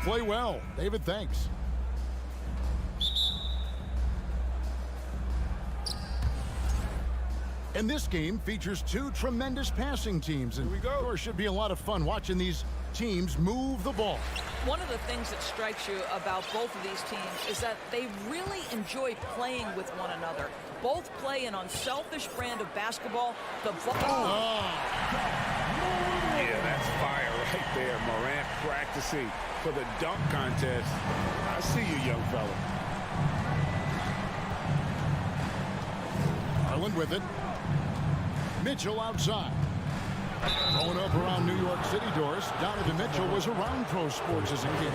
play well. David, thanks. And this game features two tremendous passing teams. And here we go. There should be a lot of fun watching these teams move the ball. One of the things that strikes you about both of these teams is that they really enjoy playing with one another. Both play an unselfish brand of basketball. The ball. Yeah, that's fire right there. Morant practicing for the dunk contest. I see you, young fella. Garland with it. Mitchell outside. Growing up around New York City, Doris, Donovan Mitchell was around pro sports as a kid.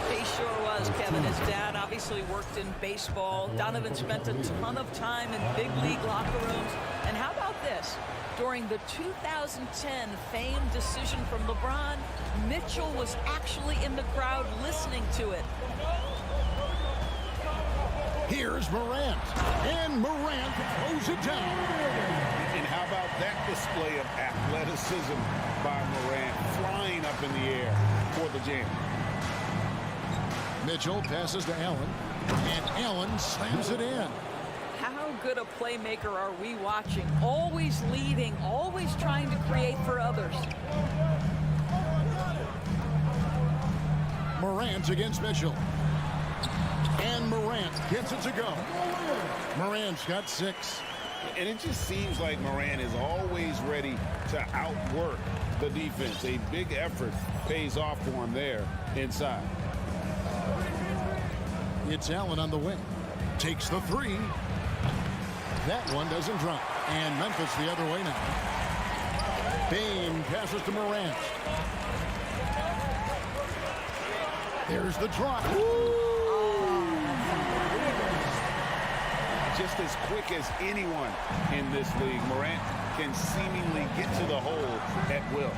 He sure was, Kevin. His dad obviously worked in baseball. Donovan spent a ton of time in big league locker rooms. And how about this? During the 2010 famed decision from LeBron, Mitchell was actually in the crowd listening to it. Here's Morant. And Morant throws it down. And how about that display of athleticism by Morant, flying up in the air for the jam. Mitchell passes to Allen, and Allen slams it in. How good a playmaker are we watching? Always leading, always trying to create for others. Morant against Mitchell. And Morant gets it to go. Morant's got 6. And it just seems like Morant is always ready to outwork the defense. A big effort pays off for him there inside. It's Allen on the wing. Takes the 3. That one doesn't drop. And Memphis the other way now. Bane passes to Morant. There's the drop. Just as quick as anyone in this league, Morant can seemingly get to the hole at will.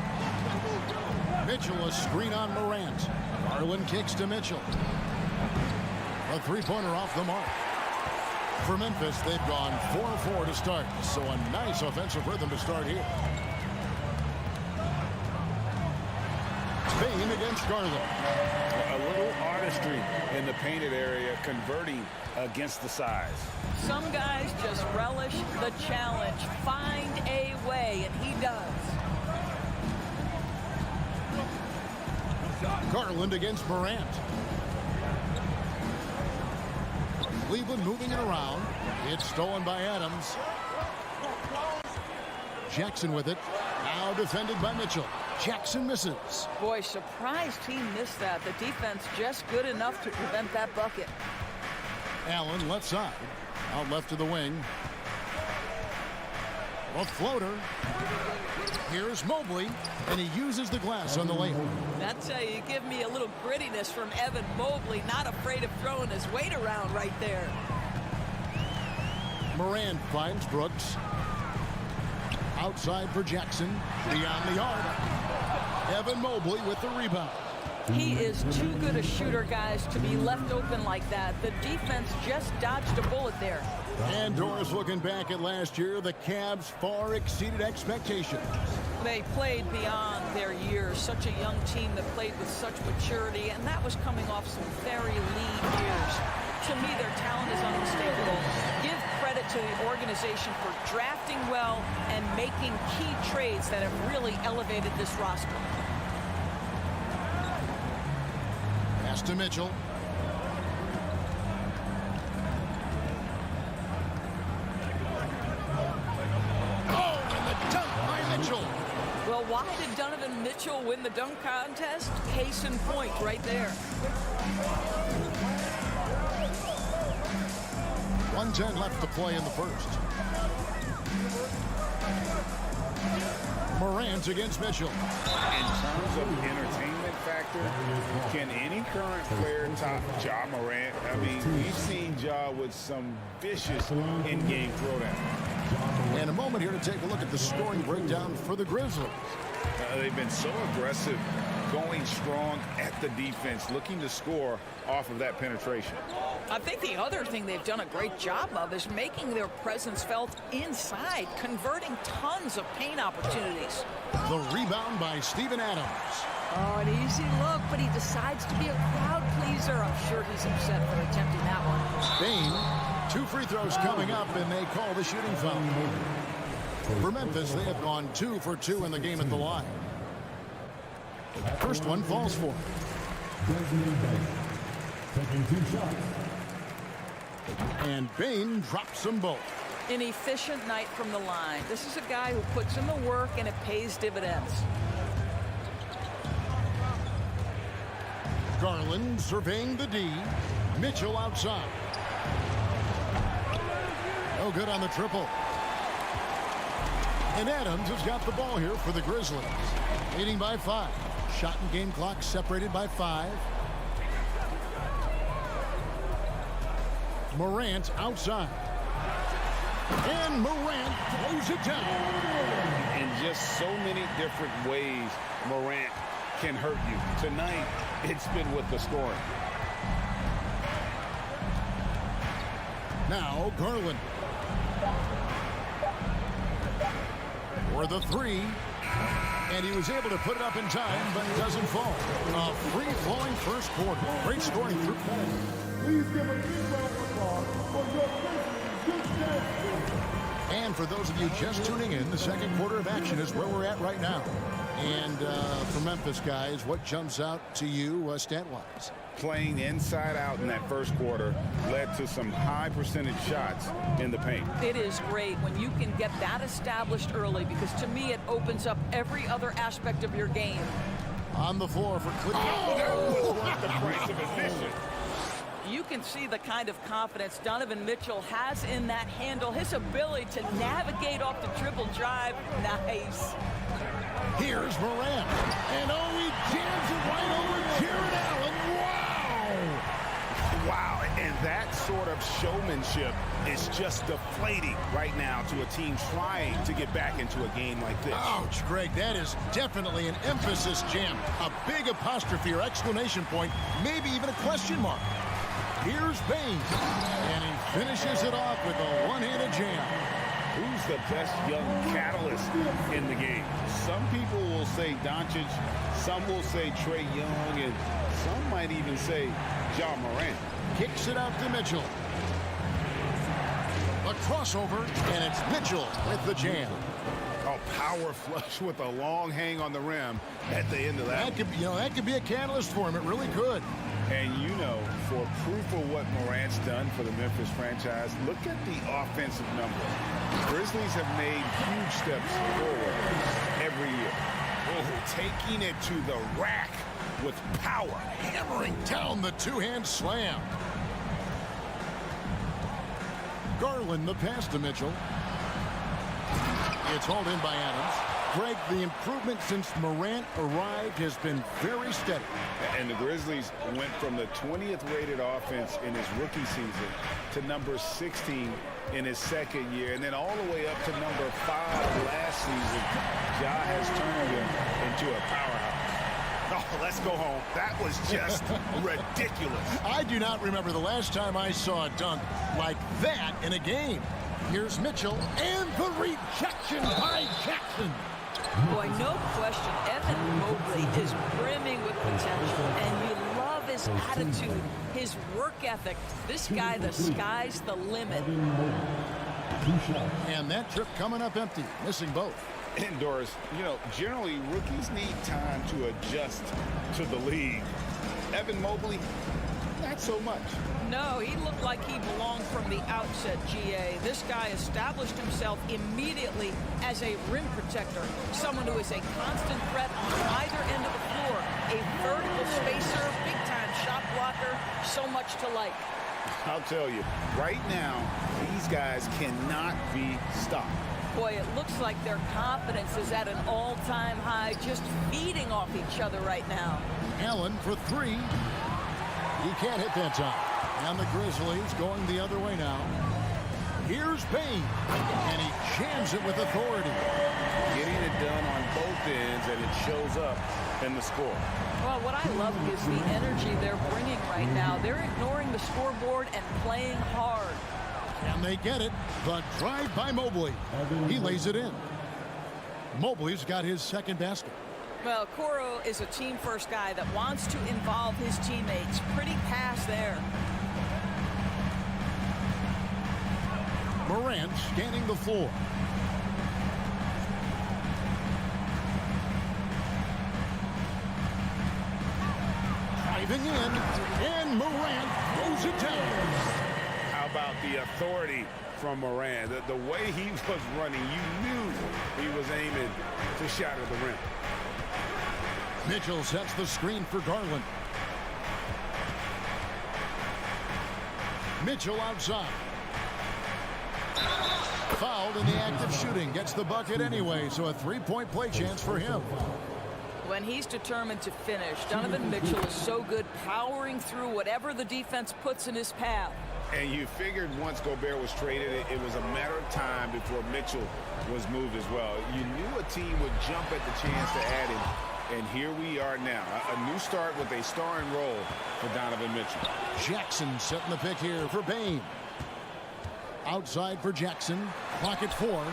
Mitchell a screen on Morant. Garland kicks to Mitchell. A three-pointer off the mark. For Memphis, they've gone 4-4 to start, so a nice offensive rhythm to start here. Bane against Garland. A little artistry in the painted area, converting against the size. Some guys just relish the challenge. Find a way, and he does. Garland against Morant. Cleveland moving it around. It's stolen by Adams. Jackson with it. Now defended by Mitchell. Jackson misses. Boy, surprised he missed that. The defense just good enough to prevent that bucket. Allen left side. Out left to the wing. A floater. Here's Mobley, and he uses the glass on the layup. That's how you give me a little grittiness from Evan Mobley, not afraid of throwing his weight around right there. Morant finds Brooks. Outside for Jackson. Beyond the arc. Evan Mobley with the rebound. He is too good a shooter, guys, to be left open like that. The defense just dodged a bullet there. And Doris, looking back at last year, the Cavs far exceeded expectations. They played beyond their years. Such a young team that played with such maturity, and that was coming off some very lean years. To me, their talent is unmistakable. Give credit to the organization for drafting well and making key trades that have really elevated this roster. Pass to Mitchell. Oh, and the dunk by Mitchell. Well, why did Donovan Mitchell win the dunk contest? Case in point right there. 1:10 left to play in the first. Morant against Mitchell. In terms of entertainment factor, can any current player top Ja Morant? I mean, we've seen Ja with some vicious in-game throwdown. And a moment here to take a look at the scoring breakdown for the Grizzlies. They've been so aggressive, going strong at the defense, looking to score off of that penetration. I think the other thing they've done a great job of is making their presence felt inside, converting tons of paint opportunities. The rebound by Steven Adams. Oh, an easy look, but he decides to be a crowd pleaser. I'm sure he's upset for attempting that one. Bain, 2 free throws coming up, and they call the shooting foul. For Memphis, they have gone 2 for 2 in the game at the line. First one falls for him. Taking 2 shots. And Bain drops them both. An efficient night from the line. This is a guy who puts in the work, and it pays dividends. Garland surveying the D. Mitchell outside. No good on the triple. And Adams has got the ball here for the Grizzlies. Leading by 5. Shot and game clock separated by 5. Morant outside. And Morant throws it down. In just so many different ways, Morant can hurt you. Tonight, it's been with the scoring. Now Garland. For the 3. And he was able to put it up in time, but it doesn't fall. A free-flowing first quarter. Great scoring through. Please give a big round of applause for your Grizzlies. And for those of you just tuning in, the second quarter of action is where we're at right now. And for Memphis, guys, what jumps out to you stat-wise? Playing inside out in that first quarter led to some high percentage shots in the paint. It is great when you can get that established early, because to me it opens up every other aspect of your game. On the floor for Cleveland. Oh, that was worth the price of admission. You can see the kind of confidence Donovan Mitchell has in that handle. His ability to navigate off the dribble drive. Nice. Here's Morant. And oh, he jams it right over Jared Allen. Wow, and that sort of showmanship is just deflating right now to a team trying to get back into a game like this. Ouch, Greg, that is definitely an emphasis jam. A big apostrophe or exclamation point, maybe even a question mark. Here's Bain, and he finishes it off with a one-handed jam. Who's the best young catalyst in the game? Some people will say Doncic, some will say Trae Young, and some might even say Ja Morant. Kicks it out to Mitchell. A crossover, and it's Mitchell with the jam. A power flush with a long hang on the rim at the end of that. That could be a catalyst for him. It really could. And for proof of what Morant's done for the Memphis franchise, look at the offensive numbers. Grizzlies have made huge steps forward every year. Taking it to the rack with power. Hammering down the two-hand slam. Garland the pass to Mitchell. It's hauled in by Adams. Greg, the improvement since Morant arrived has been very steady. And the Grizzlies went from the 20th rated offense in his rookie season to number 16 in his second year, and then all the way up to number 5 last season. Ja has turned him into a powerhouse. Oh, let's go home. That was just ridiculous. I do not remember the last time I saw a dunk like that in a game. Here's Mitchell, and the rejection by Jackson. Boy, no question, Evan Mobley is brimming with potential, and you love his attitude, his work ethic. This guy, the sky's the limit. And that trip coming up empty, missing both. Indoors, generally rookies need time to adjust to the league. Evan Mobley, not so much. No, he looked like he belonged from the outset, GA. This guy established himself immediately as a rim protector, someone who is a constant threat on either end of the floor, a vertical spacer, big-time shot blocker, so much to like. I'll tell you, right now, these guys cannot be stopped. Boy, it looks like their confidence is at an all-time high, just feeding off each other right now. Allen for 3. He can't hit that time. And the Grizzlies going the other way now. Here's Bain, and he jams it with authority. Getting it done on both ends, and it shows up in the score. Well, what I love is the energy they're bringing right now. They're ignoring the scoreboard and playing hard. And they get it. The drive by Mobley. He lays it in. Mobley's got his second basket. Well, Coro is a team-first guy that wants to involve his teammates. Pretty pass there. Morant scanning the floor. Driving in, and Morant goes it down. How about the authority from Morant? The way he was running, you knew he was aiming to shatter the rim. Mitchell sets the screen for Garland. Mitchell outside. Fouled in the act of shooting. Gets the bucket anyway, so a three-point play chance for him. When he's determined to finish, Donovan Mitchell is so good powering through whatever the defense puts in his path. And you figured once Gobert was traded, it was a matter of time before Mitchell was moved as well. You knew a team would jump at the chance to add him. And here we are now, a new start with a starring role for Donovan Mitchell. Jackson setting the pick here for Bane. Outside for Jackson. Clock at 4.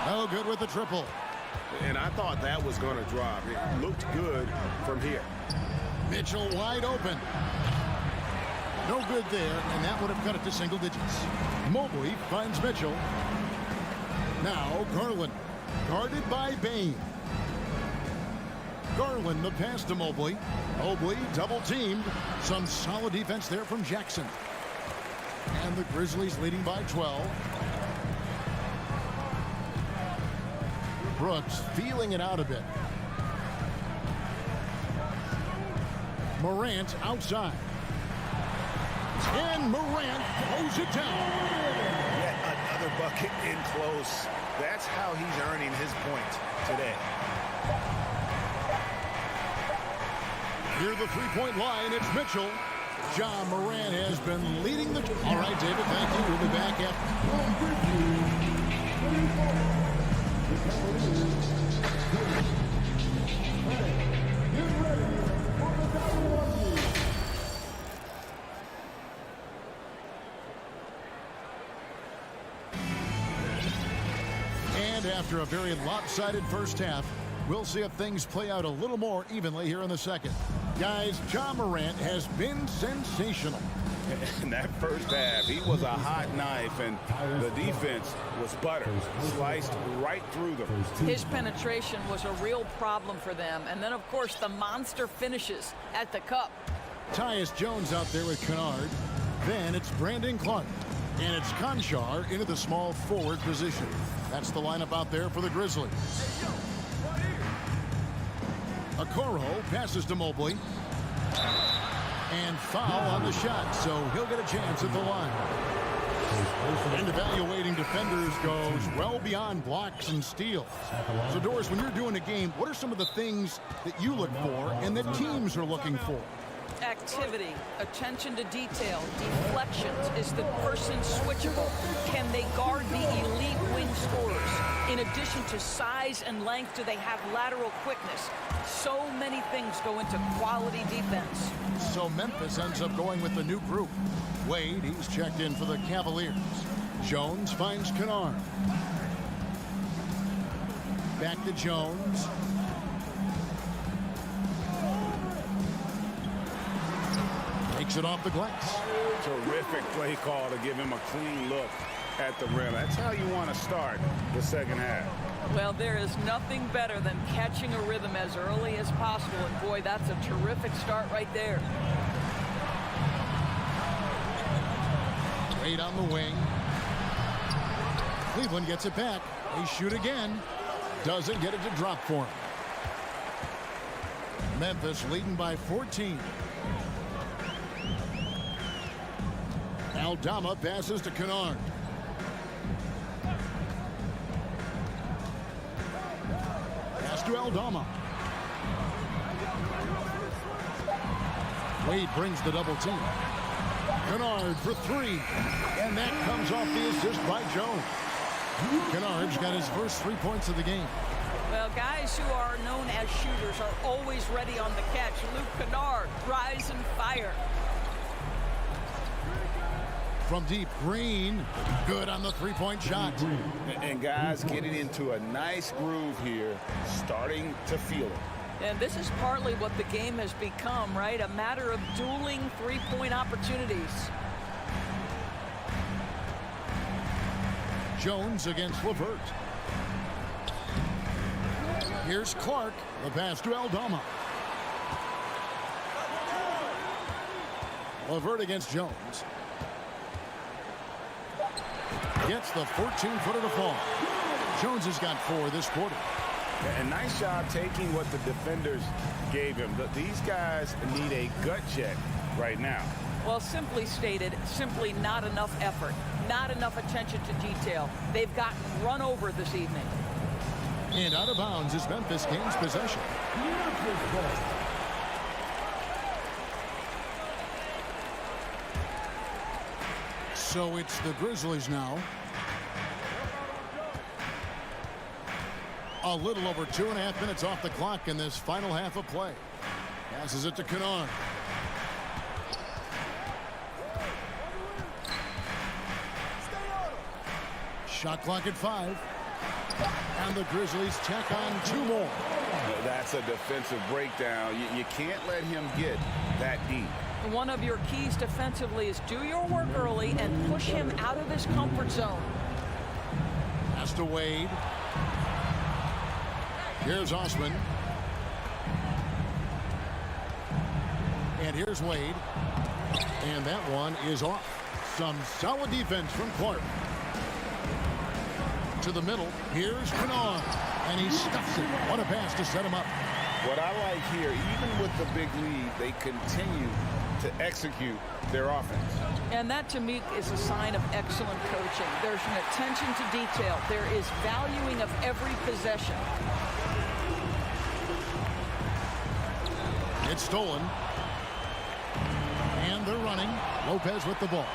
No good with the triple. And I thought that was going to drop. It looked good from here. Mitchell wide open. No good there, and that would have cut it to single digits. Mobley finds Mitchell. Now Garland, guarded by Bane. Garland the pass to Mobley. Mobley double teamed. Some solid defense there from Jackson. And the Grizzlies leading by 12. Brooks feeling it out a bit. Morant outside. And Morant throws it down. Yet another bucket in close. That's how he's earning his point today. Near the three-point line, it's Mitchell. John Morant has been leading the... All right, David, thank you. We'll be back And after a very lopsided first half, we'll see if things play out a little more evenly here in the second. Guys, John Morant has been sensational. In that first half, he was a hot knife, and the defense was butter. Sliced right through them. His penetration was a real problem for them. And then, of course, the monster finishes at the cup. Tyus Jones out there with Kennard. Then it's Brandon Clark. And it's Conchar into the small forward position. That's the lineup out there for the Grizzlies. Okoro passes to Mobley. And foul on the shot, so he'll get a chance at the line. And evaluating defenders goes well beyond blocks and steals. So, Doris, when you're doing a game, what are some of the things that you look for and that teams are looking for? Activity, attention to detail, deflections. Is the person switchable? Can they guard the elite wing scorers? In addition to size and length, do they have lateral quickness? So many things go into quality defense. So Memphis ends up going with the new group. Wade, he's checked in for the Cavaliers. Jones finds Kennard. Back to Jones. Takes it off the glass. Terrific play call to give him a clean look at the rim. That's how you want to start the second half. Well, there is nothing better than catching a rhythm as early as possible. And boy, that's a terrific start right there. Wade on the wing. Cleveland gets it back. They shoot again. Doesn't get it to drop for him. Memphis leading by 14. Aldama passes to Kennard. Pass to Aldama. Wade brings the double team. Kennard for 3. And that comes off the assist by Jones. Kennard's got his first 3 points of the game. Well, guys who are known as shooters are always ready on the catch. Luke Kennard, rise and fire. From deep, Green. Good on the three-point shot. And guys getting into a nice groove here, starting to feel it. And this is partly what the game has become, right? A matter of dueling three-point opportunities. Jones against LeVert. Here's Clark. The pass to Aldama. LeVert against Jones. Gets the 14-footer to fall. Jones has got 4 this quarter. And nice job taking what the defenders gave him. These guys need a gut check right now. Well, simply stated, simply not enough effort, not enough attention to detail. They've gotten run over this evening. And out of bounds as Memphis gains possession. So it's the Grizzlies now. A little over 2.5 minutes off the clock in this final half of play. Passes it to Kennard. Shot clock at 5. And the Grizzlies check on 2 more. That's a defensive breakdown. You can't let him get that deep. One of your keys defensively is do your work early and push him out of his comfort zone. Pass to Wade. Here's Osman. And here's Wade. And that one is off. Some solid defense from Clark. To the middle. Here's Kennard. And he stuffs it. What a pass to set him up. What I like here, even with the big lead, they continue to execute their offense. And that, to me, is a sign of excellent coaching. There's an attention to detail. There is valuing of every possession. It's stolen. And they're running. Lopez with the ball.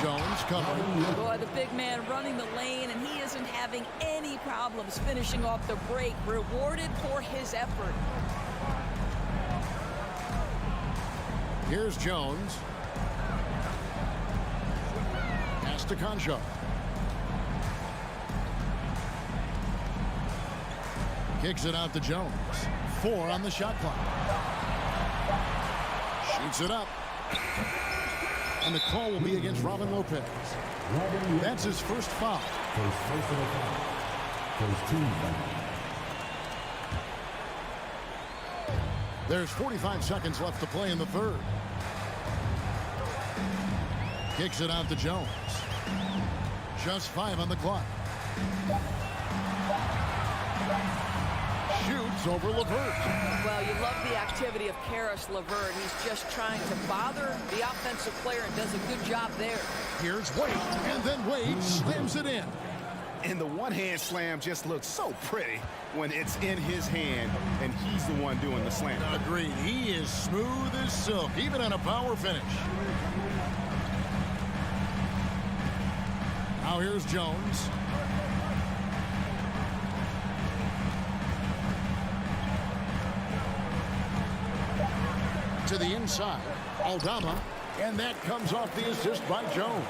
Jones covering. Boy, the big man running the lane, and he isn't having any problems finishing off the break. Rewarded for his effort. Here's Jones. Pass to Concho. Kicks it out to Jones. 4 on the shot clock. Shoots it up. And the call will be against Robin Lopez. That's his first foul. First team foul. There's 45 seconds left to play in the third. Kicks it out to Jones. Just 5 on the clock. Shoots over LeVert. Well, you love the activity of Karis LeVert. He's just trying to bother the offensive player and does a good job there. Here's Wade, and then Wade slams it in. And the one-hand slam just looks so pretty when it's in his hand and he's the one doing the slam. Agreed. He is smooth as silk, even on a power finish. Now here's Jones. To the inside. Aldama. And that comes off the assist by Jones.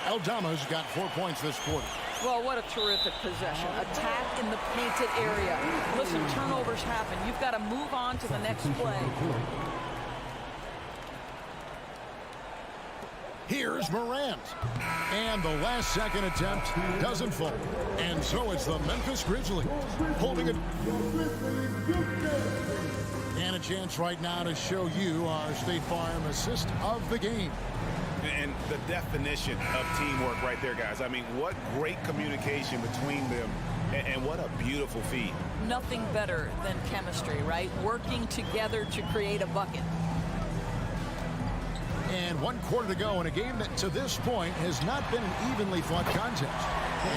Aldama's got 4 points this quarter. Well, what a terrific possession. Attack in the painted area. Listen, turnovers happen. You've got to move on to the next play. Here's Morant. And the last second attempt doesn't fall. And so it's the Memphis Grizzlies holding it. And a chance right now to show you our State Farm assist of the game. And the definition of teamwork right there, guys. I mean, what great communication between them, and what a beautiful feed. Nothing better than chemistry, right? Working together to create a bucket. And 1 quarter to go in a game that to this point has not been an evenly fought contest.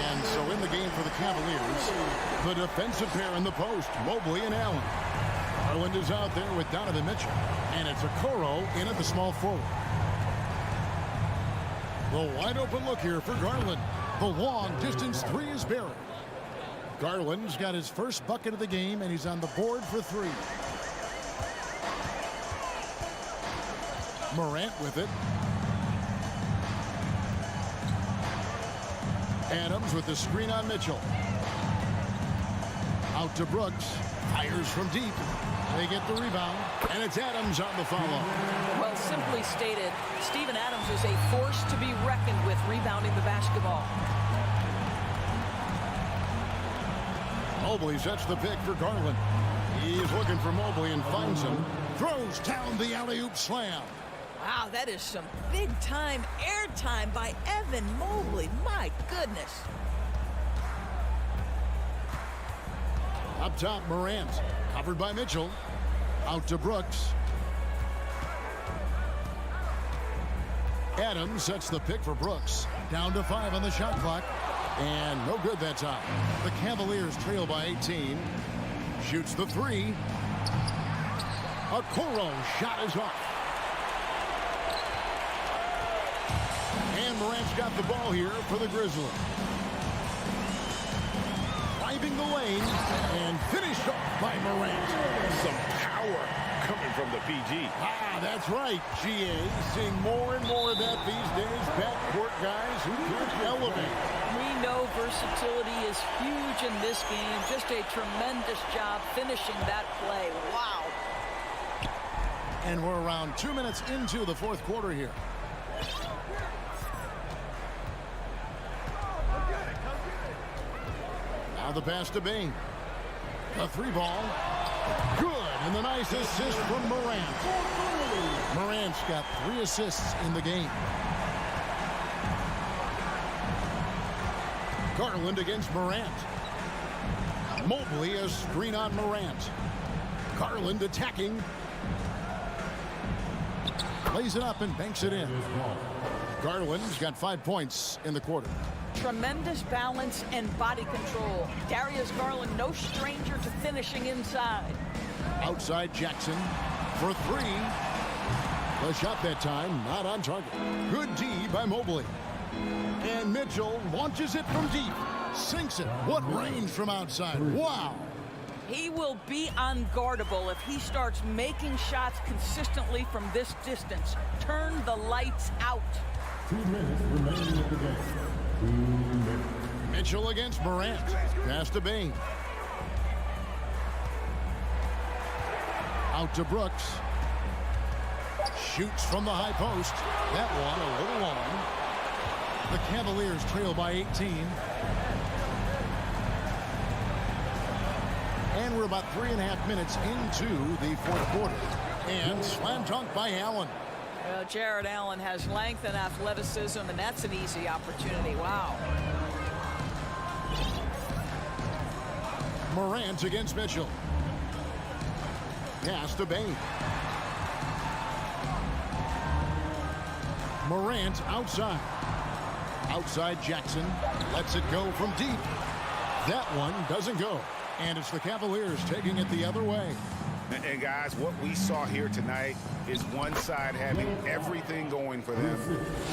And so in the game for the Cavaliers, the defensive pair in the post, Mobley and Allen. Garland is out there with Donovan Mitchell. And it's Okoro in at the small forward. The wide open look here for Garland. The long distance 3 is buried. Garland's got his first bucket of the game, and he's on the board for 3. Morant with it. Adams with the screen on Mitchell. Out to Brooks. Fires from deep. They get the rebound. And it's Adams on the follow. Well, simply stated, Steven Adams is a force to be reckoned with rebounding the basketball. Mobley sets the pick for Garland. He's looking for Mobley and finds him. Throws down the alley-oop slam. Wow, that is some big-time airtime by Evan Mobley. My goodness. Up top, Morant. Covered by Mitchell. Out to Brooks. Adams sets the pick for Brooks. Down to 5 on the shot clock. And no good that time. The Cavaliers trail by 18. Shoots the 3. Okoro's shot is off. And Morant's got the ball here for the Grizzlies. Driving the lane and finished off by Morant. Some power coming from the PG. Ah, that's right, GA. Seeing more and more of that these days. Backcourt guys who can elevate. We know versatility is huge in this game. Just a tremendous job finishing that play. Wow. And we're around 2 minutes into the fourth quarter here. Now the pass to Bain. The 3 ball. Good. And the nice assist from Morant. Morant's got 3 assists in the game. Garland against Morant. Mobley a screen on Morant. Garland attacking. Lays it up and banks it in. Garland's got 5 points in the quarter. Tremendous balance and body control. Darius Garland, no stranger to finishing inside. Outside Jackson for 3. The shot that time, not on target. Good D by Mobley. And Mitchell launches it from deep. Sinks it. What range from outside. Wow. He will be unguardable if he starts making shots consistently from this distance. Turn the lights out. 2 minutes remaining in the game. 2 minutes. Mitchell against Morant. Pass to Bain. Out to Brooks. Shoots from the high post. That one a little long. The Cavaliers trail by 18. And we're about 3.5 minutes into the fourth quarter. And slam dunk by Allen. Well, Jared Allen has length and athleticism, and that's an easy opportunity. Wow. Morant against Mitchell. Pass to Bain. Morant outside. Outside Jackson. Lets it go from deep. That one doesn't go. And it's the Cavaliers taking it the other way. And guys, what we saw here tonight is one side having everything going for them.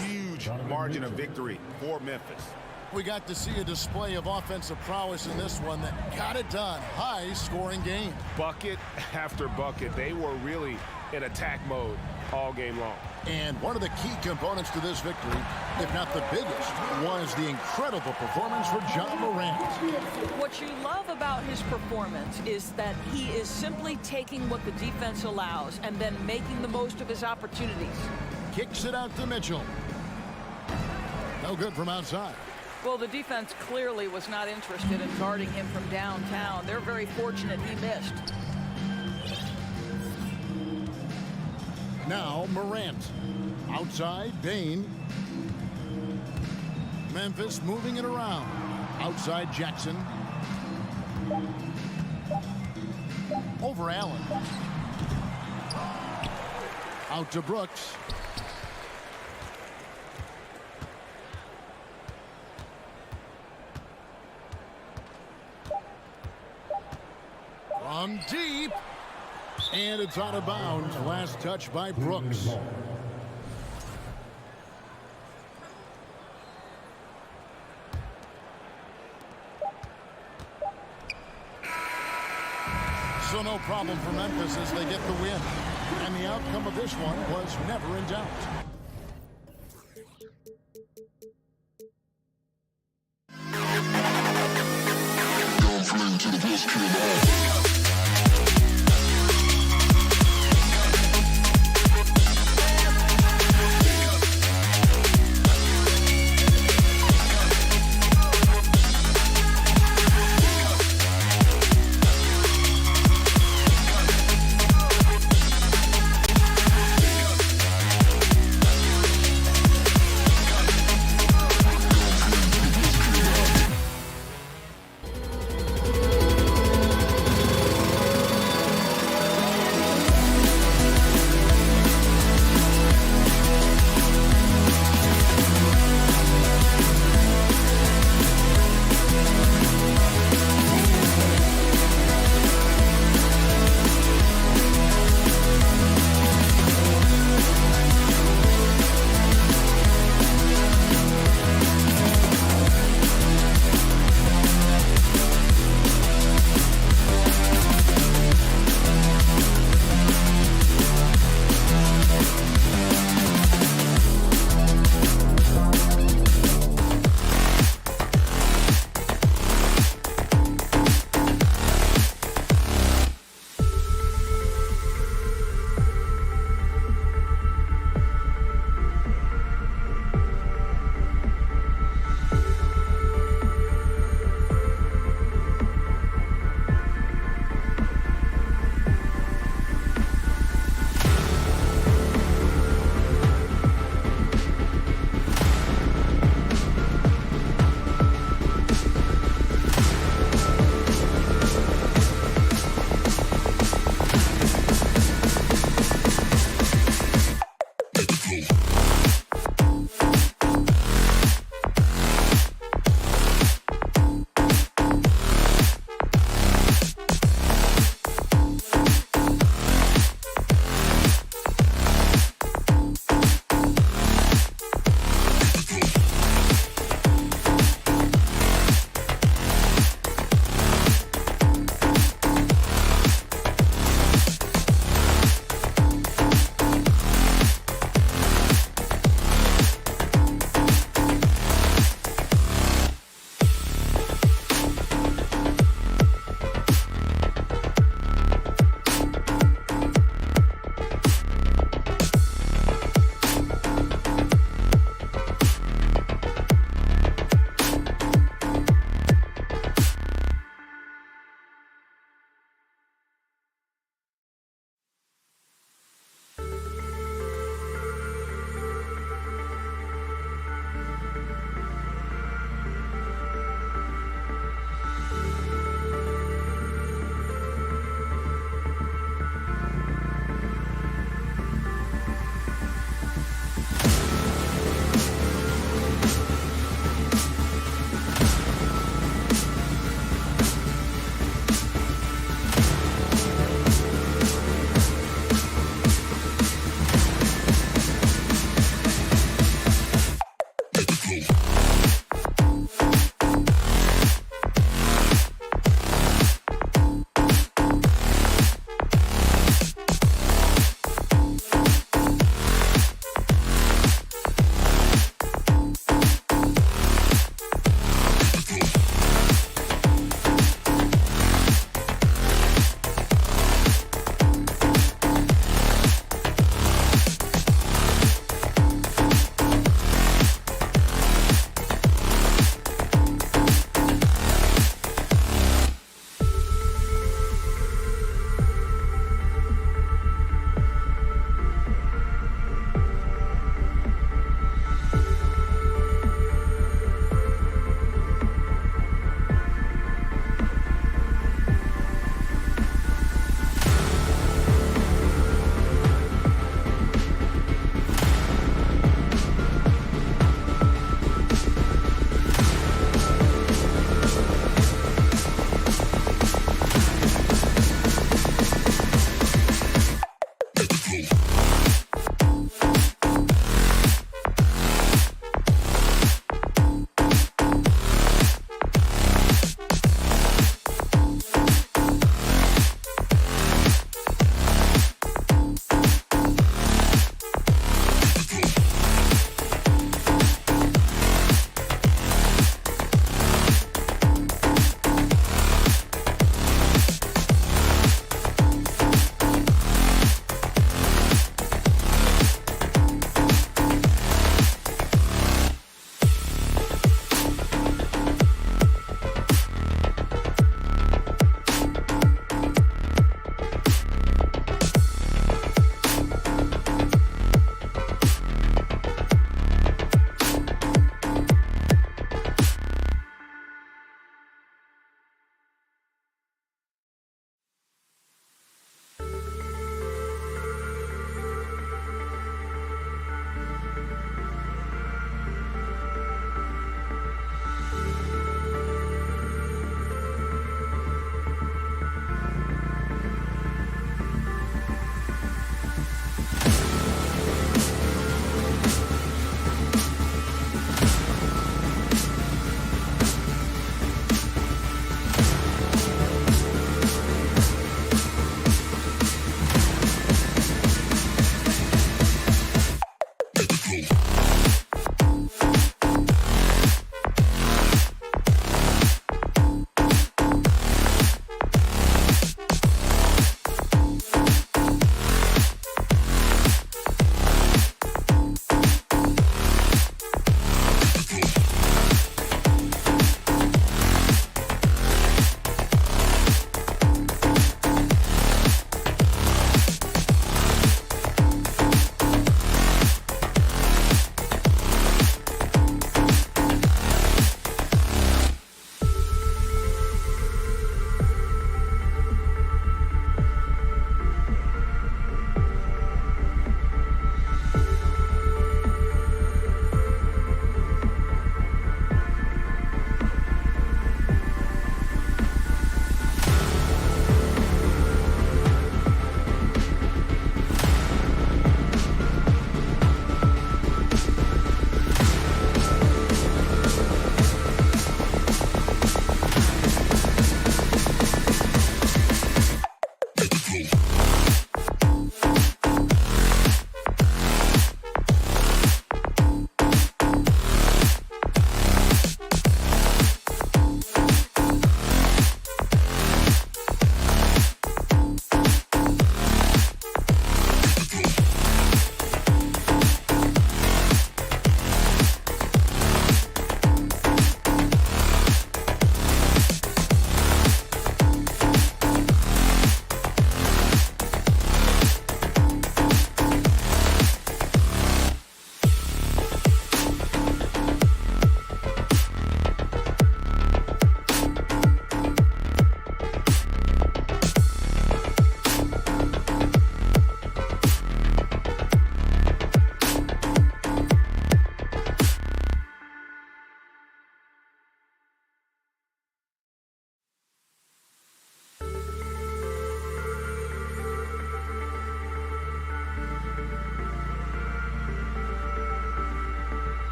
Huge margin of victory for Memphis. We got to see a display of offensive prowess in this one that got it done. High-scoring game. Bucket after bucket. They were really in attack mode all game long. And one of the key components to this victory, if not the biggest, was the incredible performance for John Morant. What you love about his performance is that he is simply taking what the defense allows and then making the most of his opportunities. Kicks it out to Mitchell. No good from outside. Well, the defense clearly was not interested in guarding him from downtown. They're very fortunate he missed. Now Morant. Outside, Bain. Memphis moving it around. Outside Jackson. Over Allen. Out to Brooks. From deep. And it's out of bounds. Last touch by Brooks. So no problem for Memphis as they get the win. And the outcome of this one was never in doubt.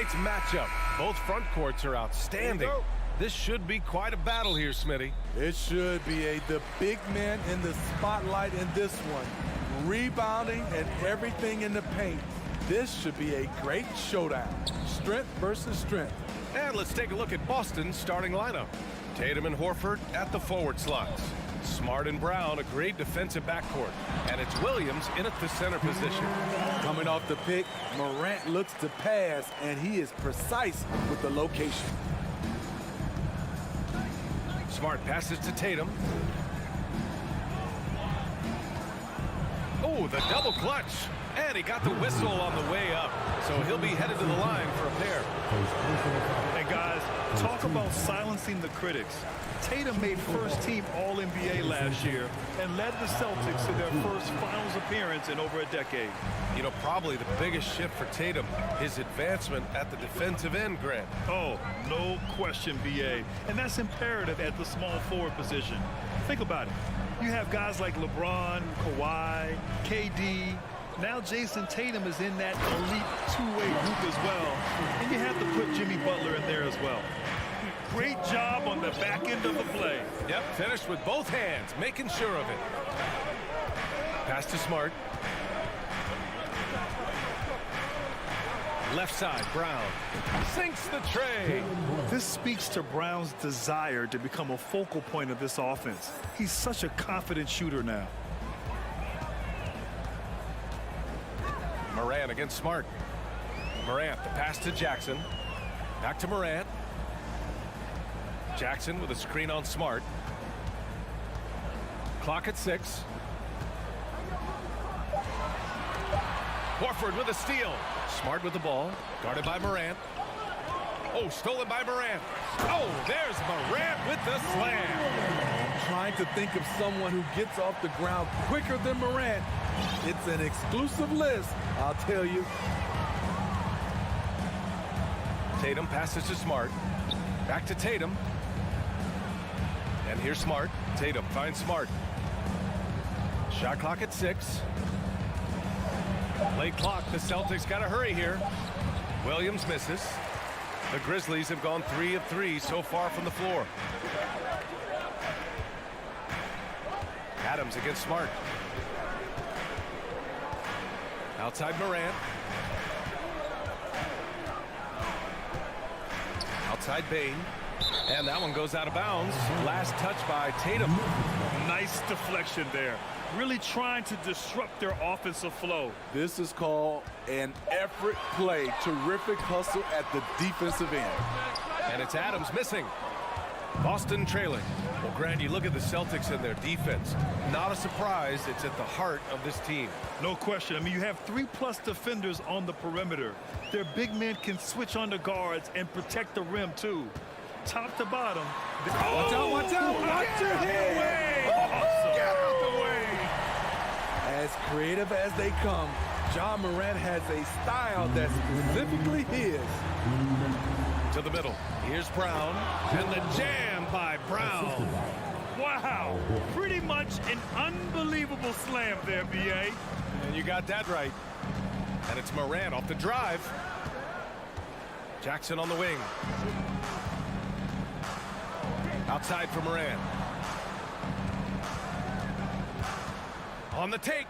tonight's matchup. Both front courts are outstanding. This should be quite a battle here, Smitty. It should be the big man in the spotlight in this one. Rebounding and everything in the paint. This should be a great showdown. Strength versus strength. And let's take a look at Boston's starting lineup. Tatum and Horford at the forward slots. Smart and Brown, a great defensive backcourt. And it's Williams in at the center position. Coming off the pick, Morant looks to pass, and he is precise with the location. Smart passes to Tatum. Oh, the double clutch. And he got the whistle on the way up. So he'll be headed to the line for a pair. Hey, guys, talk about silencing the critics. Tatum made first-team All-NBA last year and led the Celtics to their first finals appearance in over a decade. You know, probably the biggest shift for Tatum, his advancement at the defensive end, Grant. Oh, no question, B.A. And that's imperative at the small forward position. Think about it. You have guys like LeBron, Kawhi, KD. Now Jason Tatum is in that elite two-way group as well. And you have to put Jimmy Butler in there as well. Great job on the back end of the play. Yep, finished with both hands, making sure of it. Pass to Smart. Left side, Brown. Sinks the tray. This speaks to Brown's desire to become a focal point of this offense. He's such a confident shooter now. Morant against Smart. Morant, the pass to Jackson. Back to Morant. Jackson with a screen on Smart. Clock at 6. Horford with a steal. Smart with the ball. Guarded by Morant. Oh, stolen by Morant. Oh, there's Morant with the slam. I'm trying to think of someone who gets off the ground quicker than Morant. It's an exclusive list, I'll tell you. Tatum passes to Smart. Back to Tatum. And here's Smart. Tatum finds Smart. Shot clock at 6. Late clock. The Celtics got to hurry here. Williams misses. The Grizzlies have gone 3 of 3 so far from the floor. Adams against Smart. Outside Morant. Outside Bain. And that one goes out of bounds. Last touch by Tatum. Nice deflection there. Really trying to disrupt their offensive flow. This is called an effort play. Terrific hustle at the defensive end. And it's Adams missing. Boston trailing. Well, Grant, you look at the Celtics and their defense. Not a surprise. It's at the heart of this team. No question. I mean, you have 3+ defenders on the perimeter. Their big men can switch on the guards and protect the rim, too. Top to bottom. Watch out, watch out. Watch your head. Awesome. Get out the way. As creative as they come, John Morant has a style that's specifically his. To the middle. Here's Brown. And the jam by Brown. Wow. Pretty much an unbelievable slam there, B.A. And you got that right. And it's Morant off the drive. Jackson on the wing. Outside for Morant. On the take.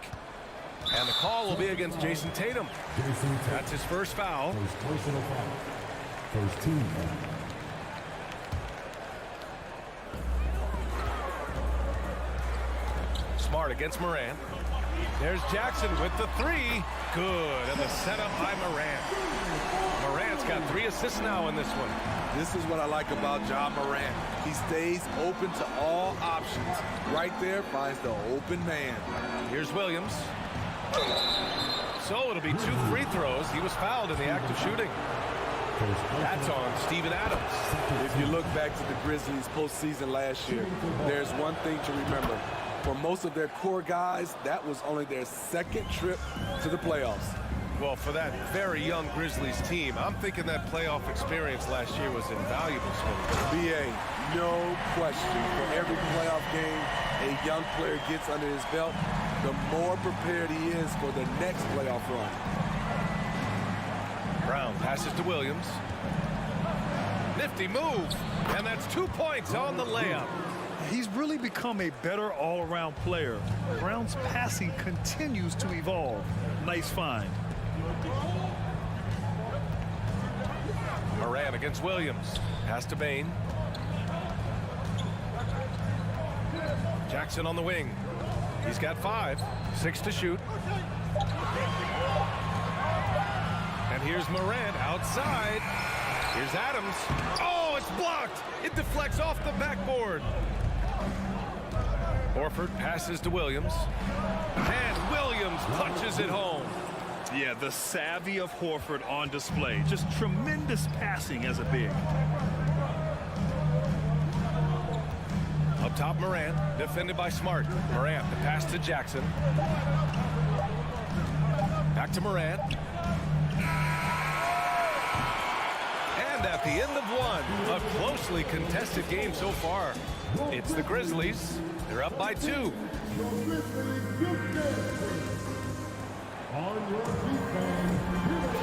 And the call will be against Jason Tatum. That's his first foul. First team foul. Smart against Morant. There's Jackson with the 3. Good. And the setup by Morant. Morant's got 3 assists now in this one. This is what I like about John Morant. He stays open to all options. Right there finds the open man. Here's Williams. So it'll be 2 free throws. He was fouled in the act of shooting. That's on Steven Adams. If you look back to the Grizzlies postseason last year, there's one thing to remember. For most of their core guys, that was only their 2nd trip to the playoffs. Well, for that very young Grizzlies team, I'm thinking that playoff experience last year was invaluable. B.A., no question. For every playoff game a young player gets under his belt, the more prepared he is for the next playoff run. Brown passes to Williams. Nifty move. And that's 2 points on the layup. He's really become a better all-around player. Brown's passing continues to evolve. Nice find. Moran against Williams. Pass to Bain. Jackson on the wing. He's got 5. 6 to shoot. And here's Moran outside. Here's Adams. Oh, it's blocked. It deflects off the backboard. Horford passes to Williams. And Williams punches it home. Yeah, the savvy of Horford on display. Just tremendous passing as a big. Up top, Morant, defended by Smart. Morant, the pass to Jackson. Back to Morant. And at the end of one, a closely contested game so far. It's the Grizzlies. They're up by 2.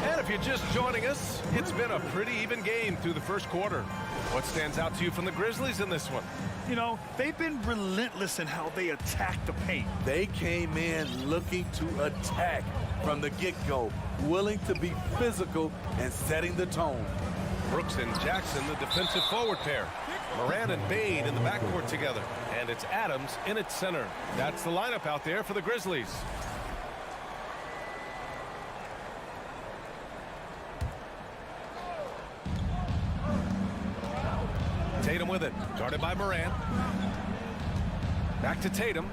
And if you're just joining us, it's been a pretty even game through the first quarter. What stands out to you from the Grizzlies in this one? You know, they've been relentless in how they attack the paint. They came in looking to attack from the get-go, willing to be physical and setting the tone. Brooks and Jackson, the defensive forward pair. Moran and Bain in the backcourt together. And it's Adams in its center. That's the lineup out there for the Grizzlies. Tatum with it. Guarded by Moran. Back to Tatum.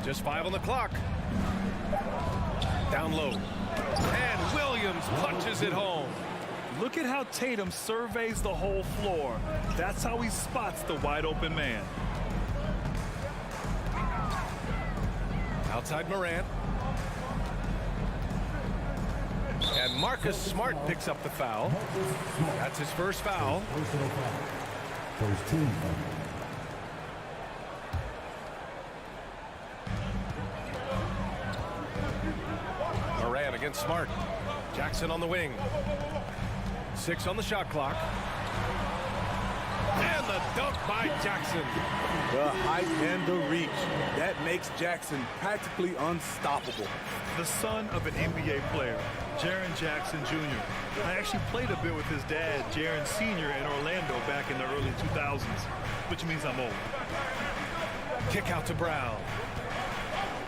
Just 5 on the clock. Down low. And Williams punches it home. Look at how Tatum surveys the whole floor. That's how he spots the wide open man. Outside Morant. And Marcus Smart picks up the foul. That's his first foul. First team. Morant against Smart. Jackson on the wing. 6 on the shot clock. And the dunk by Jackson. The height and the reach. That makes Jackson practically unstoppable. The son of an NBA player, Jaren Jackson Jr. I actually played a bit with his dad, Jaren Sr. in Orlando back in the early 2000s, which means I'm old. Kick out to Brown.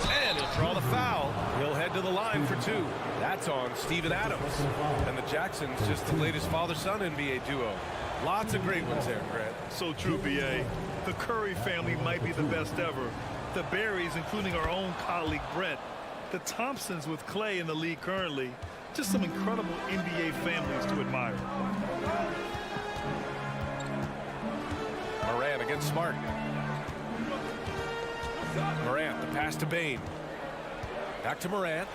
And he'll draw the foul. He'll head to the line for 2. That's on Steven Adams. And the Jacksons, just the latest father-son NBA duo. Lots of great ones there, Grant. So true, B.A. The Curry family might be the best ever. The Berries, including our own colleague Brent. The Thompsons with Clay in the league currently. Just some incredible NBA families to admire. Morant against Smart. Morant, the pass to Bain. Back to Morant.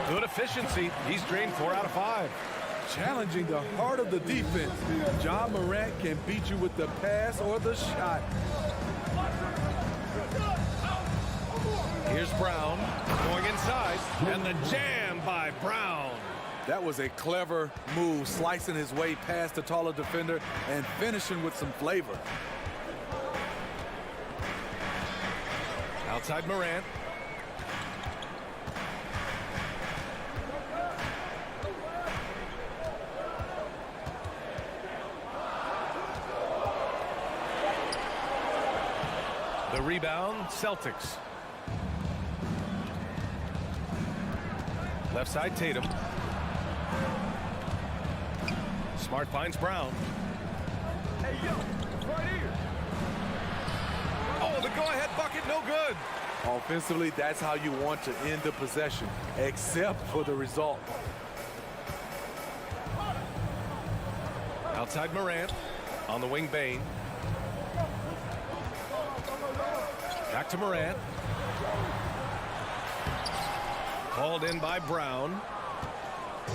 Good efficiency. He's drained 4 out of 5. Challenging the heart of the defense. John Morant can beat you with the pass or the shot. Here's Brown going inside, and the jam by Brown. That was a clever move, slicing his way past the taller defender and finishing with some flavor. Outside Morant. The rebound, Celtics. Left side, Tatum. Smart finds Brown. Hey, yo, it's right here. Oh, the go-ahead bucket, no good. Offensively, that's how you want to end the possession, except for the result. Outside Morant. On the wing, Bain. Back to Morant. Called in by Brown.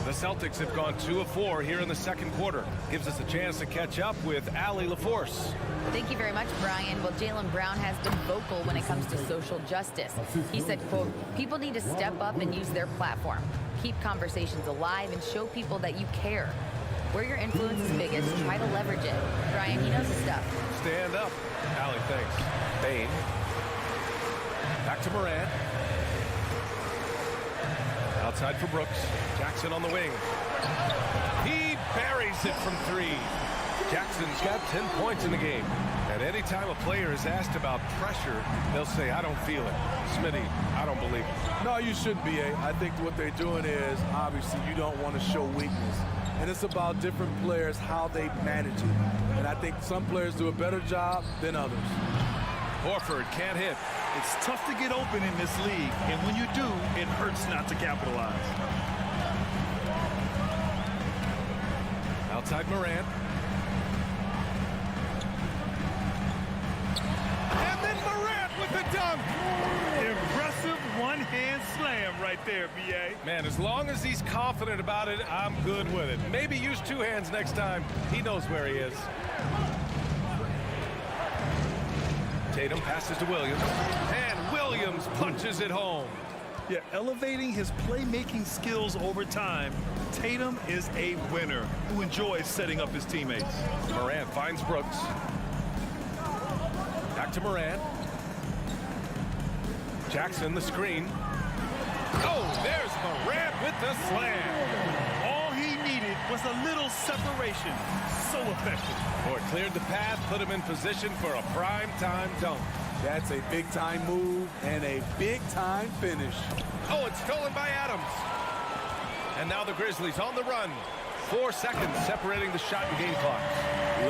The Celtics have gone 2 of 4 here in the second quarter. Gives us a chance to catch up with Allie LaForce. Thank you very much, Brian. Well, Jaylen Brown has been vocal when it comes to social justice. He said, quote, people need to step up and use their platform. Keep conversations alive and show people that you care. Where your influence is biggest, try to leverage it. Brian, he knows his stuff. Stand up. Allie, thanks. Bane. Back to Morant. Outside for Brooks. Jackson on the wing. He buries it from 3. Jackson's got 10 points in the game. And anytime a player is asked about pressure, they'll say, I don't feel it. Smitty, I don't believe it. No, you shouldn't be. I think what they're doing is, obviously, you don't want to show weakness. And it's about different players, how they manage it. And I think some players do a better job than others. Horford can't hit. It's tough to get open in this league, and when you do, it hurts not to capitalize. Outside Morant. And then Morant with the dunk. Impressive one-hand slam right there, B.A. Man, as long as he's confident about it, I'm good with it. Maybe use 2 hands next time. He knows where he is. Tatum passes to Williams, and Williams punches it home. Yeah, elevating his playmaking skills over time, Tatum is a winner who enjoys setting up his teammates. Morant finds Brooks. Back to Morant. Jackson, the screen. Oh, there's Morant with the slam. All he needed was a little separation. So effective. Boy, cleared the path, put him in position for a prime-time dunk. That's a big-time move and a big-time finish. Oh, it's stolen by Adams. And now the Grizzlies on the run. 4 seconds separating the shot and game clock.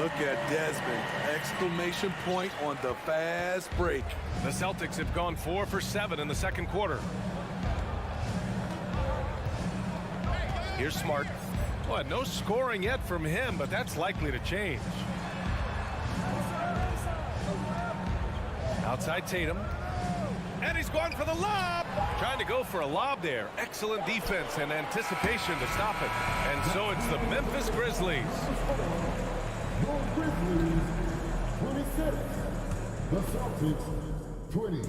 Look at Desmond. Exclamation point on the fast break. The Celtics have gone 4 for 7 in the second quarter. Here's Smart. Well, no scoring yet from him, but that's likely to change. Outside Tatum. And he's going for the lob. Trying to go for a lob there. Excellent defense and anticipation to stop it. And so it's the Memphis Grizzlies. Your Grizzlies, 26. The Celtics, 20.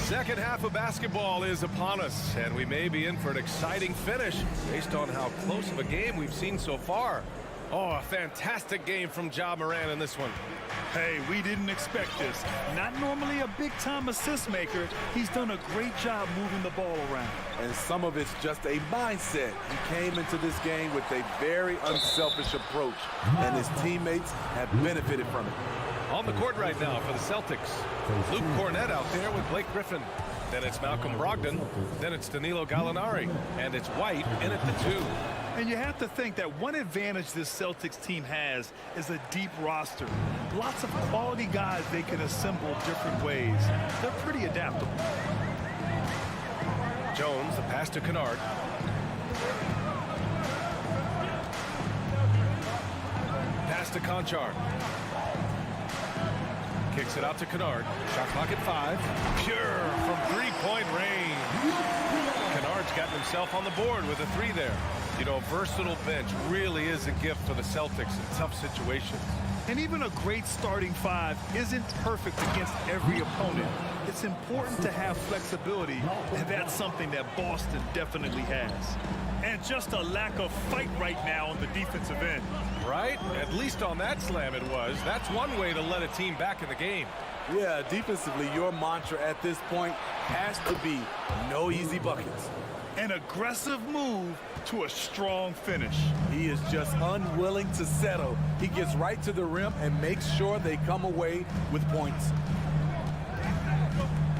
Second half of basketball is upon us, and we may be in for an exciting finish based on how close of a game we've seen so far. Oh, a fantastic game from Ja Morant in this one. Hey, we didn't expect this. Not normally a big-time assist maker. He's done a great job moving the ball around. And some of it's just a mindset. He came into this game with a very unselfish approach, and his teammates have benefited from it. On the court right now for the Celtics. Luke Cornett out there with Blake Griffin. Then it's Malcolm Brogdon. Then it's Danilo Gallinari. And it's White in at the 2. And you have to think that one advantage this Celtics team has is a deep roster. Lots of quality guys they can assemble different ways. They're pretty adaptable. Jones, the pass to Kennard. Pass to Conchard. Kicks it out to Kennard. Shot clock at 5. Pure from 3-point range. Kennard's gotten himself on the board with a 3 there. You know, a versatile bench really is a gift for the Celtics in tough situations. And even a great starting 5 isn't perfect against every opponent. It's important to have flexibility, and that's something that Boston definitely has. And just a lack of fight right now on the defensive end. Right? At least on that slam it was. That's one way to let a team back in the game. Yeah, defensively, your mantra at this point has to be no easy buckets. An aggressive move to a strong finish. He is just unwilling to settle. He gets right to the rim and makes sure they come away with points.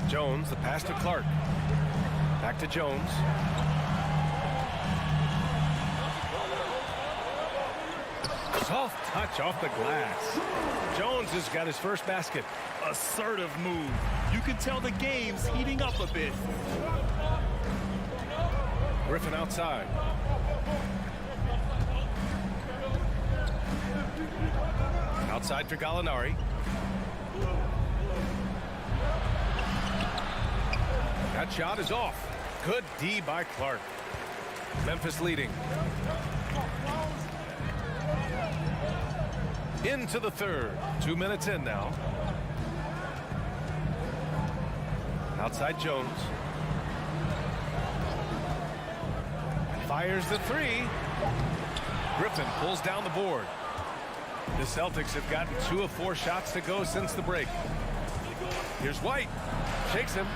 Jones, the pass to Clark. Back to Jones. Soft touch off the glass. Jones has got his first basket. Assertive move. You can tell the game's heating up a bit. Griffin outside. Outside for Gallinari. That shot is off. Good D by Clark. Memphis leading. Into the third. 2 minutes in now. Outside Jones. Fires the three. Griffin pulls down the board. The Celtics have gotten 2 of 4 shots to go since the break. Here's White. Shakes him.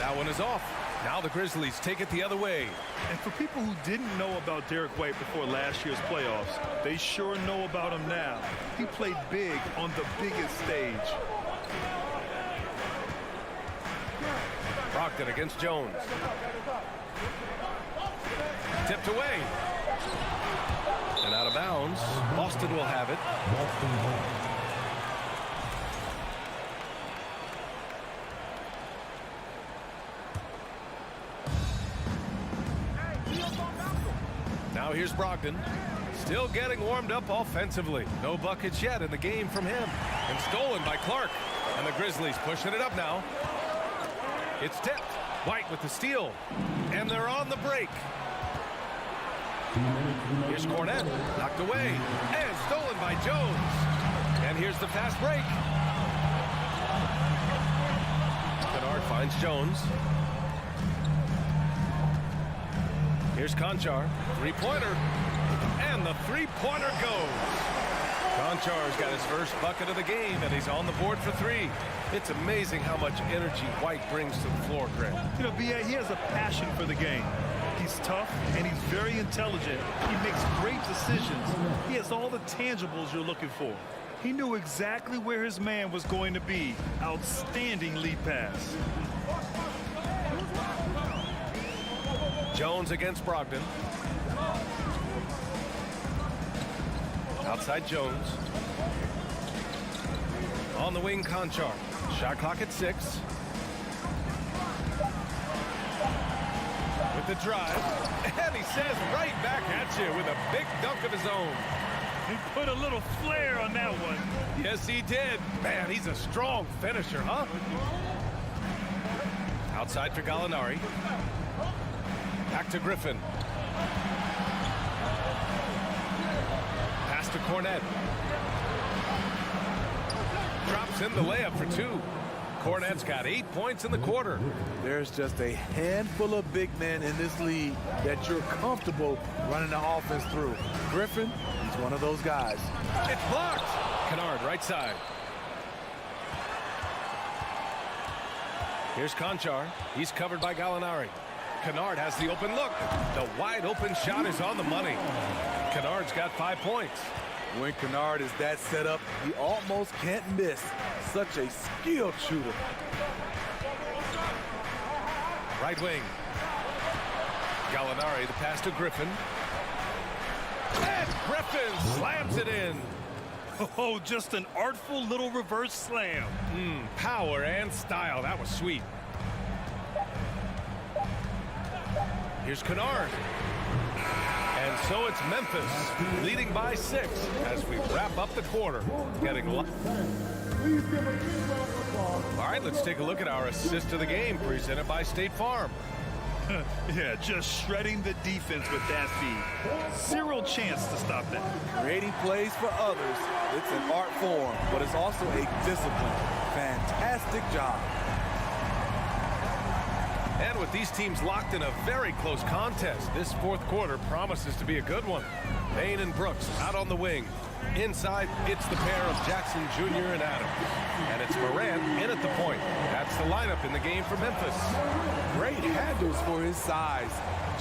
That one is off. Now the Grizzlies take it the other way. And for people who didn't know about Derek White before last year's playoffs, they sure know about him now. He played big on the biggest stage. Brogdon against Jones. Tipped away. And out of bounds. Boston will have it. Now here's Brogdon. Still getting warmed up offensively. No buckets yet in the game from him. And stolen by Clark. And the Grizzlies pushing it up now. It's tipped. White with the steal. And they're on the break. Here's Cornette. Knocked away. And stolen by Jones. And here's the fast break. Kennard finds Jones. Here's Conchar. Three-pointer. And the three-pointer goes. Conchar's got his first bucket of the game, and he's on the board for 3. It's amazing how much energy White brings to the floor, Greg. You know, B.A., he has a passion for the game. He's tough, and he's very intelligent. He makes great decisions. He has all the tangibles you're looking for. He knew exactly where his man was going to be. Outstanding lead pass. Jones against Brogdon. Outside Jones. On the wing, Conchar. Shot clock at 6. With the drive. And he says right back at you with a big dunk of his own. He put a little flair on that one. Yes, he did. Man, he's a strong finisher, huh? Outside for Gallinari. Back to Griffin. Pass to Cornette. Drops in the layup for 2. Cornette's got 8 points in the quarter. There's just a handful of big men in this league that you're comfortable running the offense through. Griffin, he's one of those guys. It's blocked. Kennard, right side. Here's Conchar. He's covered by Gallinari. Kennard has the open look. The wide open shot is on the money. Kennard's got 5 points. When Kennard is that set up, he almost can't miss. Such a skilled shooter. Right wing. Gallinari, the pass to Griffin. And Griffin slams it in. Oh, just an artful little reverse slam. Power and style. That was sweet. Here's Kennard. And so it's Memphis leading by 6 as we wrap up the quarter. All right, let's take a look at our assist of the game presented by State Farm. Yeah, just shredding the defense with that speed. Zero chance to stop that. Creating plays for others, it's an art form, but it's also a discipline. Fantastic job. And with these teams locked in a very close contest, this fourth quarter promises to be a good one. Payne and Brooks out on the wing. Inside, it's the pair of Jackson Jr. and Adams. And it's Morant in at the point. That's the lineup in the game for Memphis. Great handles for his size.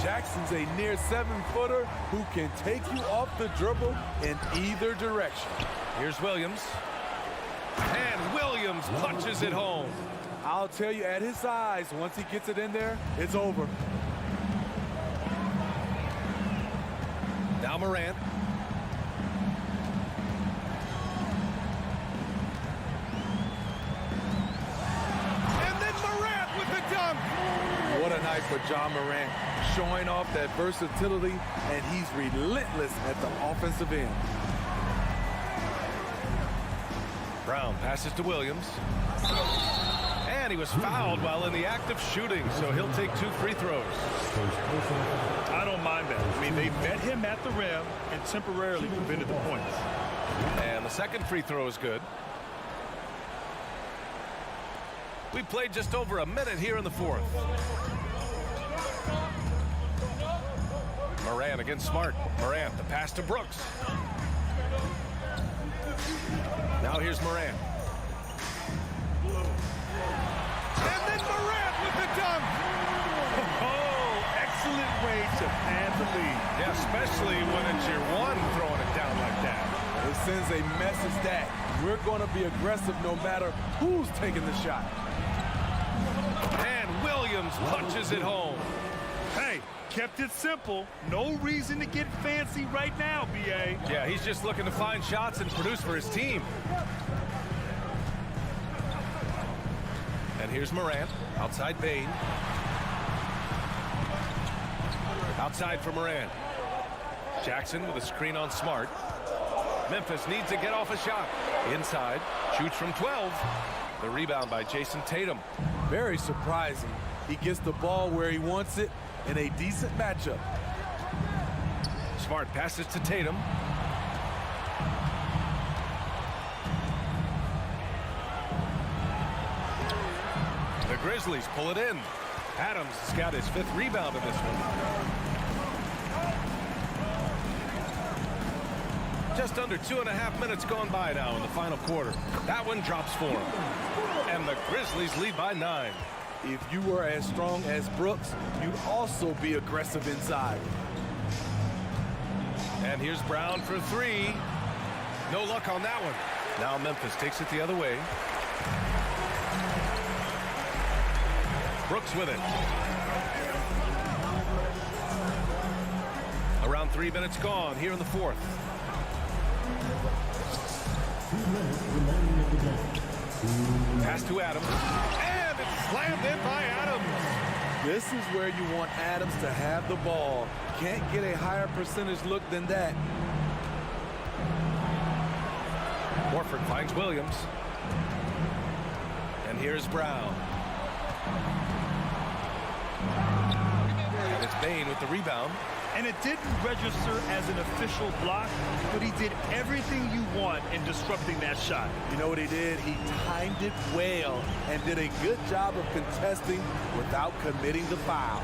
Jackson's a near 7-footer who can take you off the dribble in either direction. Here's Williams. And Williams punches it home. I'll tell you, at his size, once he gets it in there, it's over. Now Morant. And then Morant with the dunk. What a night for John Morant, showing off that versatility, and he's relentless at the offensive end. Brown passes to Williams. And he was fouled while in the act of shooting, so he'll take 2 free throws. I don't mind that. I mean, they met him at the rim and temporarily prevented the points. And the second free throw is good. We played just over a minute here in the fourth. Morant against Smart. Morant, the pass to Brooks. Now here's Morant. And then Morant with the dunk. Oh, excellent way to pad the lead. Yeah, especially when it's your one throwing it down like that. It sends a message that we're going to be aggressive no matter who's taking the shot. And Williams punches it home. Hey, kept it simple. No reason to get fancy right now, B.A. Yeah, he's just looking to find shots and produce for his team. And here's Morant, outside Bane. Outside for Morant. Jackson with a screen on Smart. Memphis needs to get off a shot. Inside, shoots from 12. The rebound by Jason Tatum. Very surprising. He gets the ball where he wants it in a decent matchup. Smart passes to Tatum. The Grizzlies pull it in. Adams has got his 5th rebound in this one. Just under 2.5 minutes gone by now in the final quarter. That one drops for him. And the Grizzlies lead by 9. If you were as strong as Brooks, you'd also be aggressive inside. And here's Brown for 3. No luck on that one. Now Memphis takes it the other way. Brooks with it. Around 3 minutes gone here in the fourth. Pass to Adams. And it's slammed in by Adams. This is where you want Adams to have the ball. Can't get a higher percentage look than that. Warford finds Williams. And here's Brown. And it's Bane with the rebound. And it didn't register as an official block, but he did everything you want in disrupting that shot. You know what he did? He timed it well and did a good job of contesting without committing the foul.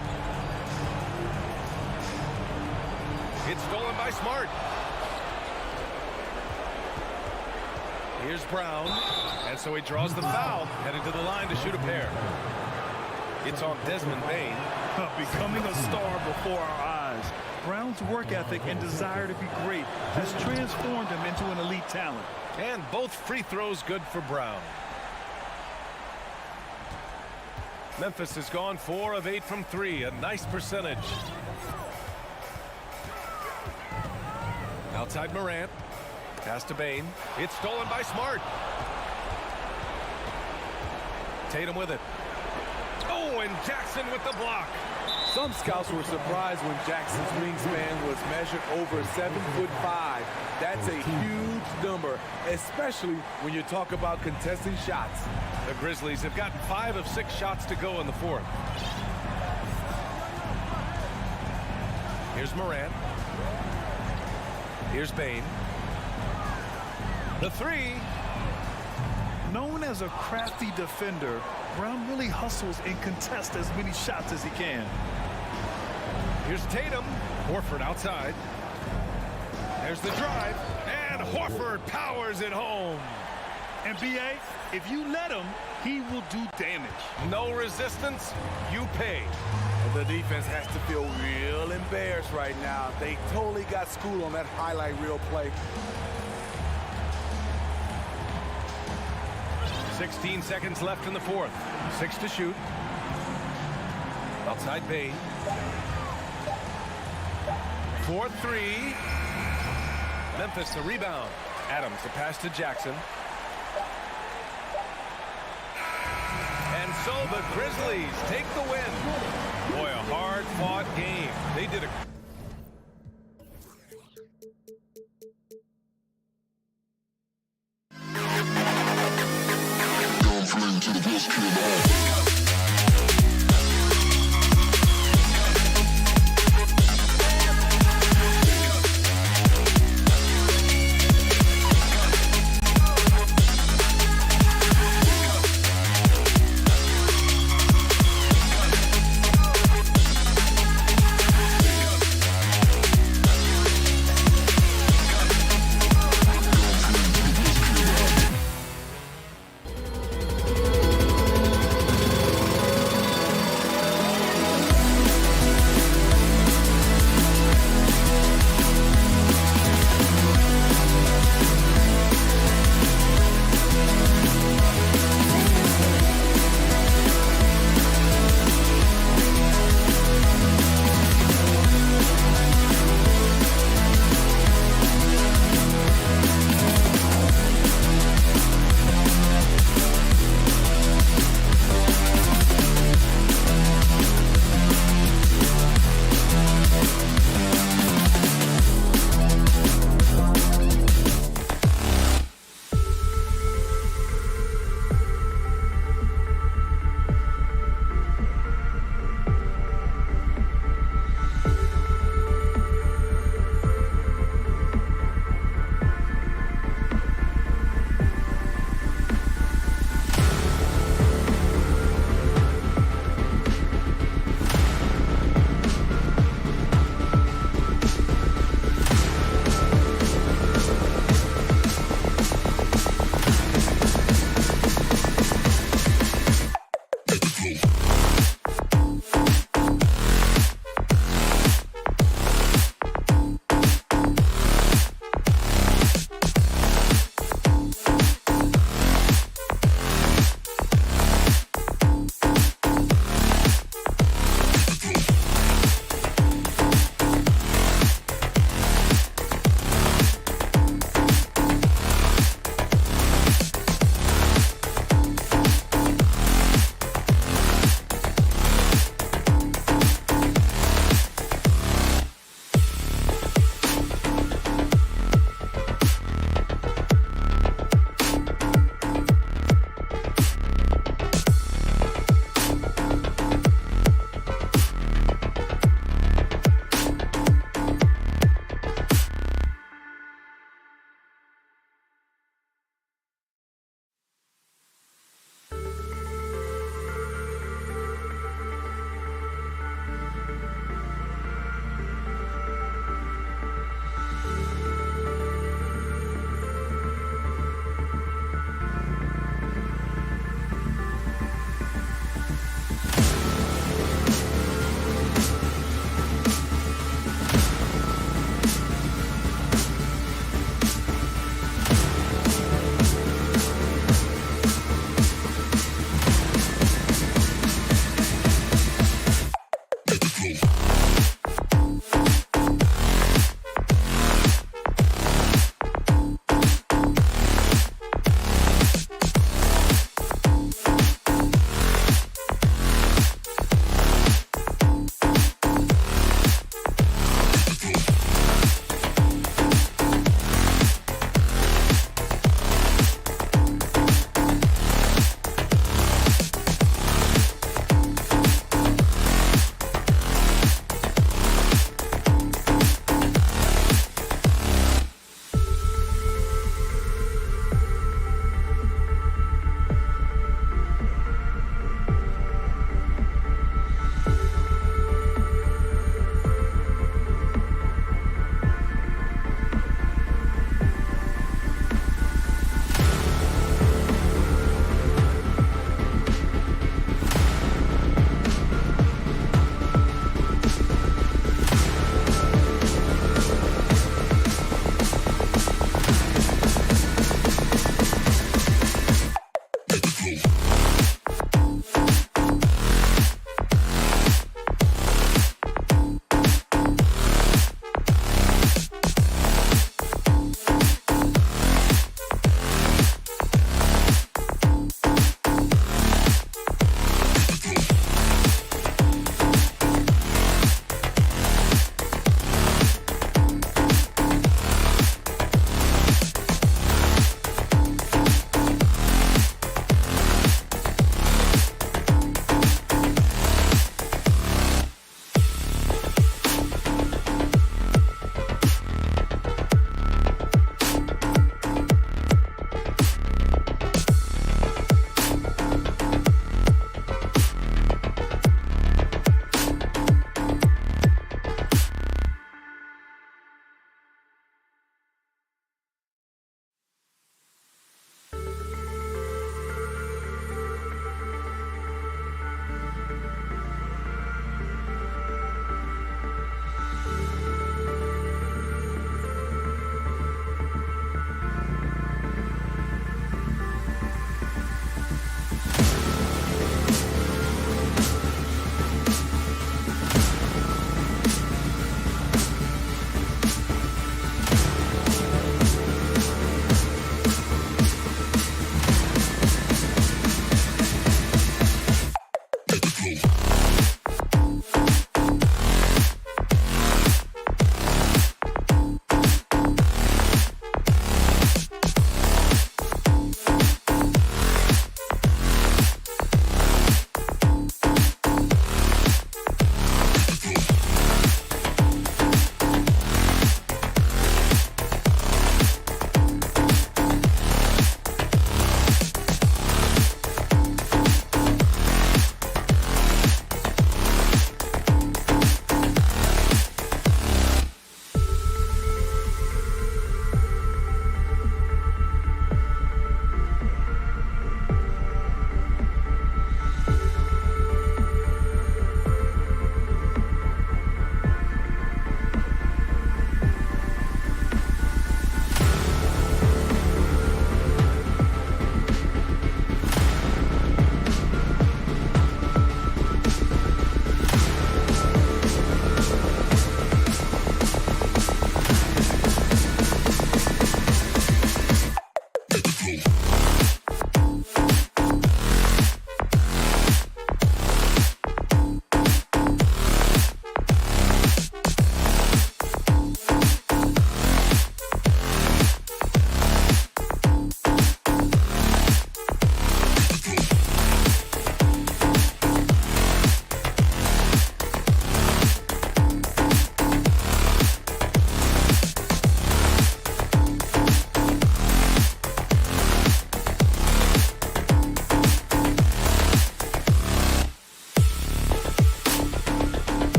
It's stolen by Smart. Here's Brown. And so he draws the foul, headed to the line to shoot a pair. It's on Desmond Bane. Becoming a star before our eyes. Brown's work ethic and desire to be great has transformed him into an elite talent. And both free throws good for Brown. Memphis has gone 4 of 8 from 3, a nice percentage. Outside Morant. Pass to Bane. It's stolen by Smart. Tatum with it. Oh, and Jackson with the block. Some scouts were surprised when Jackson's wingspan was measured over 7'5". That's a huge number, especially when you talk about contesting shots. The Grizzlies have gotten 5 of 6 shots to go in the fourth. Here's Morant. Here's Bane. The 3. Known as a crafty defender, Brown really hustles and contests as many shots as he can. Here's Tatum. Horford outside. There's the drive. And Horford powers it home. And B.A., if you let him, he will do damage. No resistance, you pay. The defense has to feel real embarrassed right now. They totally got schooled on that highlight reel play. 16 seconds left in the fourth. 6 to shoot. Outside Bane. 4-3. Memphis the rebound. Adams the pass to Jackson. And so the Grizzlies take the win. Boy, a hard-fought game. They did a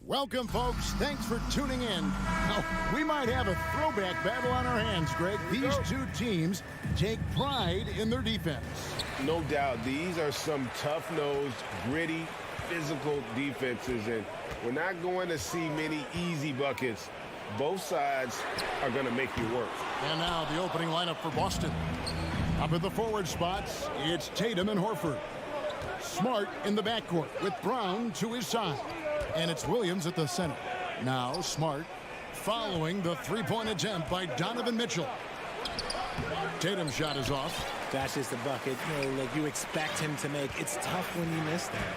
Welcome, folks. Thanks for tuning in. Now, we might have a throwback battle on our hands, Greg. These two teams take pride in their defense. No doubt. These are some tough-nosed, gritty, physical defenses, and we're not going to see many easy buckets. Both sides are going to make you work. And now the opening lineup for Boston. Up at the forward spots, it's Tatum and Horford. Smart in the backcourt with Brown to his side. And it's Williams at the center. Now Smart following the three-point attempt by Donovan Mitchell. Tatum's shot is off. That's just a bucket, like you expect him to make. It's tough when you miss that.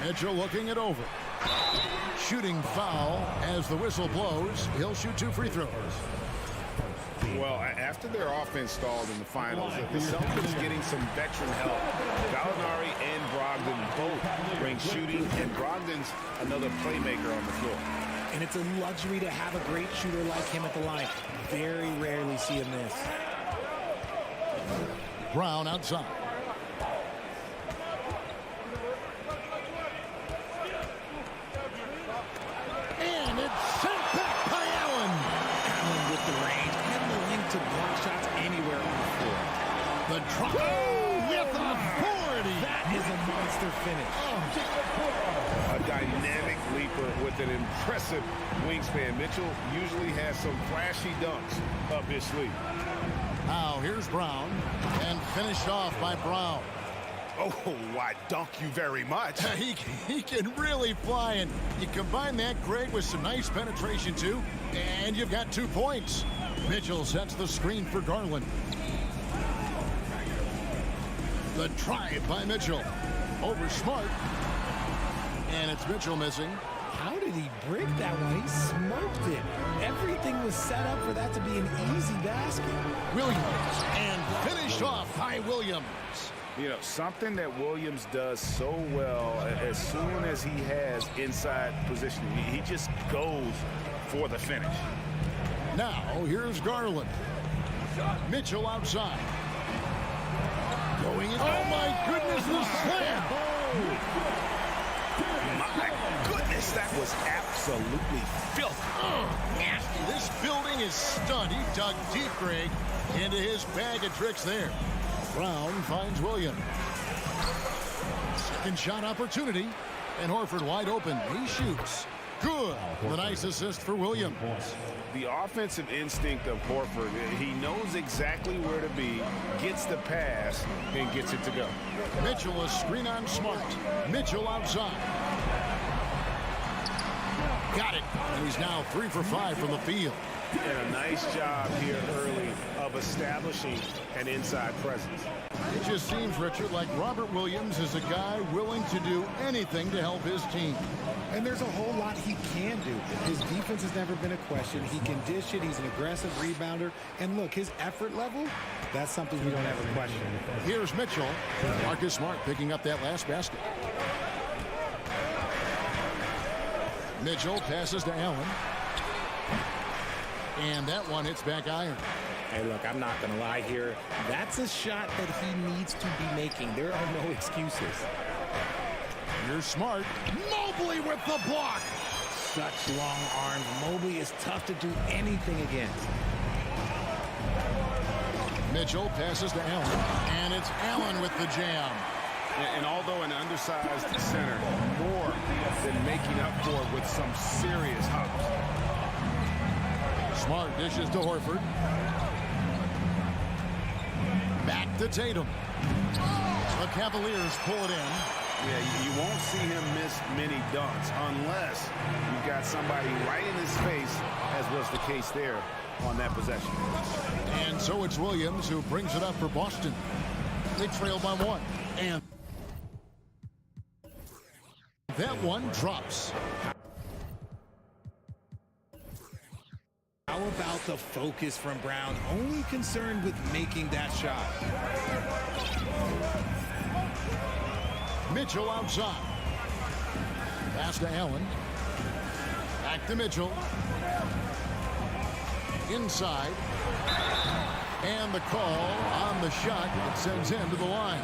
Mitchell looking it over. Shooting foul as the whistle blows. He'll shoot 2 free throws. Well, after their offense stalled in the finals, the Celtics getting some veteran help. Gallinari and Brogdon both bring shooting, and Brogdon's another playmaker on the floor. And it's a luxury to have a great shooter like him at the line. Very rarely see him miss. Brown outside. And it's sent back by Allen. Allen with the range and the length to block shots anywhere on the floor. The drop with authority. That is a monster finish. A dynamic leaper with an impressive wingspan. Mitchell usually has some flashy dunks up his sleeve. Now here's Brown, and finished off by Brown. Oh, why, dunk you very much. He can really fly, and you combine that, Greg, with some nice penetration, too, and you've got 2 points. Mitchell sets the screen for Garland. The try by Mitchell. Over Smart. And it's Mitchell missing. How did he break that one? He smoked it. Everything was set up for that to be an easy basket. Williams, and finished off by Williams. You know, something that Williams does so well, as soon as he has inside positioning, he just goes for the finish. Now, here's Garland. Mitchell outside. Going in. Oh, my goodness, the slam. My goodness, that was absolutely filthy. Nasty. This building is stunned. He dug deep, Greg, into his bag of tricks there. Brown finds Williams. Second shot opportunity. And Horford wide open. He shoots. Good. The nice assist for Williams. The offensive instinct of Horford, he knows exactly where to be, gets the pass, and gets it to go. Mitchell, a screen on Smart. Mitchell outside. Got it. And he's now 3 for 5 from the field. And a nice job here early of establishing an inside presence. It just seems, Richard, like Robert Williams is a guy willing to do anything to help his team. And there's a whole lot he can do. His defense has never been a question. He can dish it. He's an aggressive rebounder. And look, his effort level, that's something you don't ever question. Here's Mitchell. Marcus Smart picking up that last basket. Mitchell passes to Allen. And that one hits back iron. Hey, look, I'm not going to lie here. That's a shot that he needs to be making. There are no excuses. Here's Smart. Mobley with the block. Such long arms. Mobley is tough to do anything against. Mitchell passes to Allen. And it's Allen with the jam. And although an undersized center, more than making up for it with some serious hops. Smart dishes to Horford. Back to Tatum. The Cavaliers pull it in. Yeah, you won't see him miss many dunks unless you've got somebody right in his face, as was the case there on that possession. And so it's Williams who brings it up for Boston. They trail by 1. And that one drops. How about the focus from Brown? Only concerned with making that shot. Mitchell outside. Pass to Allen. Back to Mitchell. Inside. And the call on the shot that sends him to the line.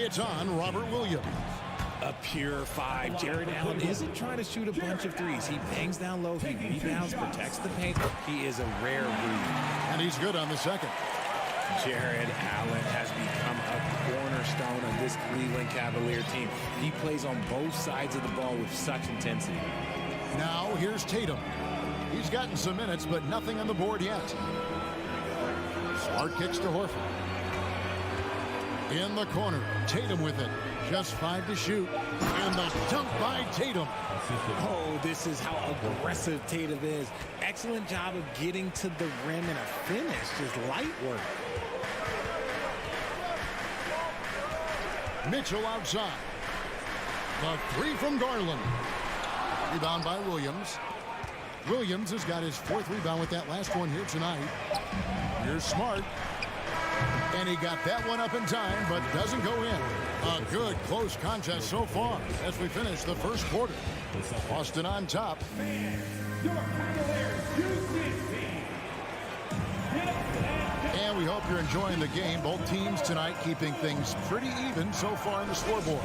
It's on Robert Williams. A pure 5. Jared Allen isn't trying to shoot a bunch of threes. He bangs down low, he rebounds, protects the paint. He is a rare breed. And he's good on the second. Jared Allen has become a cornerstone of this Cleveland Cavalier team. He plays on both sides of the ball with such intensity. Now here's Tatum. He's gotten some minutes, but nothing on the board yet. Smart kicks to Horford. In the corner, Tatum with it. Just 5 to shoot. And the dunk by Tatum. Oh, this is how aggressive Tatum is. Excellent job of getting to the rim and a finish. Just light work. Mitchell outside. The 3 from Garland. Rebound by Williams. Williams has got his 4th rebound with that last one here tonight. Here's Smart. And he got that one up in time, but doesn't go in. A good close contest so far as we finish the first quarter. Boston on top. And we hope you're enjoying the game. Both teams tonight keeping things pretty even so far on the scoreboard.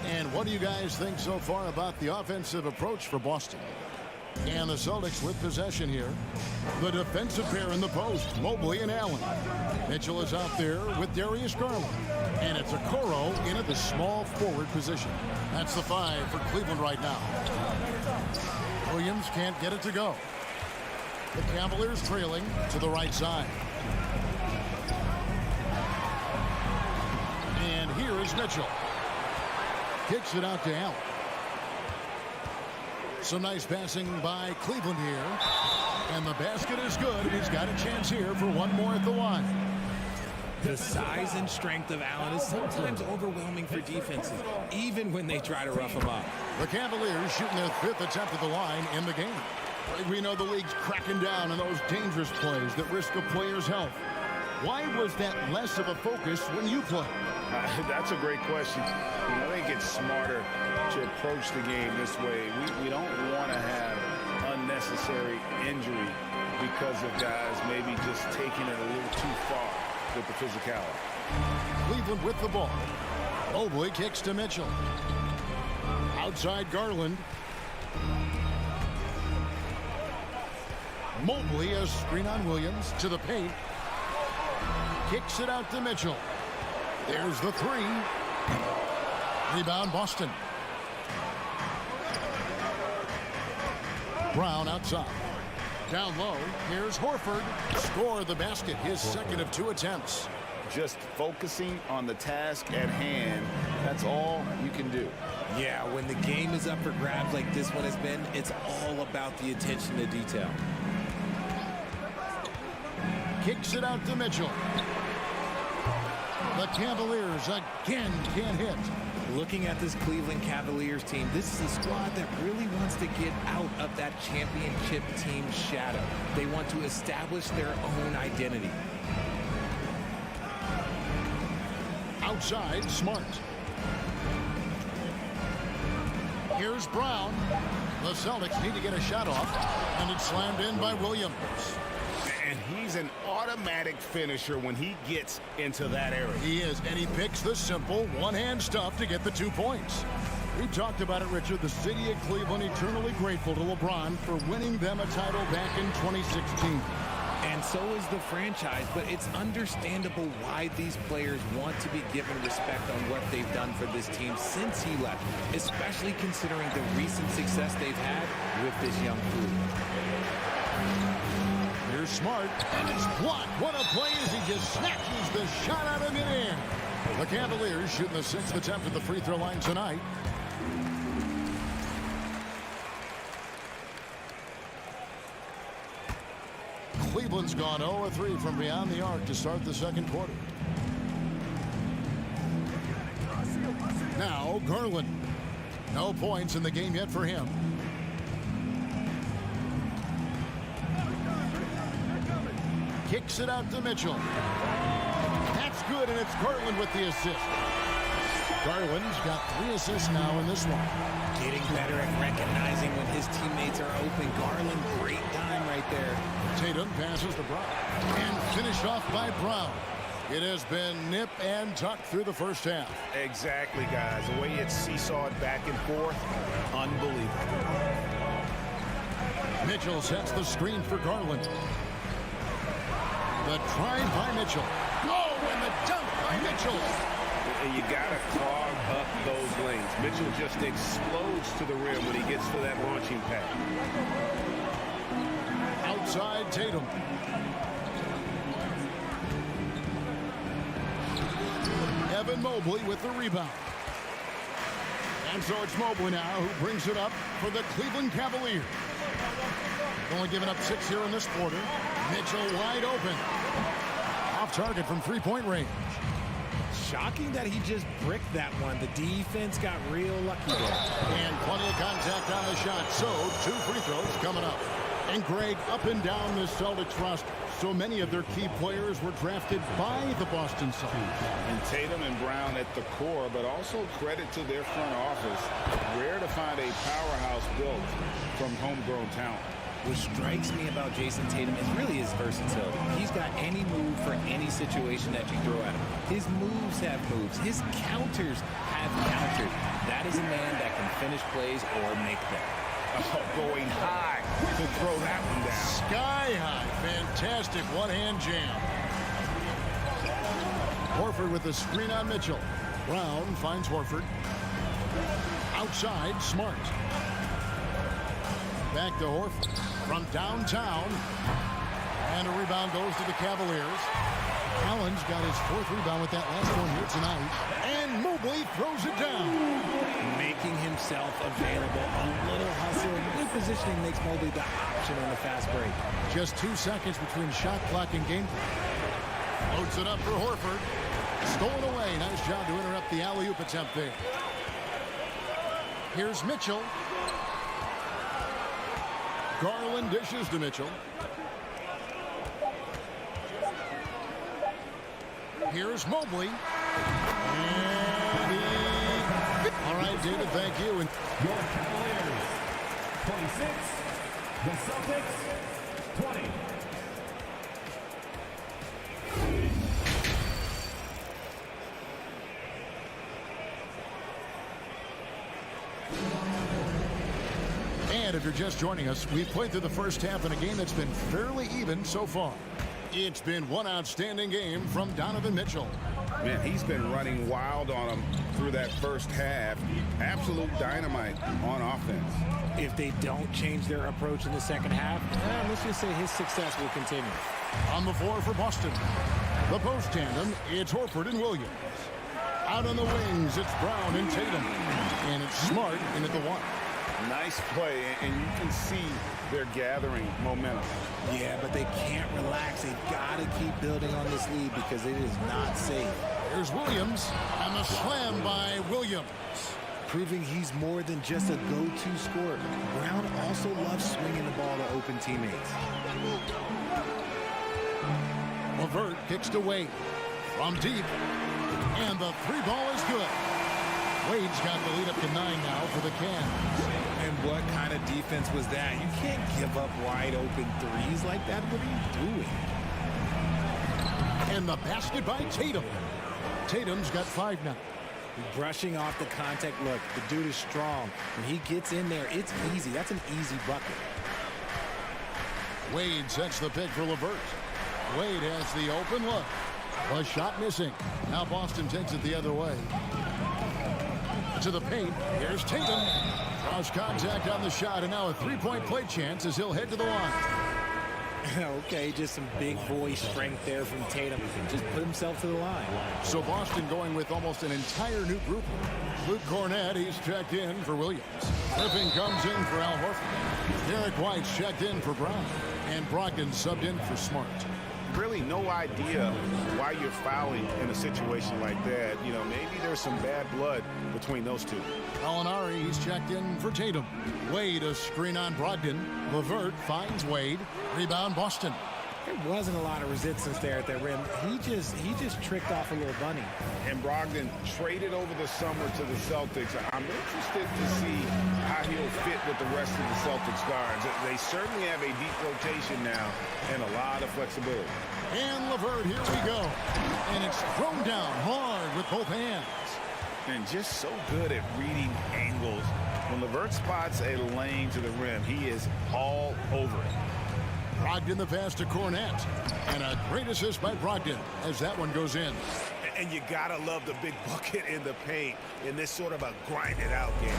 And what do you guys think so far about the offensive approach for Boston? And the Celtics with possession here. The defensive pair in the post, Mobley and Allen. Mitchell is out there with Darius Garland. And it's Okoro in at the small forward position. That's the 5 for Cleveland right now. Williams can't get it to go. The Cavaliers trailing to the right side. And here is Mitchell. Kicks it out to Allen. Some nice passing by Cleveland here. And the basket is good. And he's got a chance here for one more at the line. The size and strength of Allen is sometimes overwhelming for defenses, even when they try to rough him up. The Cavaliers shooting their 5th attempt at the line in the game. We know the league's cracking down on those dangerous plays that risk a player's health. Why was that less of a focus when you play? That's a great question. You know, they get smarter to approach the game this way. We don't want to have unnecessary injury because of guys maybe just taking it a little too far with the physicality. Cleveland with the ball. Mobley kicks to Mitchell. Outside Garland. Mobley a screen on Williams to the paint. Kicks it out to Mitchell. There's the 3. Rebound Boston. Brown outside. Down low. Here's Horford. Score the basket. His 2nd of 2 attempts. Just focusing on the task at hand. That's all you can do. Yeah, when the game is up for grabs like this one has been, it's all about the attention to detail. Kicks it out to Mitchell. The Cavaliers again can't hit. Looking at this Cleveland Cavaliers team, this is a squad that really wants to get out of that championship team shadow. They want to establish their own identity. Outside, Smart. Here's Brown. The Celtics need to get a shot off, and it's slammed in by Williams. And he's an automatic finisher when he gets into that area. He is, and he picks the simple one-hand stuff to get the 2 points. We talked about it, Richard. The city of Cleveland eternally grateful to LeBron for winning them a title back in 2016. And so is the franchise, but it's understandable why these players want to be given respect on what they've done for this team since he left, especially considering the recent success they've had with this young crew. Here's Smart, and it's blocked. What a play as he just snatches the shot out of midair. The Cavaliers shooting the 6th attempt at the free throw line tonight. Cleveland's gone 0-3 from beyond the arc to start the second quarter. Now Garland. No points in the game yet for him. Kicks it out to Mitchell. That's good, and it's Garland with the assist. Garland's got 3 assists now in this one. Getting better at recognizing when his teammates are open. Garland, great time right there. Tatum passes to Brown. And finished off by Brown. It has been nip and tuck through the first half. Exactly, guys. The way it's seesawed back and forth, unbelievable. Mitchell sets the screen for Garland. The drive by Mitchell. Oh, and the dunk by Mitchell. And you got to clog up those lanes. Mitchell just explodes to the rim when he gets to that launching pad. Outside Tatum. Evan Mobley with the rebound. And so it's Mobley now who brings it up for the Cleveland Cavaliers. Only giving up 6 here in this quarter. Mitchell wide open. Off target from three-point range. Shocking that he just bricked that one. The defense got real lucky there. And plenty of contact on the shot. So 2 free throws coming up. And Greg, up and down the Celtics roster, so many of their key players were drafted by the Boston Celtics. And Tatum and Brown at the core, but also credit to their front office. Rare to find a powerhouse built from homegrown talent. What strikes me about Jason Tatum is really his versatility. He's got any move for any situation that you throw at him. His moves have moves. His counters have counters. That is a man that can finish plays or make them. Oh, going high to throw that one down. Sky high. Fantastic one-hand jam. Horford with the screen on Mitchell. Brown finds Horford. Outside, Smart. Back to Horford from downtown. And a rebound goes to the Cavaliers. Allen's got his 4th rebound with that last one here tonight. And Mobley throws it down. Making himself available. A little hustle. Good positioning makes Mobley the option on the fast break. Just 2 seconds between shot clock and game clock. Loads it up for Horford. Stolen away. Nice job to interrupt the alley-oop attempt there. Here's Mitchell. Garland dishes to Mitchell. Here's Mobley. And all right, David, thank you. And Your Cavaliers, 26. The Celtics, 20. And if you're just joining us, we've played through the first half in a game that's been fairly even so far. It's been one outstanding game from Donovan Mitchell. Man, he's been running wild on him through that first half. Absolute dynamite on offense. If they don't change their approach in the second half, let's just say his success will continue. On the floor for Boston. The post tandem, it's Horford and Williams. Out on the wings, it's Brown and Tatum. And it's Smart in at the 1. Nice play, and you can see they're gathering momentum. Yeah, but they can't relax. They've got to keep building on this lead because it is not safe. Here's Williams, and the slam by Williams. Proving he's more than just a go-to scorer. Brown also loves swinging the ball to open teammates. LeVert kicks to Wade. From deep, and the 3-ball is good. Wade's got the lead up to 9 now for the Cavs. And what kind of defense was that? You can't give up wide open threes like that. What are you doing? And the basket by Tatum. Tatum's got 5 now. Brushing off the contact. Look, the dude is strong. When he gets in there, it's easy. That's an easy bucket. Wade sets the pick for LeVert. Wade has the open look. A shot missing. Now Boston takes it the other way. To the paint. Here's Tatum. Draws contact on the shot, and now a 3-point play chance as he'll head to the line. Okay, just some big boy strength there from Tatum. Just put himself to the line. So Boston going with almost an entire new group. Luke Cornett, he's checked in for Williams. Griffin comes in for Al Horford. Derek White's checked in for Brown. And Brogdon subbed in for Smart. Really no idea why you're fouling in a situation like that. You know, maybe there's some bad blood between those two. Gallinari, he's checked in for Tatum. Wade, a screen on Brogdon. LeVert finds Wade. Rebound Boston. There wasn't a lot of resistance there at the rim. He just tricked off a little bunny. And Brogdon traded over the summer to the Celtics. I'm interested to see how he'll fit with the rest of the Celtics guards. They certainly have a deep rotation now and a lot of flexibility. And LeVert, here we go. And it's thrown down hard with both hands. And just so good at reading angles. When LeVert spots a lane to the rim, he is all over it. Brogdon the pass to Cornette. And a great assist by Brogdon as that one goes in. And you gotta love the big bucket in the paint in this sort of a grinded-out game.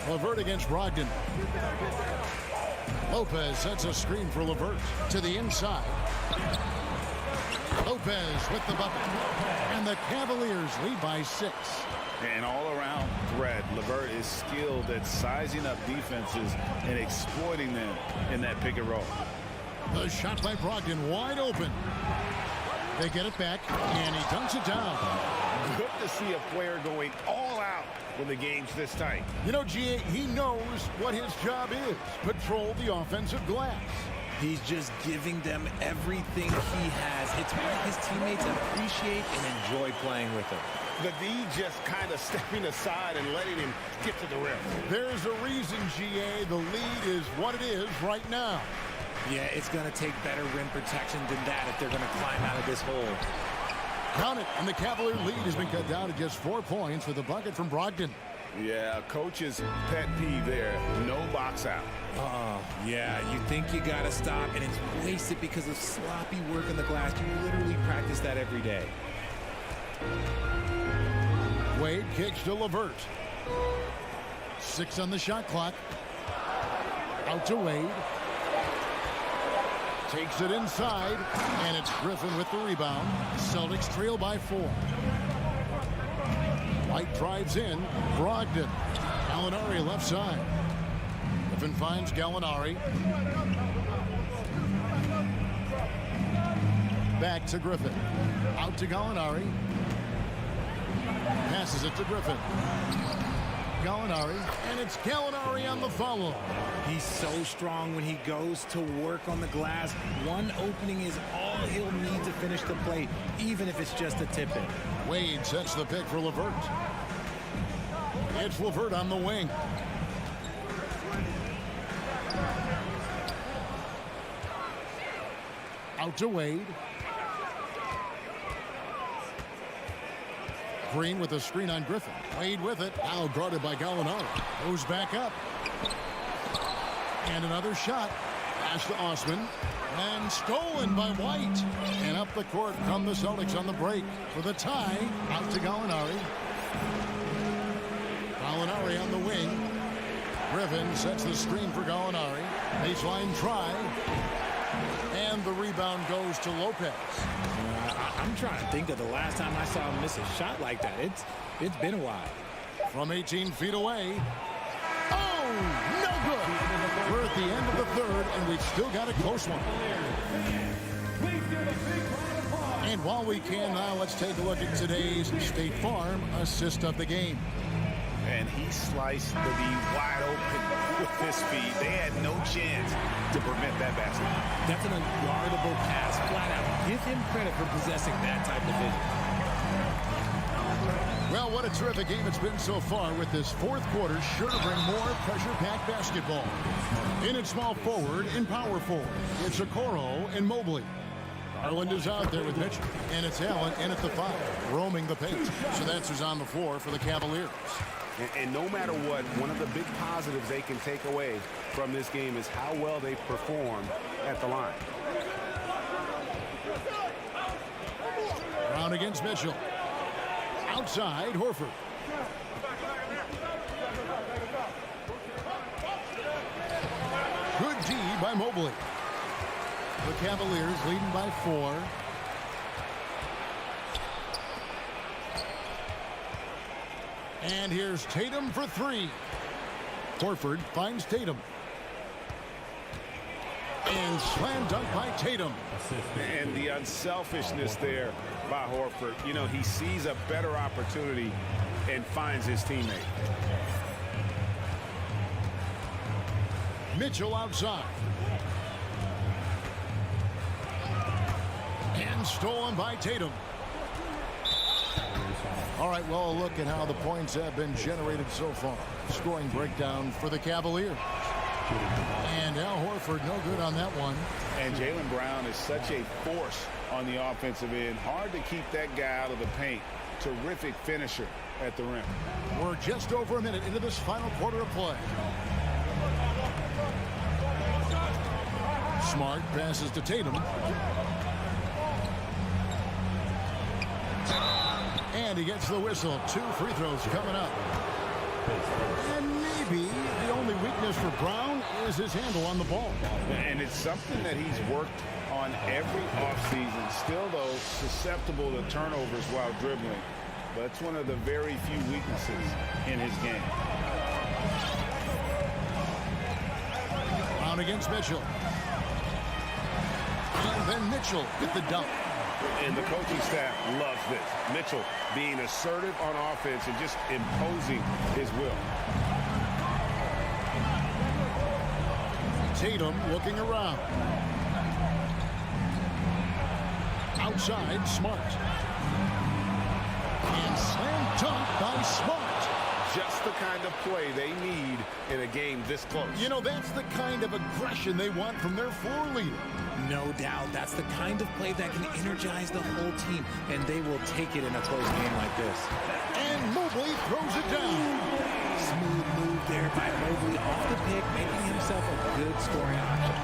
LeVert against Brogdon. Lopez sets a screen for LeVert to the inside. Lopez with the bucket. And the Cavaliers lead by 6. And all-around threat, LeVert is skilled at sizing up defenses and exploiting them in that pick and roll. The shot by Brogdon wide open. They get it back, and he dunks it down. Good to see a player going all out when the game's this tight. You know, GA, he knows what his job is. Patrol the offensive glass. He's just giving them everything he has. It's what his teammates appreciate and enjoy playing with him. The D just kind of stepping aside and letting him get to the rim. There's a reason, GA, the lead is what it is right now. Yeah, it's going to take better rim protection than that if they're going to climb out of this hole. Count it, and the Cavalier lead has been cut down to just 4 points with a bucket from Brogdon. Yeah, coach's pet peeve there. No box out. Oh, yeah, you think you got to stop, and it's wasted because of sloppy work on the glass. You literally practice that every day. Wade kicks to LeVert. 6 on the shot clock. Out to Wade. Takes it inside, and it's Griffin with the rebound. Celtics trail by 4. White drives in. Brogdon. Gallinari left side. Griffin finds Gallinari. Back to Griffin. Out to Gallinari. Passes it to Griffin. Gallinari, and it's Gallinari on the follow. He's so strong when he goes to work on the glass. One opening is all he'll need to finish the play, even if it's just a tip-in. Wade sets the pick for LeVert. It's LeVert on the wing. Out to Wade. Green with a screen on Griffin. Wade with it. Now guarded by Gallinari. Goes back up. And another shot. Pass to Osman. And stolen by White. And up the court come the Celtics on the break for the tie. Out to Gallinari. Gallinari on the wing. Griffin sets the screen for Gallinari. Baseline try. And the rebound goes to Lopez. I'm trying to think of the last time I saw him miss a shot like that. It's been a while. From 18 feet away. Oh, no good. We're at the end of the third, and we've still got a close one. And while we can now, let's take a look at today's State Farm assist of the game. And he sliced the D wide open with his feet. They had no chance to prevent that basket. That's an unguardable pass, flat out. Give him credit for possessing that type of vision. Well, what a terrific game it's been so far, with this fourth quarter sure to bring more pressure-packed basketball. In at small forward and power forward, it's Okoro and Mobley. Garland is out there with Mitchell, and it's Allen in at the 5, roaming the paint. So that's who's on the floor for the Cavaliers. And no matter what, one of the big positives they can take away from this game is how well they perform at the line. Brown against Mitchell. Outside, Horford. Good D by Mobley. The Cavaliers leading by 4. And here's Tatum for 3. Horford finds Tatum. And slam dunk by Tatum. And the unselfishness there by Horford. You know, he sees a better opportunity and finds his teammate. Mitchell outside. And stolen by Tatum. All right, well, a look at how the points have been generated so far. Scoring breakdown for the Cavaliers. And Al Horford, no good on that one. And Jaylen Brown is such a force on the offensive end. Hard to keep that guy out of the paint. Terrific finisher at the rim. We're just over a minute into this final quarter of play. Smart passes to Tatum. And he gets the whistle. 2 free throws coming up. And maybe the only weakness for Brown is his handle on the ball. And it's something that he's worked on every offseason. Still, though, susceptible to turnovers while dribbling. But it's one of the very few weaknesses in his game. Brown against Mitchell. And then Mitchell with the dunk. And the coaching staff loves this. Mitchell being assertive on offense and just imposing his will. Tatum looking around. Outside, Smart. And slam dunk by Smart. Just the kind of play they need in a game this close. You know, that's the kind of aggression they want from their floor leader. No doubt. That's the kind of play that can energize the whole team, and they will take it in a close game like this. And Mobley throws it down. Smooth move there by Mobley off the pick, making himself a good scoring option.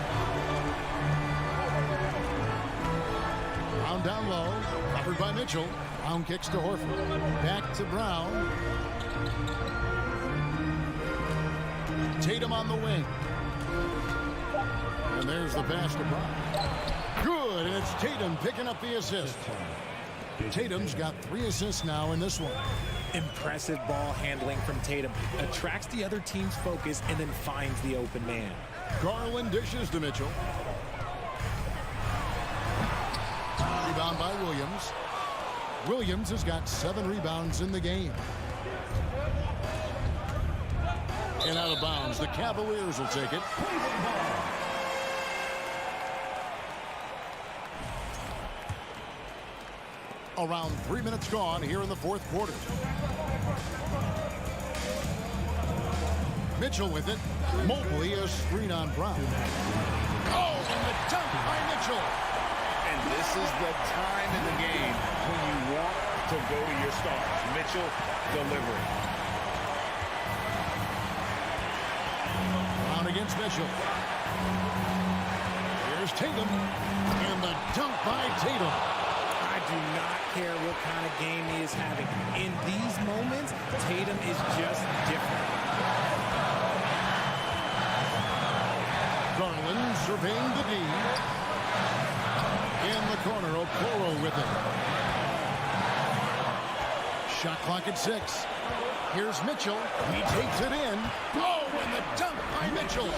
Brown down low, covered by Mitchell. Brown kicks to Horford. Back to Brown. Tatum on the wing. And there's the pass to Brown. Good, and it's Tatum picking up the assist. Tatum's got 3 assists now in this one. Impressive ball handling from Tatum. Attracts the other team's focus and then finds the open man. Garland dishes to Mitchell. Rebound by Williams. Williams has got 7 rebounds in the game. And out of bounds. The Cavaliers will take it. Around 3 minutes gone here in the 4th quarter. Mitchell with it. Mobley a screen on Brown. Oh, and the dunk by Mitchell. And this is the time in the game when you want to go to your stars. Mitchell delivering. Brown against Mitchell. Here's Tatum. And the dunk by Tatum. I do not care what kind of game he is having. In these moments, Tatum is just different. Garland surveying the D. In the corner, Okoro with it. Shot clock at 6. Here's Mitchell. He takes it in. Oh, and the dunk by Mitchell.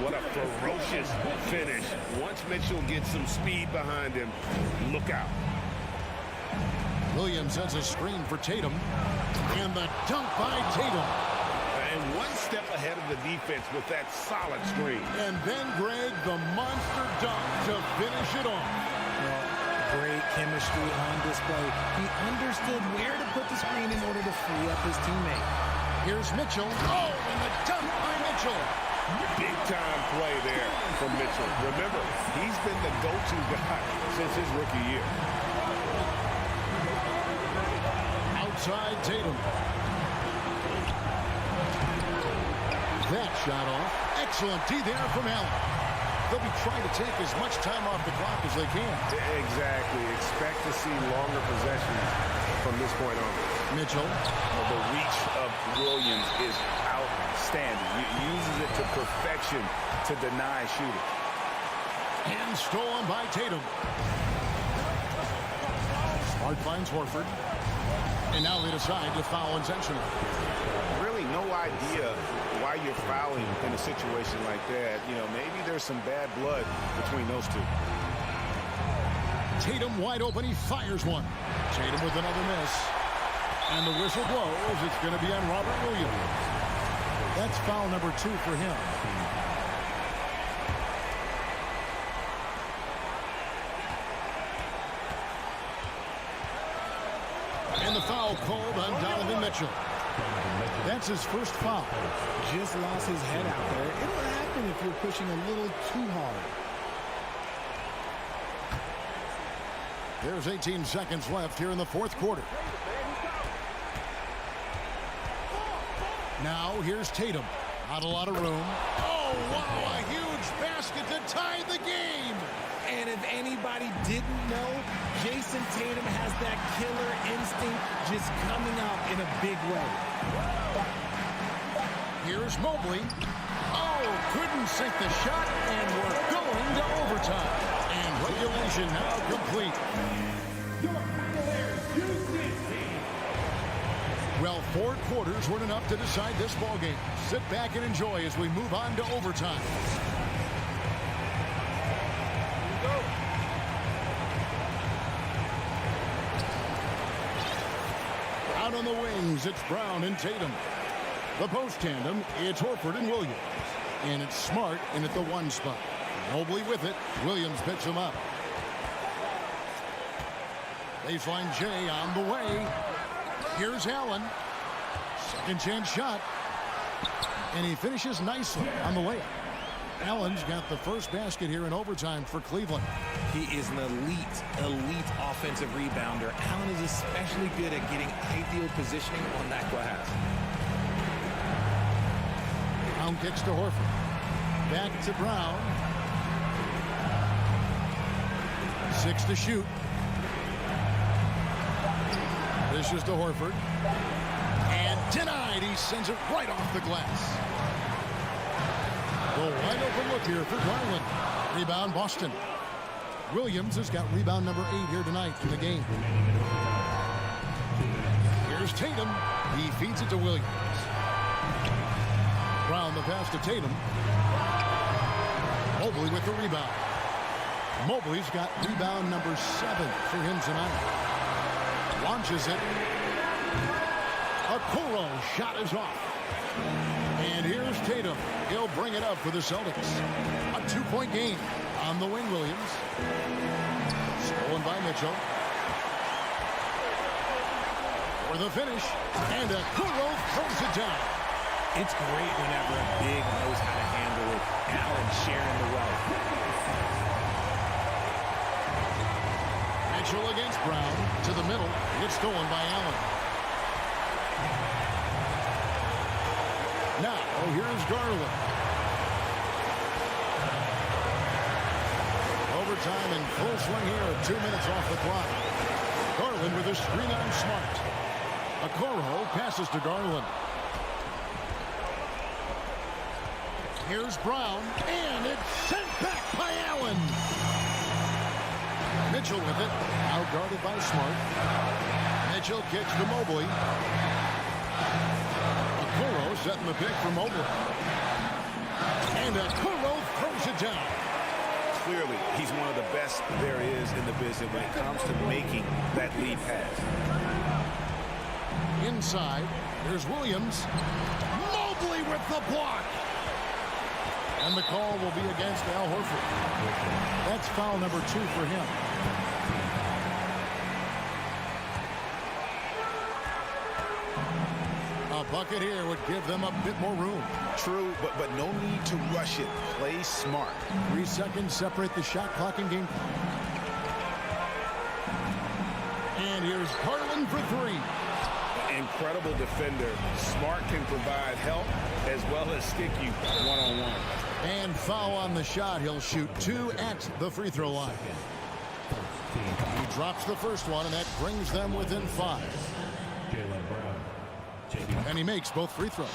What a ferocious finish. Once Mitchell gets some speed behind him, look out. Williams sends a screen for Tatum. And the dunk by Tatum. And one step ahead of the defense with that solid screen. And then Greg, the monster dunk to finish it off. Well, great chemistry on display. He understood where to put the screen in order to free up his teammate. Here's Mitchell. Oh, and the dunk by Mitchell. Big time play there from Mitchell. Remember, he's been the go-to guy since his rookie year. Outside Tatum. That shot off. Excellent D there from Allen. They'll be trying to take as much time off the clock as they can. Exactly. Expect to see longer possessions from this point on. Mitchell. The reach of Williams is outstanding. He uses it to perfection to deny shooting. And stolen by Tatum. Smart finds Horford. And now they decide to foul intentionally. Really no idea why you're fouling in a situation like that. You know, maybe there's some bad blood between those two. Tatum wide open. He fires one. Tatum with another miss. And the whistle blows. It's going to be on Robert Williams. That's foul number 2 for him. the foul called on Donovan Mitchell. That's his first foul. Just lost his head out there. It'll happen if you're pushing a little too hard. There's 18 seconds left here in the fourth quarter. Now here's Tatum. Not a lot of room. Oh, wow, a huge basket to tie the game. And if anybody didn't know, Jason Tatum has that killer instinct just coming out in a big way. Here's Mobley. Oh, couldn't sink the shot, and we're going to overtime. And regulation now complete. Well, 4 quarters weren't enough to decide this ballgame. Sit back and enjoy as we move on to overtime. Out on the wings, it's Brown and Tatum. The post tandem, it's Horford and Williams. And it's Smart in at the 1 spot. Mobley with it. Williams picks him up. Baseline J on the way. Here's Allen. Second chance shot. And he finishes nicely on the layup. Allen's got the first basket here in overtime for Cleveland. He is an elite offensive rebounder. Allen is especially good at getting ideal positioning on that glass. Brown kicks to Horford. Back to Brown. 6 to shoot. This is to Horford. And denied. He sends it right off the glass. The wide open look here for Garland. Rebound Boston. Williams has got rebound number 8 here tonight in the game. Here's Tatum. He feeds it to Williams. Brown the pass to Tatum. Mobley with the rebound. Mobley's got rebound number 7 for him tonight. Launches it. Okoro shot is off. And here's Tatum. He'll bring it up for the Celtics. A 2-point game on the wing, Williams. Stolen by Mitchell. For the finish. And Okoro throws it down. It's great whenever a big knows how to handle it. Allen sharing the wealth. Mitchell against Brown. To the middle. It's stolen by Allen. Now, here's Garland. Overtime in full swing here. 2 minutes off the clock. Garland with a screen on Smart. Okoro passes to Garland. Here's Brown, and it's sent back by Allen. Mitchell with it, out guarded by Smart. Mitchell kicks to Mobley. Okoro setting the pick for Mobley. And Okoro throws it down. Clearly, he's one of the best there is in the business when it comes to making that lead pass. Inside, there's Williams. Mobley with the block. And the call will be against Al Horford. That's foul number 2 for him. A bucket here would give them a bit more room. True, but no need to rush it. Play smart. 3 seconds separate the shot clock and game clock. And here's Garland for 3. Incredible defender. Smart can provide help as well as stick you one-on-one. And foul on the shot. He'll shoot 2 at the free throw line. He drops the first one, and that brings them within 5. And he makes both free throws.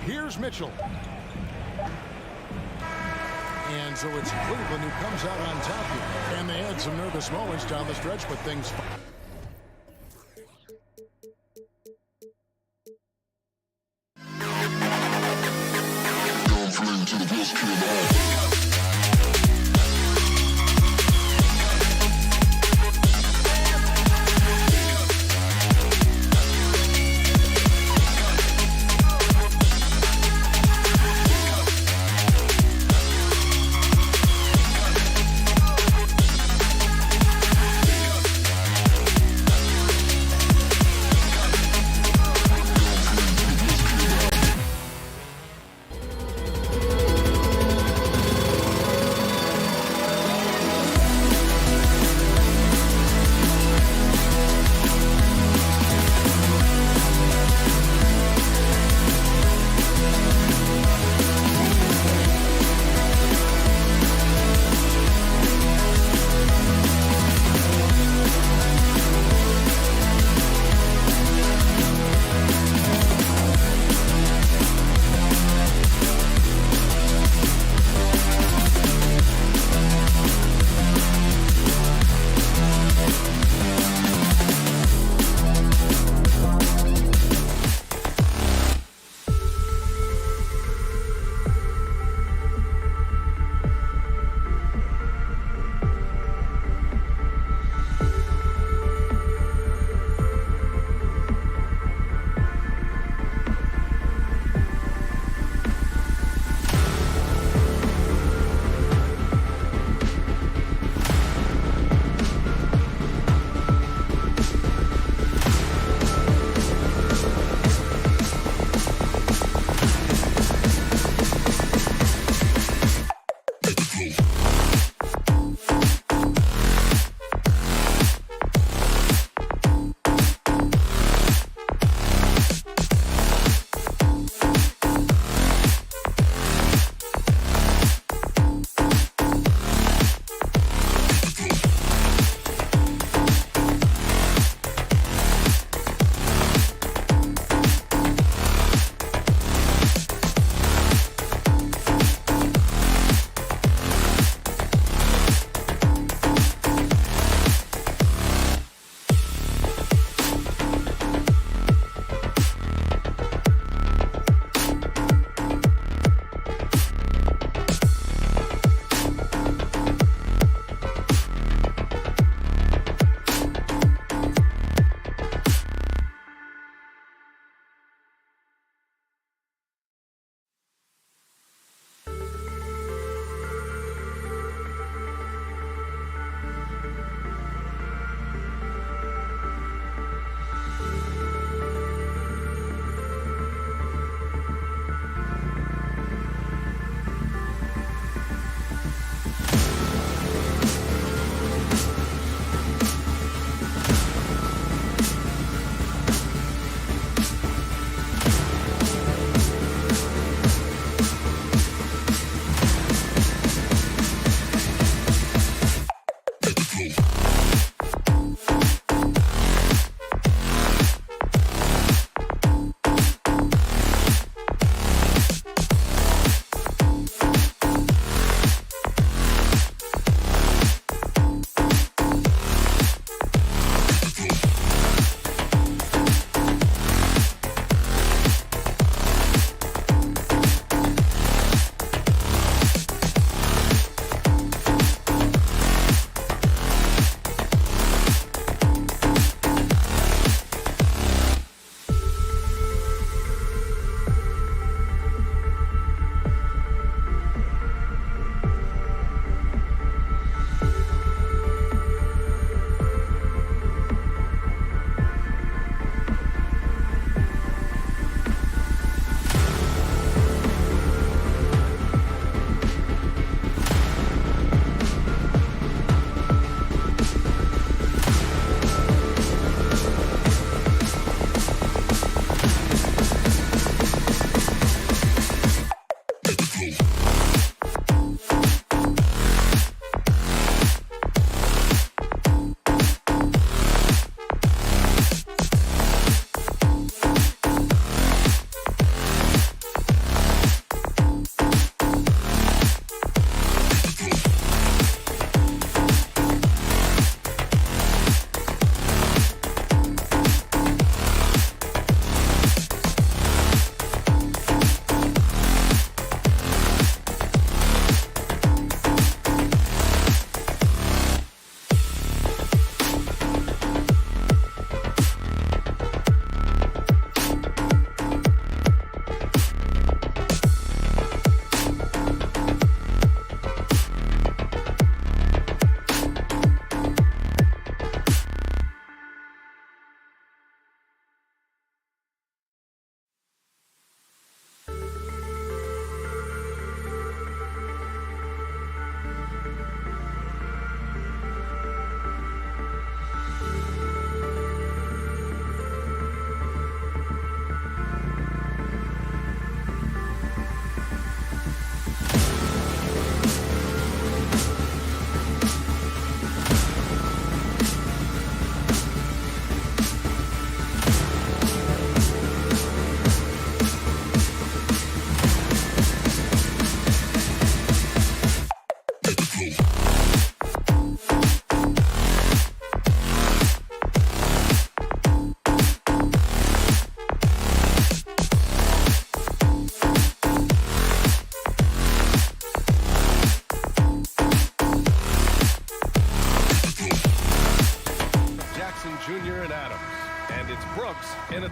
Here's Mitchell. And so it's Cleveland who comes out on top here. And they had some nervous moments down the stretch, but things...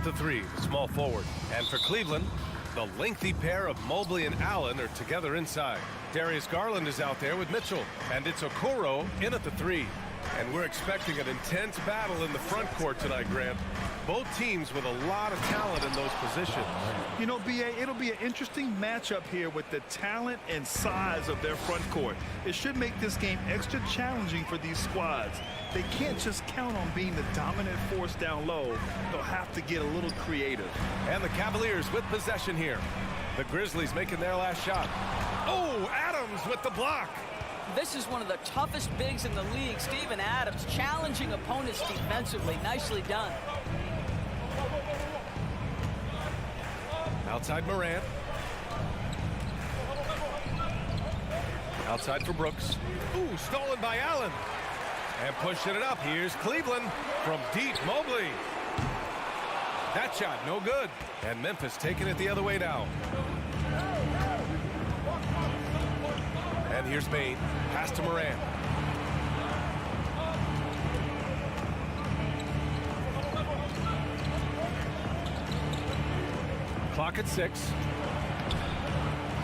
the three, the small forward. And for Cleveland, the lengthy pair of Mobley and Allen are together inside. Darius Garland is out there with Mitchell. And it's Okoro in at the three. And we're expecting an intense battle in the front court tonight, Grant. Both teams with a lot of talent in those positions. You know, B.A., it'll be an interesting matchup here with the talent and size of their front court. It should make this game extra challenging for these squads. They can't just count on being the dominant force down low. They'll have to get a little creative. And the Cavaliers with possession here. The Grizzlies making their last shot. Oh, Adams with the block. This is one of the toughest bigs in the league. Steven Adams challenging opponents defensively. Nicely done. Outside Morant. Outside for Brooks. Ooh, stolen by Allen. And pushing it up. Here's Cleveland from deep. Mobley. That shot, no good. And Memphis taking it the other way now. And here's Bane. Pass to Morant. Clock at 6.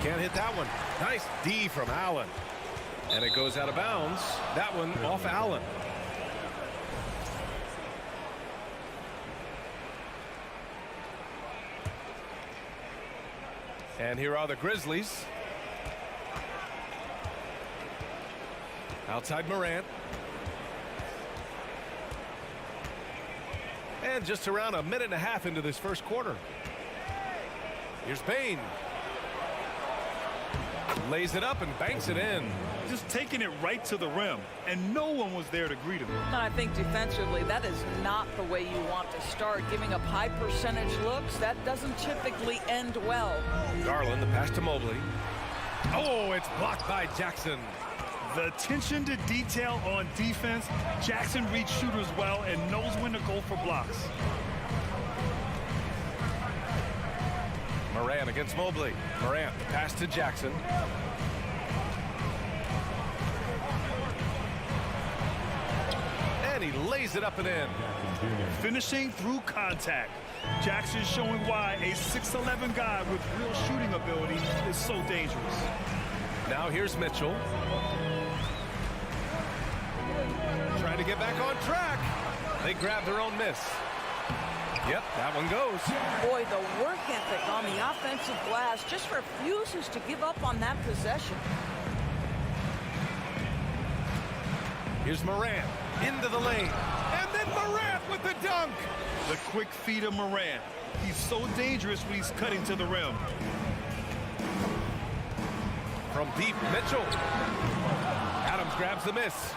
Can't hit that one. Nice D from Allen. And it goes out of bounds. That one off Allen. And here are the Grizzlies. Outside Morant. And just around a minute and a half into this first quarter. Here's Bane. Lays it up and banks it in. Just taking it right to the rim, and no one was there to greet him. And I think defensively, that is not the way you want to start. Giving up high percentage looks, that doesn't typically end well. Garland, the pass to Mobley. Oh, it's blocked by Jackson. The attention to detail on defense. Jackson reads shooters well and knows when to go for blocks. Morant against Mobley. Morant, the pass to Jackson. And he lays it up and in. Finishing through contact. Jackson showing why a 6'11" guy with real shooting ability is so dangerous. Now here's Mitchell. Trying to get back on track. They grab their own miss. Yep, that one goes. Boy, the work ethic on the offensive glass just refuses to give up on that possession. Here's Morant into the lane. And then Morant with the dunk. The quick feed of Morant. He's so dangerous when he's cutting to the rim. From deep, Mitchell. Adams grabs the miss.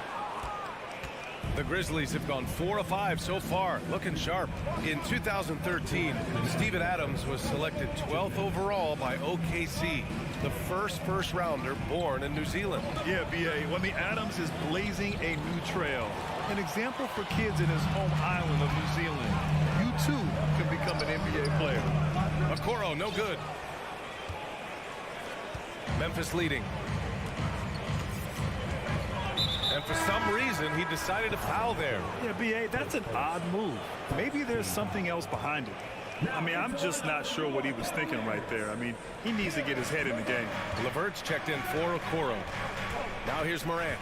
The Grizzlies have gone 4 of 5 so far, looking sharp. In 2013, Steven Adams was selected 12th overall by OKC, the first rounder born in New Zealand. Yeah, B.A. Well, Adams is blazing a new trail. An example for kids in his home island of New Zealand. You, too, can become an NBA player. Okoro, no good. Memphis leading. And for some reason, he decided to foul there. Yeah, B.A., that's an odd move. Maybe there's something else behind it. I'm just not sure what he was thinking right there. He needs to get his head in the game. LeVert's checked in for Okoro. Now here's Morant.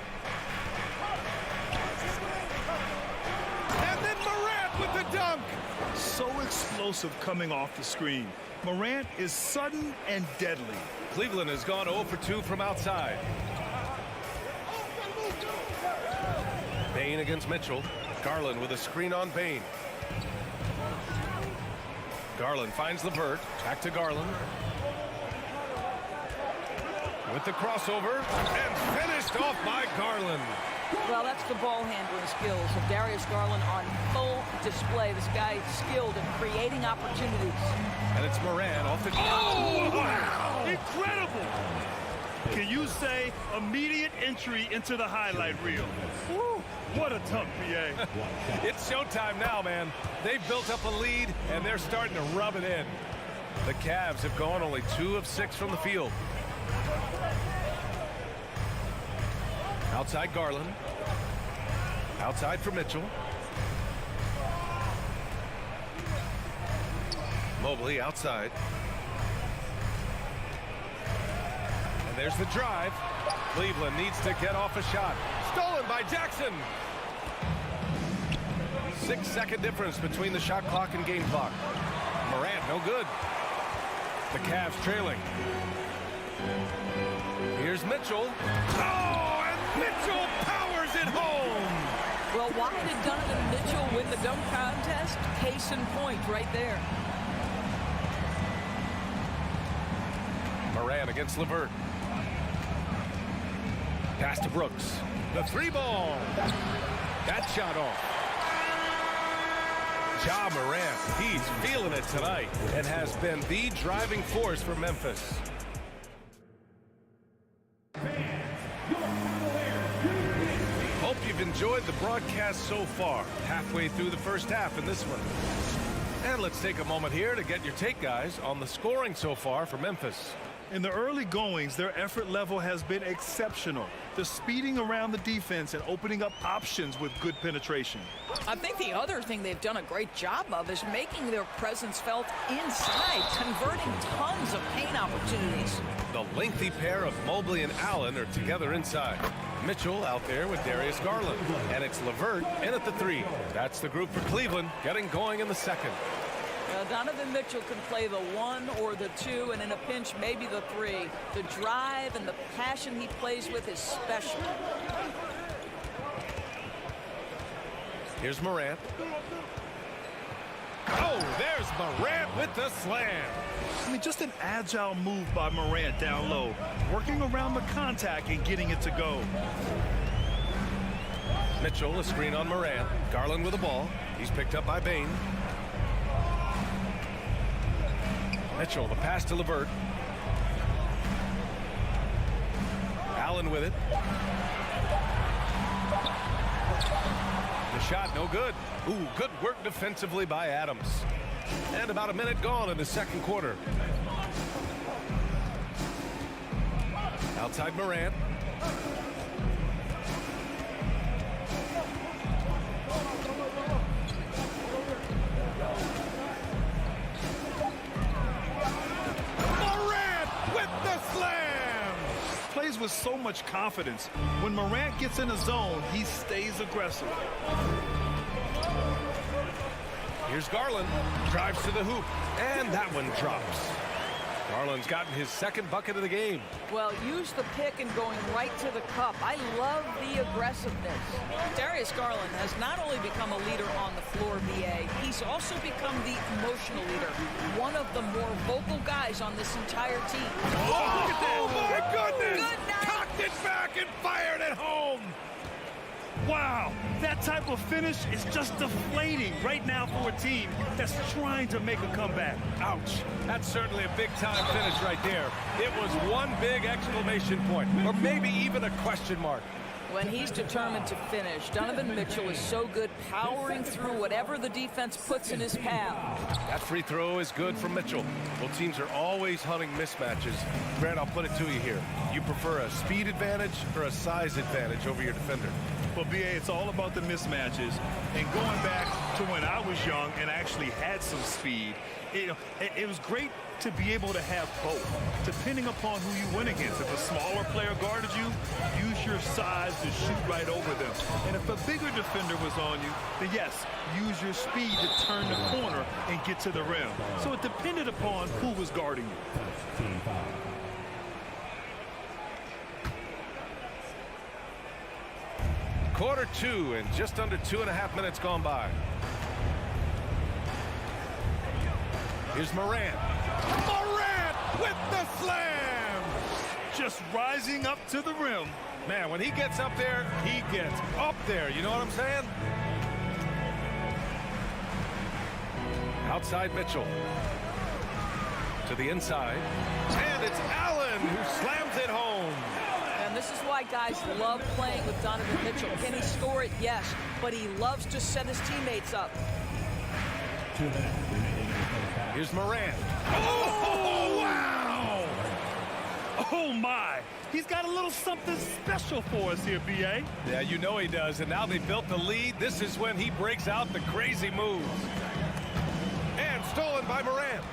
And then Morant with the dunk. So explosive coming off the screen. Morant is sudden and deadly. Cleveland has gone 0 for 2 from outside. Bane against Mitchell. Garland with a screen on Bane. Garland finds LeVert. Back to Garland. With the crossover. And finished off by Garland. Well, that's the ball handling skills of Darius Garland on full display. This guy is skilled in creating opportunities. And it's Morant off the... Oh! Wow. Incredible! Can you say immediate entry into the highlight reel? Woo. What a dunk, B.A. It's showtime now, man. They've built up a lead, and they're starting to rub it in. The Cavs have gone only 2 of 6 from the field. Outside Garland. Outside for Mitchell. Mobley outside. And there's the drive. Cleveland needs to get off a shot. Stolen by Jackson. 6-second difference between the shot clock and game clock. Morant, no good. The Cavs trailing. Here's Mitchell. Oh, and Mitchell powers it home. Well, why did Donovan Mitchell win the dunk contest? Case in point right there. Morant against LeVert. Pass to Brooks. The three ball. That shot off. Ja Morant, he's feeling it tonight and has been the driving force for Memphis. Hope you've enjoyed the broadcast so far. Halfway through the first half in this one. And let's take a moment here to get your take, guys, on the scoring so far for Memphis. In the early goings, their effort level has been exceptional. They're speeding around the defense and opening up options with good penetration. I think the other thing they've done a great job of is making their presence felt inside, converting tons of paint opportunities. The lengthy pair of Mobley and Allen are together inside. Mitchell out there with Darius Garland. And it's LeVert in at the three. That's the group for Cleveland getting going in the second. Donovan Mitchell can play the 1 or the 2, and in a pinch, maybe the 3. The drive and the passion he plays with is special. Here's Morant. Oh, there's Morant with the slam. I mean, just an agile move by Morant down low, working around the contact and getting it to go. Mitchell, a screen on Morant. Garland with the ball. He's picked up by Bain. Mitchell, the pass to LeVert. Allen with it. The shot, no good. Ooh, good work defensively by Adams. And about a minute gone in the second quarter. Outside Morant. Plays with so much confidence. When Morant gets in the zone, he stays aggressive. Here's Garland. Drives to the hoop. And that one drops. Garland's gotten his second bucket of the game. Well, use the pick and going right to the cup. I love the aggressiveness. Darius Garland has not only become a leader on the floor, BA, he's also become the emotional leader. One of the more vocal guys on this entire team. Oh, look at that. Oh, my goodness. Good night. Cocked it back and fired it home. Wow, that type of finish is just deflating right now for a team that's trying to make a comeback. Ouch. That's certainly a big-time finish right there. It was one big exclamation point, or maybe even a question mark. When he's determined to finish, Donovan Mitchell is so good powering through whatever the defense puts in his path. That free throw is good for Mitchell. Well, teams are always hunting mismatches. Grant, I'll put it to you here. You prefer a speed advantage or a size advantage over your defender? Well, BA, it's all about the mismatches. And going back to when I was young and actually had some speed, it was great to be able to have both, depending upon who you went against. If a smaller player guarded you, use your size to shoot right over them. And if a bigger defender was on you, then yes, use your speed to turn the corner and get to the rim. So it depended upon who was guarding you. Quarter two and just under 2.5 minutes gone by. Here's Morant. Morant with the slam! Just rising up to the rim. Man, when he gets up there, he gets up there. You know what I'm saying? Outside Mitchell. To the inside. And it's Allen who slams it home. And this is why guys love playing with Donovan Mitchell. Can he score it? Yes. But he loves to set his teammates up. Here's Morant. Oh, wow! Oh, my. He's got a little something special for us here, BA. Yeah, you know he does. And now they built the lead. This is when he breaks out the crazy moves. And stolen by Morant.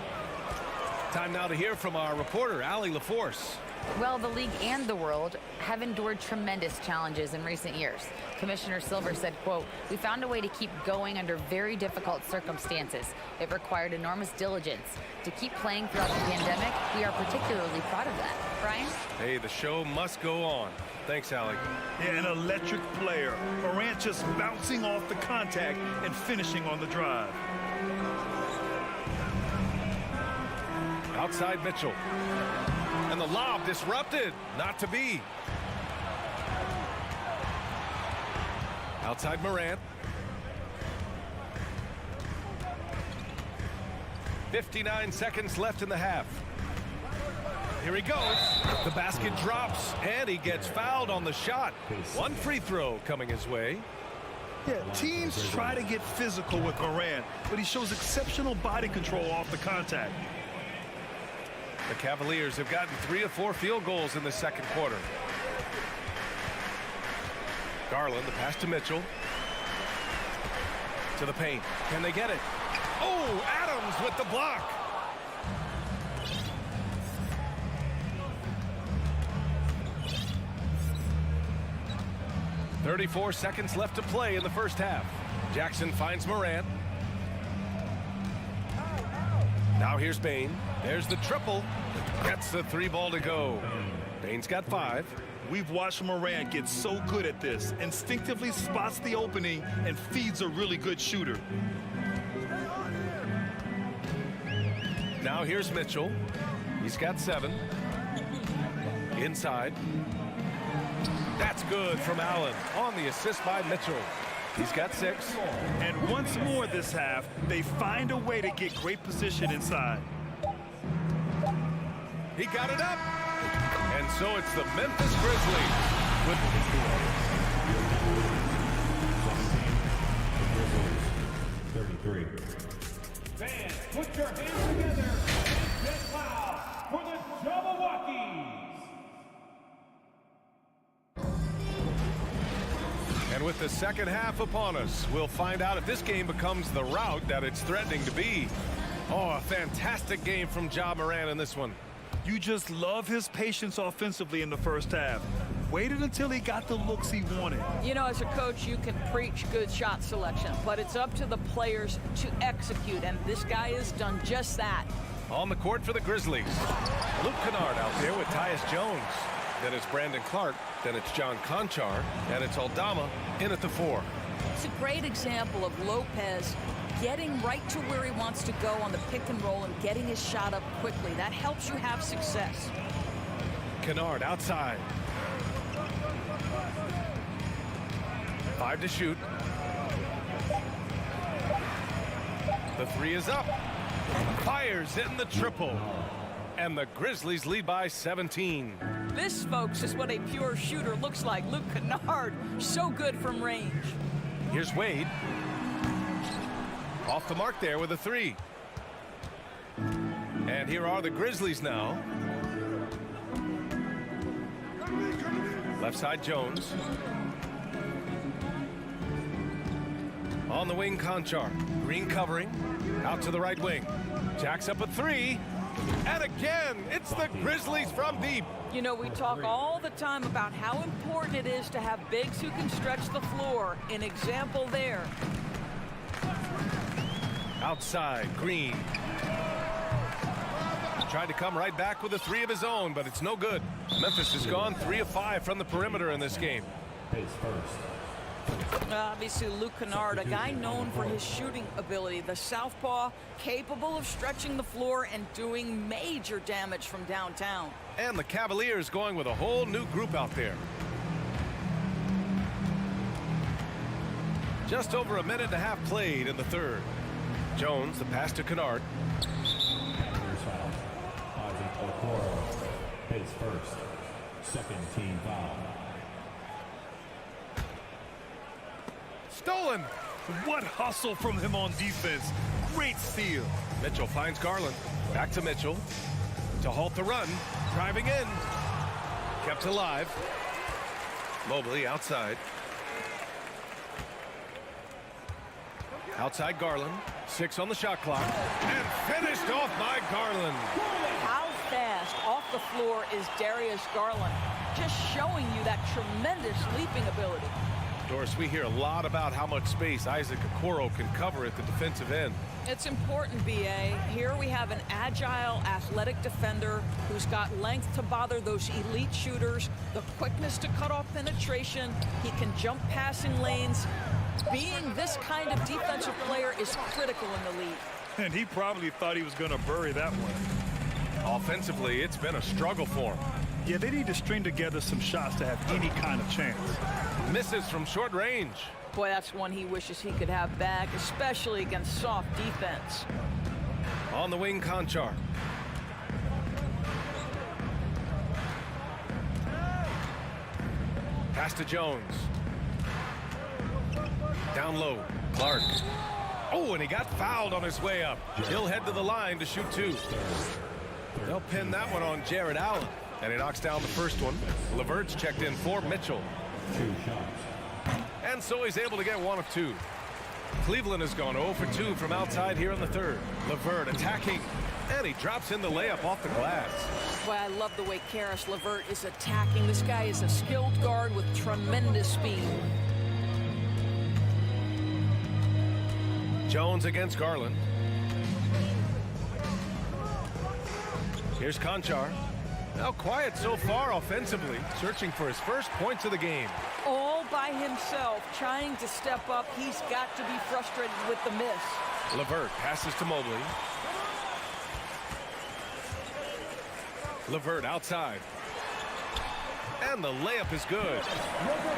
Time now to hear from our reporter, Allie LaForce. Well, the league and the world have endured tremendous challenges in recent years. Commissioner Silver said, quote, "We found a way to keep going under very difficult circumstances. It required enormous diligence. To keep playing throughout the pandemic, we are particularly proud of that." Brian? Hey, the show must go on. Thanks, Allie. Yeah, an electric player. Morant just bouncing off the contact and finishing on the drive. Outside Mitchell. And the lob disrupted. Not to be. Outside Morant. 59 seconds left in the half. Here he goes. The basket drops, and he gets fouled on the shot. One free throw coming his way. Yeah, teams try to get physical with Morant, but he shows exceptional body control off the contact. The Cavaliers have gotten 3 of 4 field goals in the second quarter. Garland, the pass to Mitchell. To the paint. Can they get it? Oh, Adams with the block. .34 seconds left to play in the first half. Jackson finds Morant. Now here's Bane. There's the triple. Gets the 3 ball to go. Bane's got 5. We've watched Morant get so good at this. Instinctively spots the opening and feeds a really good shooter. Now here's Mitchell. He's got 7. Inside. That's good from Allen on the assist by Mitchell. He's got 6. And once more this half, they find a way to get great position inside. He got it up. And so it's the Memphis Grizzlies. Fans, put your hands together and get loud for the Jabberwockies. And with the second half upon us, we'll find out if this game becomes the rout that it's threatening to be. Oh, a fantastic game from Ja Morant in this one. You just love his patience offensively in the first half. Waited until he got the looks he wanted. You know, as a coach, you can preach good shot selection, but it's up to the players to execute, and this guy has done just that. On the court for the Grizzlies, Luke Kennard out there with Tyus Jones. Then it's Brandon Clark, then it's John Conchar, and it's Aldama in at the 4. It's a great example of Lopez getting right to where he wants to go on the pick and roll and getting his shot up quickly. That helps you have success. Kennard outside. 5 to shoot. The 3 is up. Fires in the triple. And the Grizzlies lead by 17. This, folks, is what a pure shooter looks like. Luke Kennard, so good from range. Here's Wade. Off the mark there with a 3. And here are the Grizzlies now. Left side Jones. On the wing, Conchar. Green covering. Out to the right wing. Jacks up a 3. And again, it's the Grizzlies from deep. You know, we talk all the time about how important it is to have bigs who can stretch the floor. An example there. Outside, Green. Tried to come right back with a 3 of his own, but it's no good. Memphis has gone 3 of 5 from the perimeter in this game. Obviously, Luke Kennard, a guy known for his shooting ability. The southpaw, capable of stretching the floor and doing major damage from downtown. And the Cavaliers going with a whole new group out there. Just over a minute and a half played in the third. Jones, the pass to Kennard. Pace first. Second team foul. Stolen. What hustle from him on defense. Great steal. Mitchell finds Garland. Back to Mitchell. To halt the run. Driving in. Kept alive. Mobley outside. Outside Garland. 6 on the shot clock. And finished Picked off by Garland. How fast off the floor is Darius Garland? Just showing you that tremendous leaping ability. Doris, we hear a lot about how much space Isaac Okoro can cover at the defensive end. It's important, B.A. Here we have an agile, athletic defender who's got length to bother those elite shooters, the quickness to cut off penetration. He can jump passing lanes. Being this kind of defensive player is critical in the league. And he probably thought he was going to bury that one. Offensively, it's been a struggle for him. Yeah, they need to string together some shots to have any kind of chance. Misses from short range. Boy, that's one he wishes he could have back, especially against soft defense. On the wing, Conchar. Pass to Jones. Down low, Clark. Oh, and he got fouled on his way up. He'll head to the line to shoot two. They'll pin that one on Jared Allen. And he knocks down the first one. LeVert's checked in for Mitchell. 2 shots. And so he's able to get 1 of 2. Cleveland has gone 0 for 2 from outside here in the third. LeVert attacking. And he drops in the layup off the glass. Boy, I love the way Karis LeVert is attacking. This guy is a skilled guard with tremendous speed. Jones against Garland. Here's Conchar. Now quiet so far offensively, searching for his first points of the game. All by himself, trying to step up. He's got to be frustrated with the miss. LeVert passes to Mobley. LeVert outside. And the layup is good.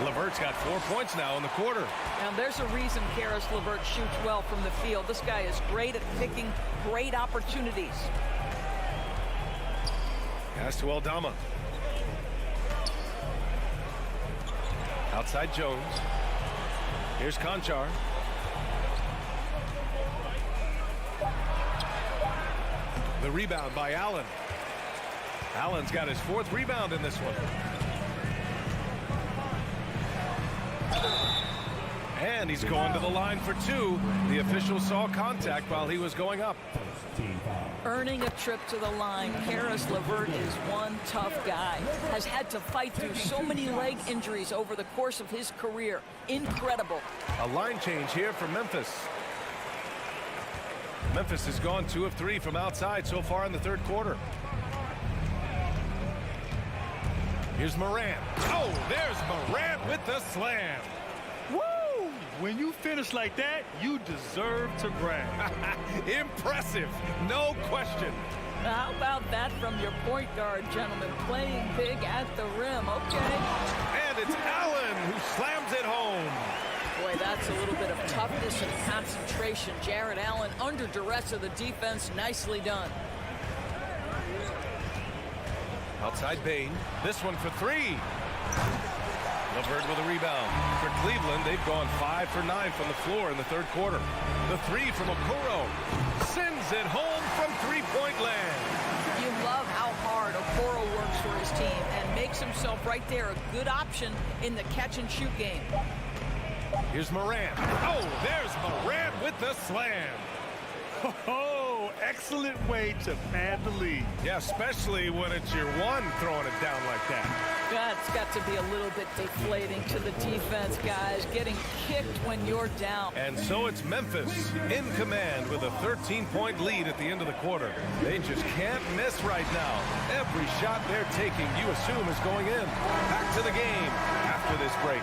LeVert's got 4 points now in the quarter. Now there's a reason Karis LeVert shoots well from the field. This guy is great at picking great opportunities. Pass to Aldama. Outside Jones. Here's Conchar. The rebound by Allen. Allen's got his 4th rebound in this one. And he's going to the line for 2. The official saw contact while he was going up. Earning a trip to the line, Karis LeVert is one tough guy. Has had to fight through so many leg injuries over the course of his career. Incredible. A line change here for Memphis. Memphis has gone 2 of 3 from outside so far in the third quarter. Here's Morant. Oh, there's Morant with the slam. Woo! When you finish like that, you deserve to brag. Impressive, no question. How about that from your point guard, gentlemen? Playing big at the rim, okay. And it's Allen who slams it home. Boy, that's a little bit of toughness and concentration. Jared Allen under duress of the defense. Nicely done. Outside Bain. This one for 3. LeVert with a rebound. For Cleveland, they've gone 5 for 9 from the floor in the third quarter. The 3 from Okoro. Sends it home from three-point land. You love how hard Okoro works for his team and makes himself right there a good option in the catch-and-shoot game. Here's Morant. Oh, there's Morant with the slam. Oh, excellent way to pad the lead. Yeah, especially when it's your one throwing it down like that. That's got to be a little bit deflating to the defense, guys. Getting kicked when you're down. And so it's Memphis in command with a 13-point lead at the end of the quarter. They just can't miss right now. Every shot they're taking, you assume, is going in. Back to the game after this break.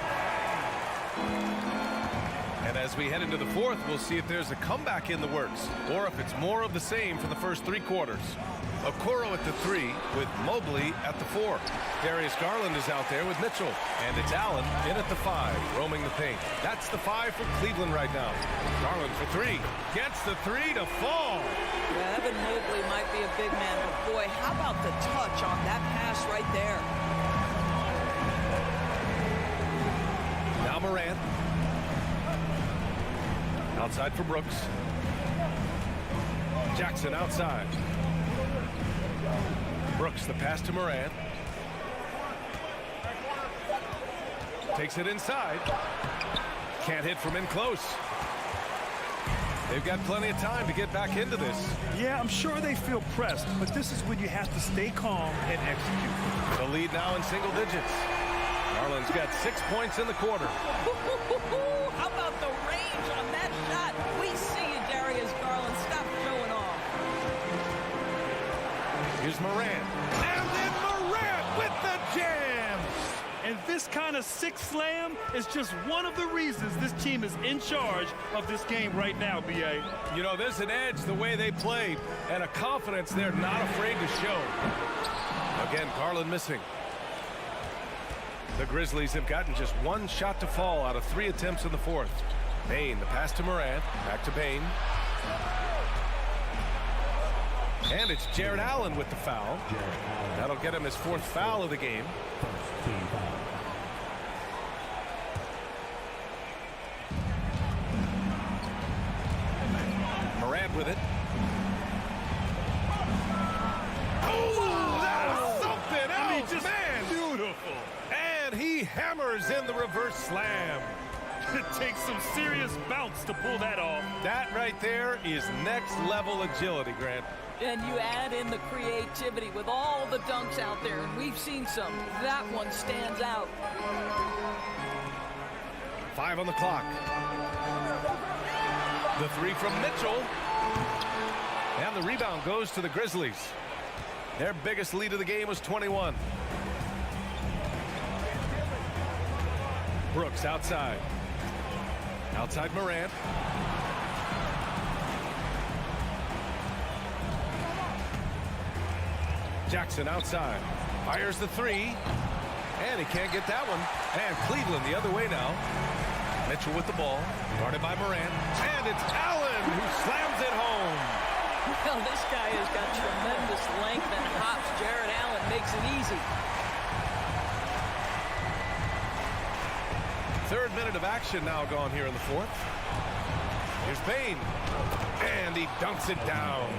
And as we head into the fourth, we'll see if there's a comeback in the works or if it's more of the same for the first 3 quarters. Okoro at the 3 with Mobley at the 4. Darius Garland is out there with Mitchell. And it's Allen in at the 5, roaming the paint. That's the 5 for Cleveland right now. Garland for 3. Gets the 3 to fall. Yeah, Evan Mobley might be a big man, but boy, how about the touch on that pass right there? Now Morant. Outside for Brooks. Jackson outside. Brooks, the pass to Morant. Takes it inside. Can't hit from in close. They've got plenty of time to get back into this. Yeah, I'm sure they feel pressed, but this is when you have to stay calm and execute. The lead now in single digits. Garland's got 6 points in the quarter. How about the range on that shot? We see you, Darius Garland. Stop showing off. Here's Morant. And then Morant with the jam. And this kind of six slam is just one of the reasons this team is in charge of this game right now, B.A. You know, there's an edge the way they played and a confidence they're not afraid to show. Again, Garland missing. The Grizzlies have gotten just one shot to fall out of 3 attempts in the fourth. Bane, the pass to Morant. Back to Bane. And it's Jared Allen with the foul. That'll get him his 4th foul of the game. Morant with it. Oh, that's something else, just man. Beautiful. And he hammers in the reverse slam. It takes some serious bounce to pull that off. That right there is next level agility, Grant. And you add in the creativity with all the dunks out there, and we've seen some. That one stands out. 5 on the clock. The 3 from Mitchell. And the rebound goes to the Grizzlies. Their biggest lead of the game was 21. Brooks outside. Outside Morant. Jackson outside. Fires the 3. And he can't get that one. And Cleveland the other way now. Mitchell with the ball. Guarded by Morant. And it's Allen who slams it home. Well, this guy has got tremendous length and hops. Jared Allen makes it easy. 3rd minute of action now gone here in the 4th. Here's Bane. And he dunks it down.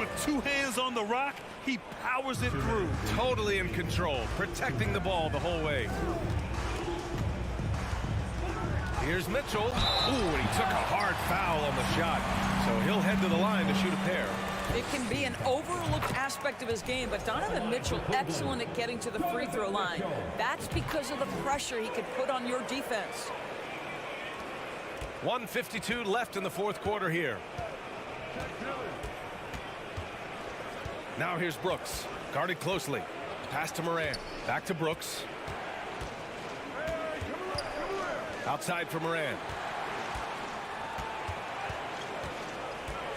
With 2 hands on the rock, he powers it through. Totally in control, protecting the ball the whole way. Here's Mitchell. Ooh, and he took a hard foul on the shot. So he'll head to the line to shoot a pair. It can be an overlooked aspect of his game, but Donovan Mitchell excellent at getting to the free throw line. That's because of the pressure he could put on your defense. 1:52 left in the 4th quarter here. Now here's Brooks, guarded closely. Pass to Morant, back to Brooks. Outside for Morant.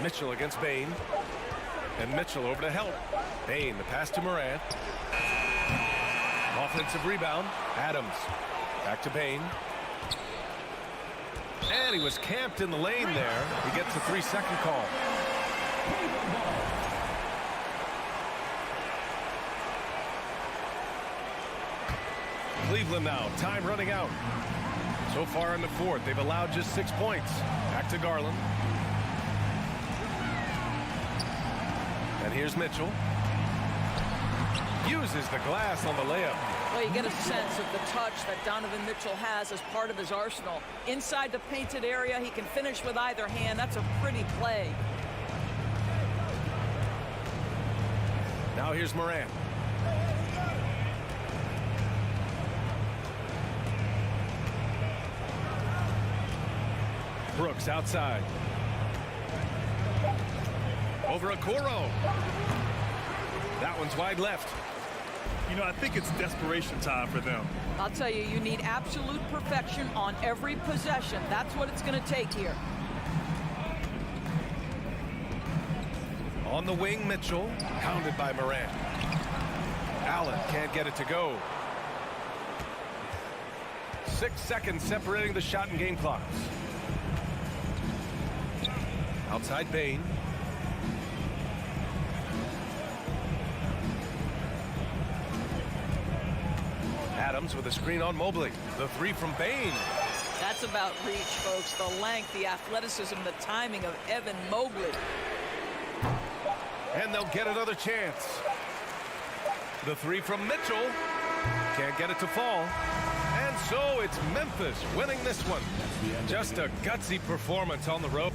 Mitchell against Bane. And Mitchell over to help. Bane, the pass to Morant. Offensive rebound. Adams. Back to Bane. And he was camped in the lane there. He gets a 3-second call. Cleveland now. Time running out. So far in the 4th, they've allowed just 6 points. Back to Garland. And here's Mitchell. Uses the glass on the layup. Well, you get a sense of the touch that Donovan Mitchell has as part of his arsenal. Inside the painted area, he can finish with either hand. That's a pretty play. Now here's Morant. Brooks outside. Over Okoro. That one's wide left. You know, I think it's desperation time for them. I'll tell you, you need absolute perfection on every possession. That's what it's going to take here. On the wing, Mitchell. Pounded by Morant. Allen can't get it to go. 6 seconds separating the shot and game clocks. Outside Bane. Adams with a screen on Mobley. The 3 from Bane. That's about reach, folks. The length, the athleticism, the timing of Evan Mobley. And they'll get another chance. The 3 from Mitchell. Can't get it to fall. And so it's Memphis winning this one. Just a gutsy performance on the road.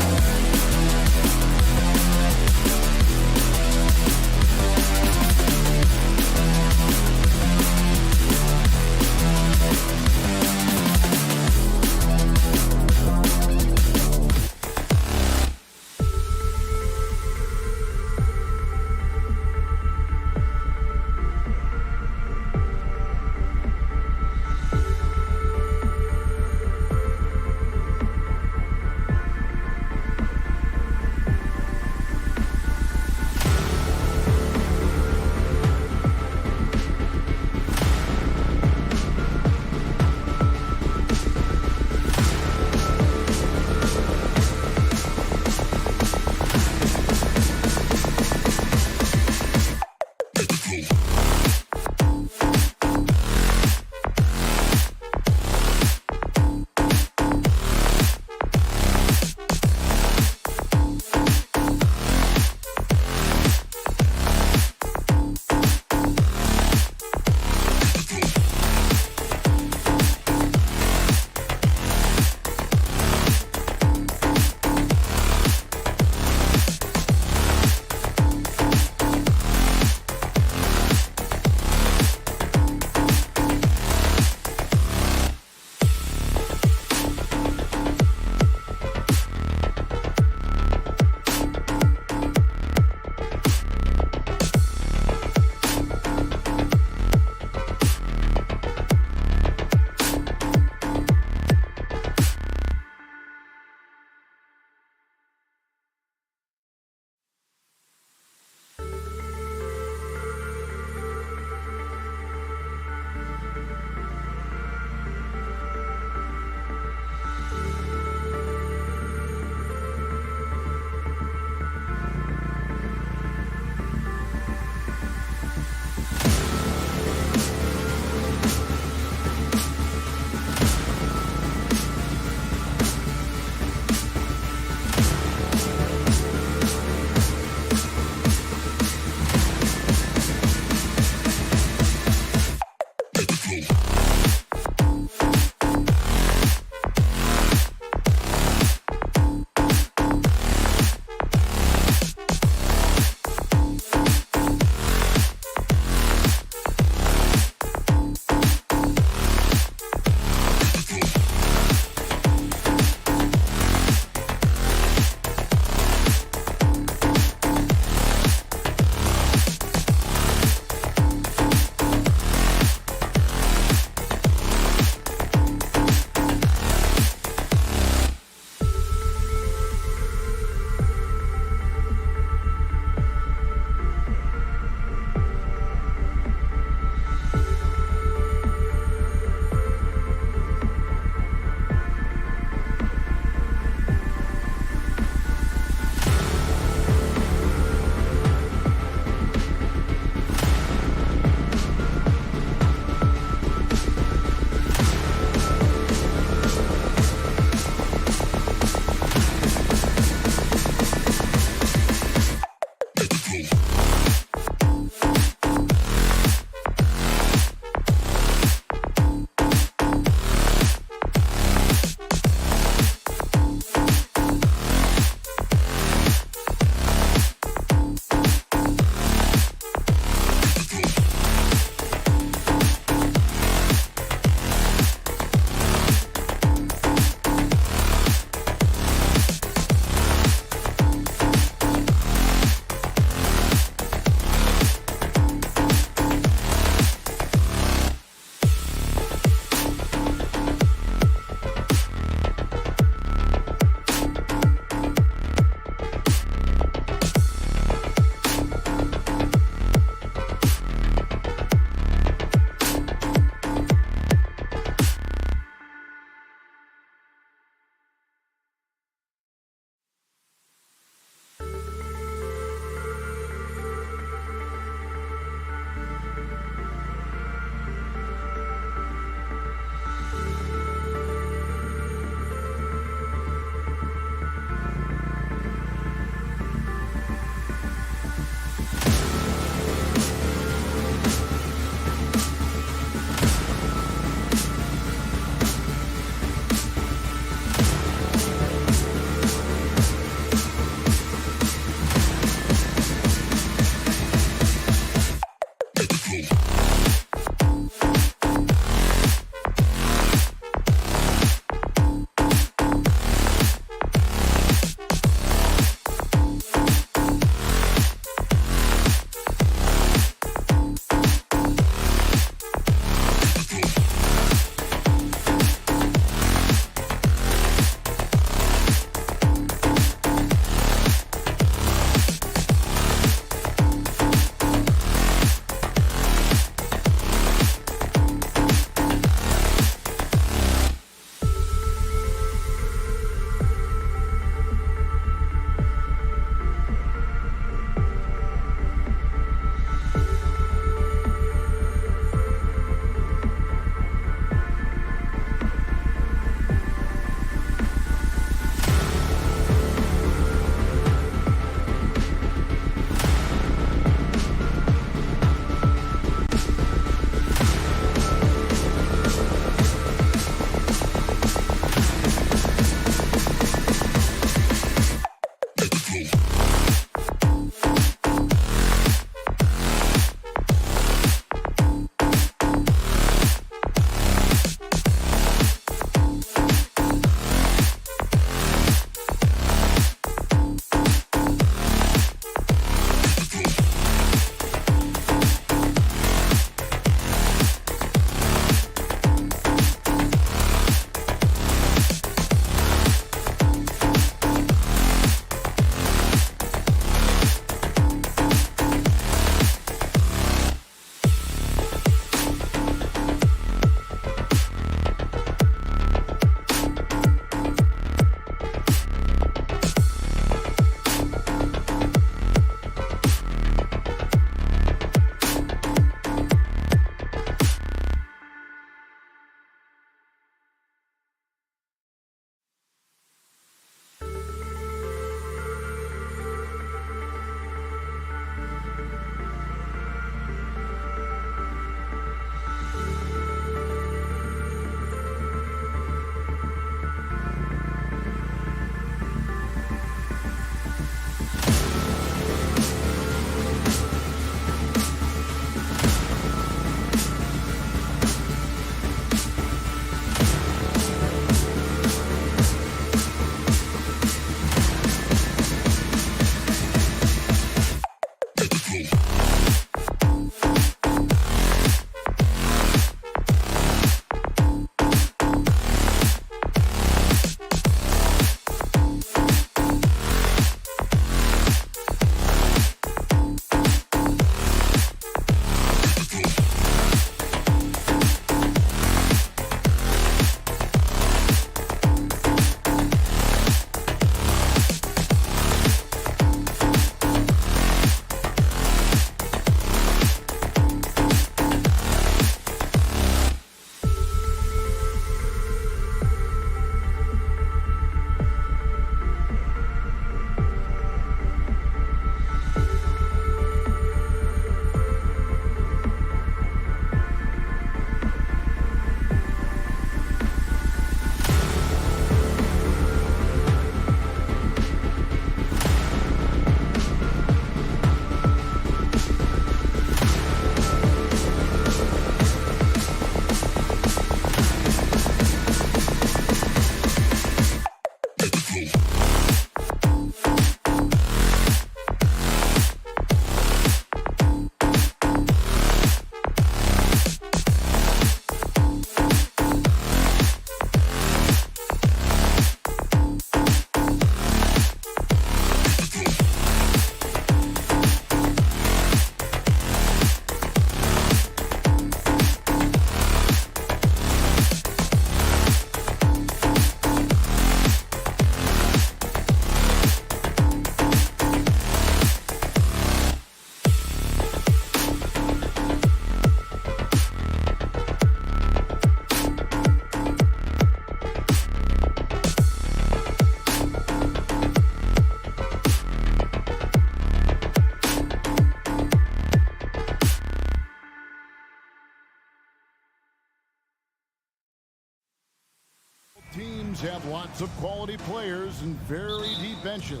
teams have lots of quality players and very deep benches.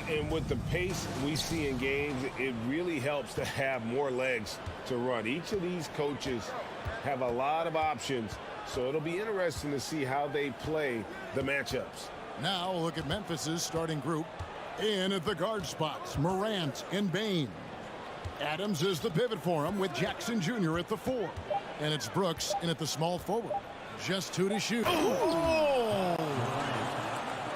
And with the pace we see in games, it really helps to have more legs to run. Each of these coaches have a lot of options, so it'll be interesting to see how they play the matchups. Now look at Memphis's starting group. In at the guard spots, Morant and Bane. Adams is the pivot for him with Jackson Jr. at the 4. And it's Brooks in at the small forward. Just 2 to shoot. Oh!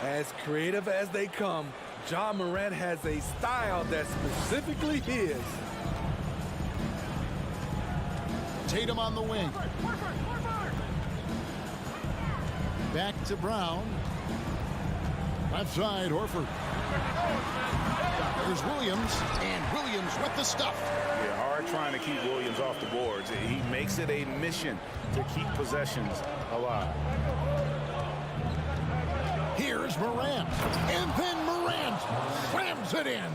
As creative as they come, Ja Morant has a style that's specifically his. Tatum on the wing. Back to Brown. Left side, Horford. There's Williams, and Williams with the stuff. Yeah, hard trying to keep Williams off the boards. He makes it a mission to keep possessions alive. Here's Morant, and then Morant slams it in.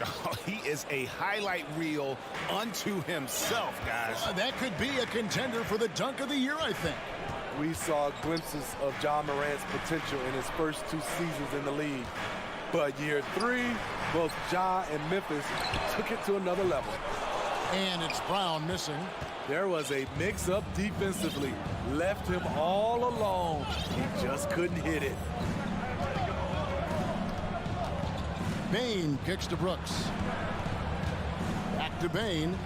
Oh, he is a highlight reel unto himself, guys. That could be a contender for the dunk of the year, I think. We saw glimpses of Ja Morant's potential in his first 2 seasons in the league. But year 3, both Ja and Memphis took it to another level. And it's Brown missing. There was a mix-up defensively. Left him all alone. He just couldn't hit it. Bane kicks to Brooks. Back to Bane.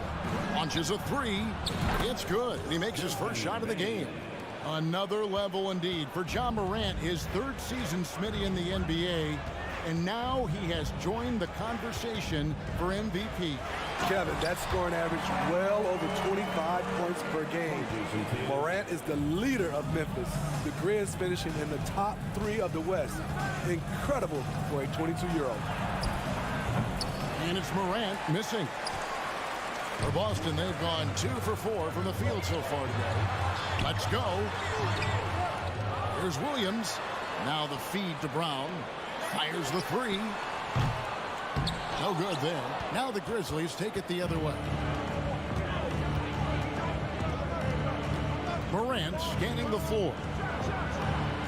Launches a 3. It's good. He makes his first shot of the game. Another level indeed for Ja Morant, his 3rd season, Smitty, in the NBA. And now he has joined the conversation for MVP. Kevin, that scoring average well over 25 points per game. Morant is the leader of Memphis. The Grizz finishing in the top 3 of the West. Incredible for a 22-year-old. And it's Morant missing. For Boston, they've gone 2 for 4 from the field so far today. Let's go. Here's Williams. Now the feed to Brown. Fires the 3. No good there. Now the Grizzlies take it the other way. Morant scanning the floor.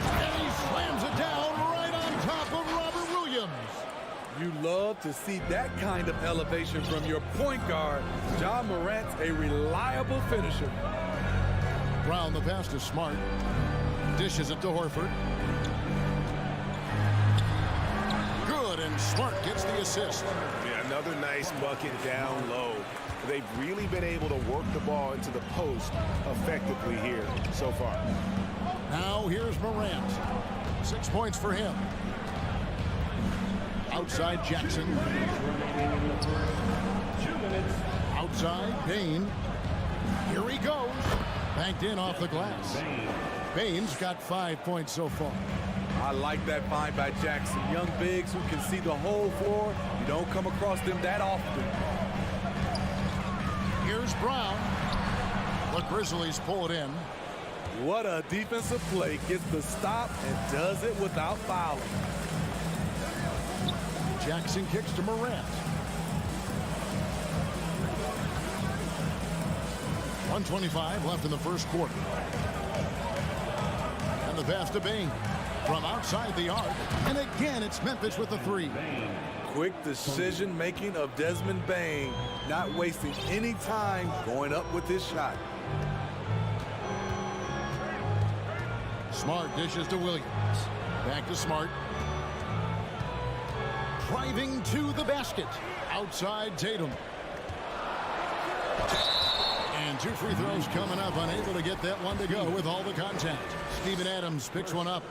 And he slams it down right on top of Robert Williams. You love to see that kind of elevation from your point guard. Ja Morant's a reliable finisher. Brown, the pass to Smart. Dishes it to Horford. Good, and Smart gets the assist. Yeah, another nice bucket down low. They've really been able to work the ball into the post effectively here so far. Now here's Morant. 6 points for him. Outside Jackson. Outside Bane. Here he goes. Banked in off the glass. Bane's got 5 points so far. I like that find by Jackson. Young bigs who can see the whole floor. You don't come across them that often. Here's Brown. The Grizzlies pull it in. What a defensive play. Gets the stop and does it without fouling. Jackson kicks to Morant. 1:25 left in the first quarter. And the pass to Bane from outside the arc. And again, it's Memphis with the 3. Quick decision making of Desmond Bane, not wasting any time going up with his shot. Smart dishes to Williams. Back to Smart. Driving to the basket. Outside Tatum. And 2 free throws coming up. Unable to get that one to go with all the contact. Steven Adams picks one up.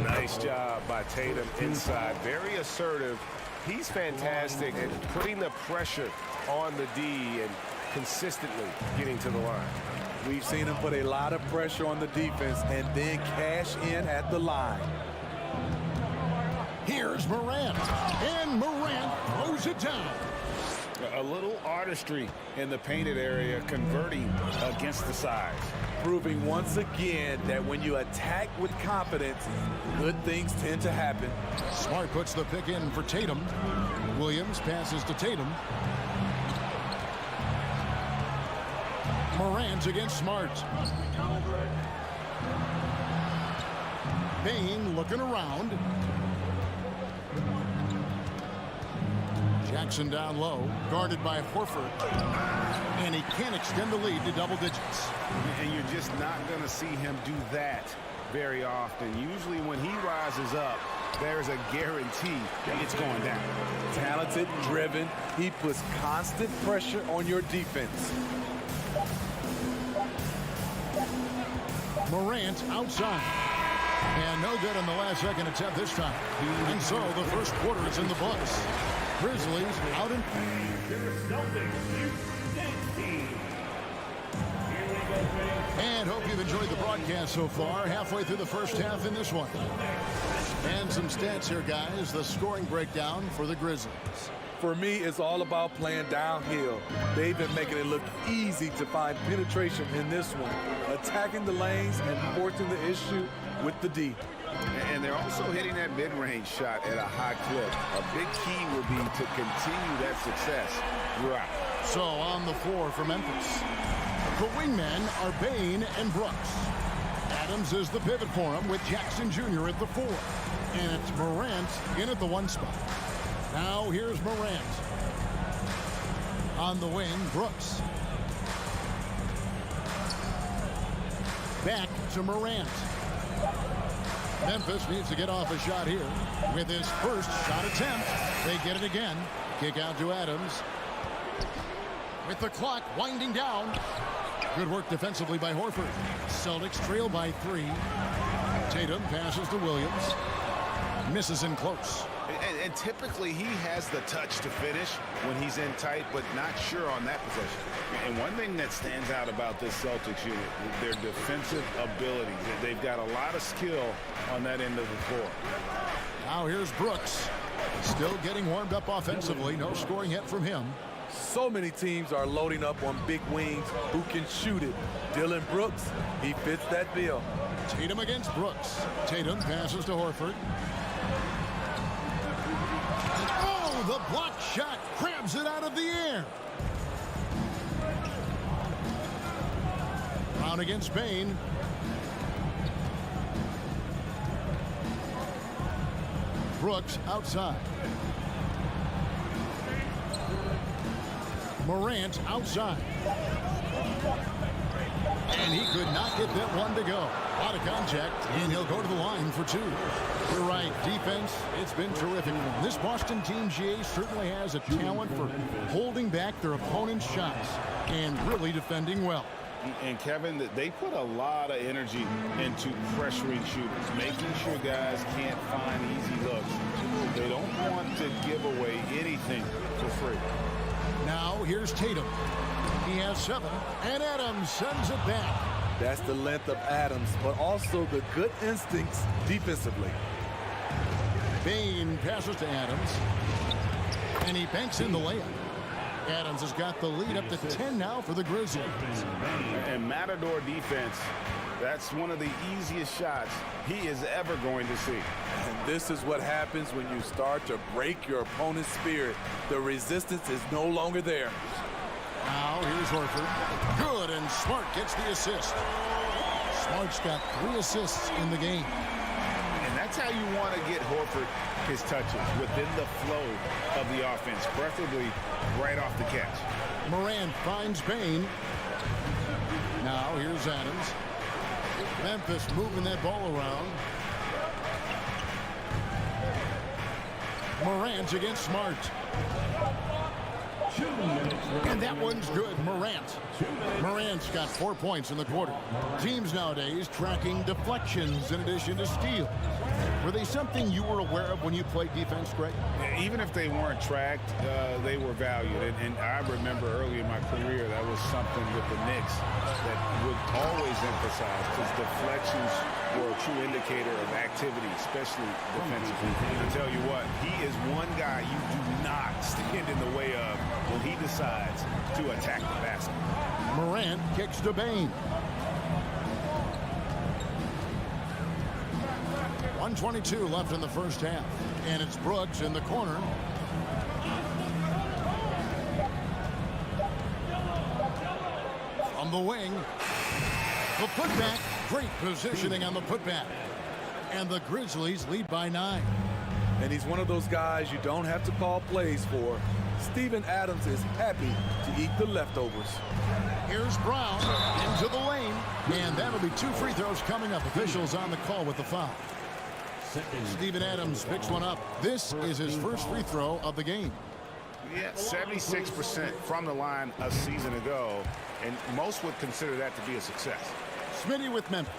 Nice job by Tatum inside. Very assertive. He's fantastic at putting the pressure on the D and consistently getting to the line. We've seen him put a lot of pressure on the defense and then cash in at the line. Here's Morant. And Morant throws it down. A little artistry in the painted area, converting against the size. Proving once again that when you attack with confidence, good things tend to happen. Smart puts the pick in for Tatum. Williams passes to Tatum. Morant against Smart. Bane looking around. Jackson down low, guarded by Horford. And he can't extend the lead to double digits. And you're just not going to see him do that very often. Usually when he rises up, there's a guarantee that it's going down. Talented, driven. He puts constant pressure on your defense. Morant outside. And no good on the last second attempt this time. And so the first quarter is in the books. Grizzlies out in. And hope you've enjoyed the broadcast so far. Halfway through the first half in this one. And some stats here, guys. The scoring breakdown for the Grizzlies. For me, it's all about playing downhill. They've been making it look easy to find penetration in this one, attacking the lanes and forcing the issue with the D. And they're also hitting that mid-range shot at a high clip. A big key will be to continue that success throughout. So on the floor for Memphis, the wingmen are Bane and Brooks. Adams is the pivot for him with Jackson Jr. at the 4. And it's Morant in at the 1 spot. Now here's Morant. On the wing, Brooks. Back to Morant. Memphis needs to get off a shot here. With his first shot attempt, they get it again. Kick out to Adams. With the clock winding down. Good work defensively by Horford. Celtics trail by 3. Tatum passes to Williams. Misses in close. And typically he has the touch to finish when he's in tight, but not sure on that possession. And one thing that stands out about this Celtics unit, their defensive abilities. They've got a lot of skill on that end of the floor. Now here's Brooks. Still getting warmed up offensively. No scoring yet from him. So many teams are loading up on big wings who can shoot it. Dylan Brooks, he fits that bill. Tatum against Brooks. Tatum passes to Horford. Oh, the block shot grabs it out of the air. Brown against Bane. Brooks outside. Morant outside. And he could not get that one to go. Out of contact, and he'll go to the line for 2. You're right, defense, it's been terrific. This Boston team, GA, certainly has a talent for holding back their opponent's shots and really defending well. And Kevin, they put a lot of energy into pressuring shooters, making sure guys can't find easy looks. They don't want to give away anything for free. Now here's Tatum. He has 7, and Adams sends it back. That's the length of Adams, but also the good instincts defensively. Bane passes to Adams, and he banks in the layup. Adams has got the lead up to 10 now for the Grizzlies. And Matador defense, that's one of the easiest shots he is ever going to see. And this is what happens when you start to break your opponent's spirit. The resistance is no longer there. Now here's Horford. Good, and Smart gets the assist. Smart's got 3 assists in the game. And that's how you want to get Horford his touches, within the flow of the offense, preferably right off the catch. Morant finds Bane. Now here's Adams. Memphis moving that ball around. Morant against Smart. And that one's good. Morant's got 4 points in the quarter. Teams nowadays tracking deflections in addition to steals. Were they something you were aware of when you played defense, Greg? Even if they weren't tracked, they were valued. And I remember early in my career, that was something with the Knicks that would always emphasize, because deflections were a true indicator of activity, especially defensively. And I tell you what, he is one guy you do not stand in the way of when he decides to attack the basket. Morant kicks to Bane. 1:22 left in the first half. And it's Brooks in the corner. From the wing. The putback. Great positioning on the putback. And the Grizzlies lead by 9. And he's one of those guys you don't have to call plays for. Steven Adams is happy to eat the leftovers. Here's Brown into the lane. And that'll be 2 free throws coming up. Officials on the call with the foul. Steven Adams picks one up. This is his first free throw of the game. Yeah, 76% from the line a season ago, and most would consider that to be a success. Smitty with Memphis.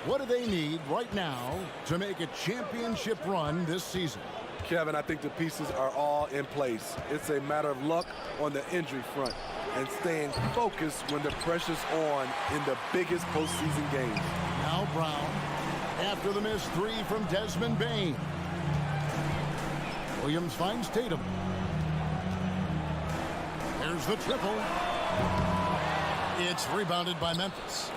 What do they need right now to make a championship run this season? Kevin, I think the pieces are all in place. It's a matter of luck on the injury front and staying focused when the pressure's on in the biggest postseason games. Now Brown, after the missed 3 from Desmond Bain. Williams finds Tatum. Here's the triple. It's rebounded by Memphis.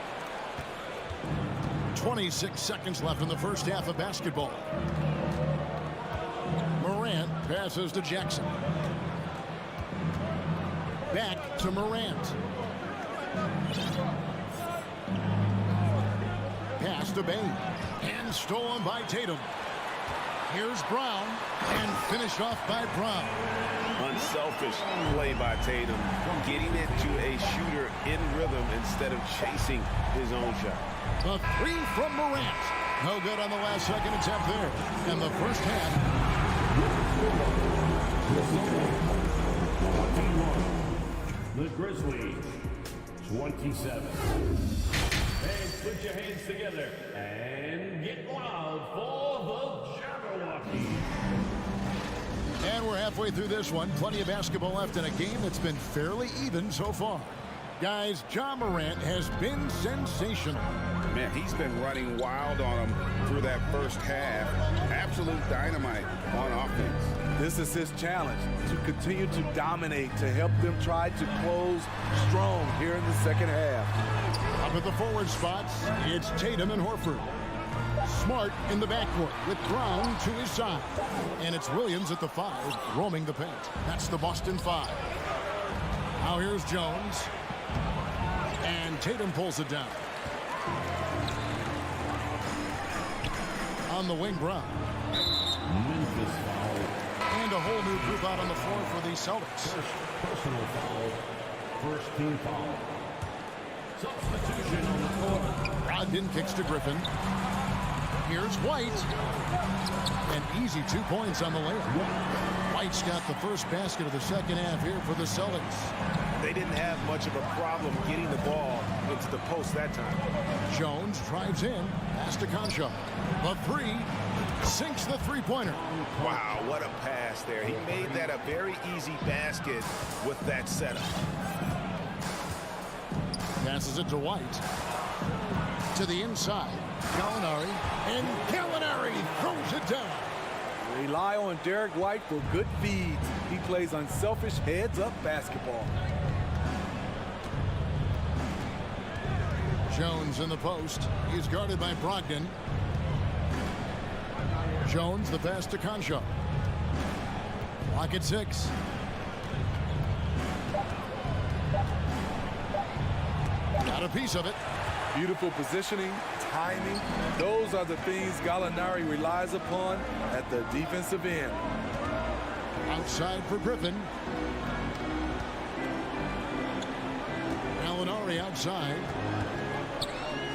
26 seconds left in the first half of basketball. Morant passes to Jackson. Back to Morant. Pass to Bain. And stolen by Tatum. Here's Brown. And finished off by Brown. Unselfish play by Tatum, getting it to a shooter in rhythm instead of chasing his own shot. The 3 from Morant. No good on the last second attempt there. And the first half. The Grizzlies, 27. And put your hands together and get loud for the Jabberwocky. And we're halfway through this one. Plenty of basketball left in a game that's been fairly even so far. Guys, Ja Morant has been sensational. Man, he's been running wild on him through that first half. Absolute dynamite on offense. This is his challenge, to continue to dominate, to help them try to close strong here in the second half. Up at the forward spots, it's Tatum and Horford. Smart in the backcourt with Brown to his side. And it's Williams at the 5, roaming the paint. That's the Boston 5. Now here's Jones. And Tatum pulls it down. On the wing, Brown. Memphis foul. And a whole new group out on the floor for the Celtics. Personal foul. First team foul. Substitution on the court. Brogdon kicks to Griffin. Here's White. An easy 2 points on the layup. White's got the first basket of the second half here for the Celtics. They didn't have much of a problem getting the ball into the post that time. Jones drives in. Pass to Concha. The 3 sinks the three-pointer. Wow, what a pass there. He made that a very easy basket with that setup. Passes it to White. To the inside. Gallinari. And Gallinari throws it down. Rely on Derek White for good feeds. He plays unselfish heads-up basketball. Jones in the post. He's guarded by Brogdon. Jones, the pass to Concha. Clock at 6. Got a piece of it. Beautiful positioning, timing. Those are the things Gallinari relies upon at the defensive end. Outside for Griffin. Gallinari outside.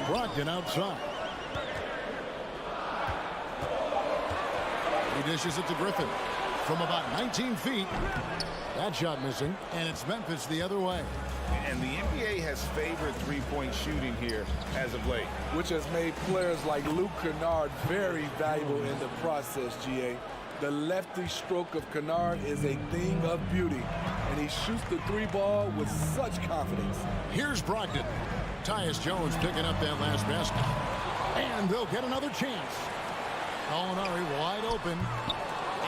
Brogdon outside. He dishes it to Griffin from about 19 feet. That shot missing, and it's Memphis the other way. And the NBA has favored three-point shooting here as of late, which has made players like Luke Kennard very valuable in the process, GA. The lefty stroke of Kennard is a thing of beauty, and he shoots the 3 ball with such confidence. Here's Brogdon. Tyus Jones picking up that last basket. And they'll get another chance. Gallinari wide open.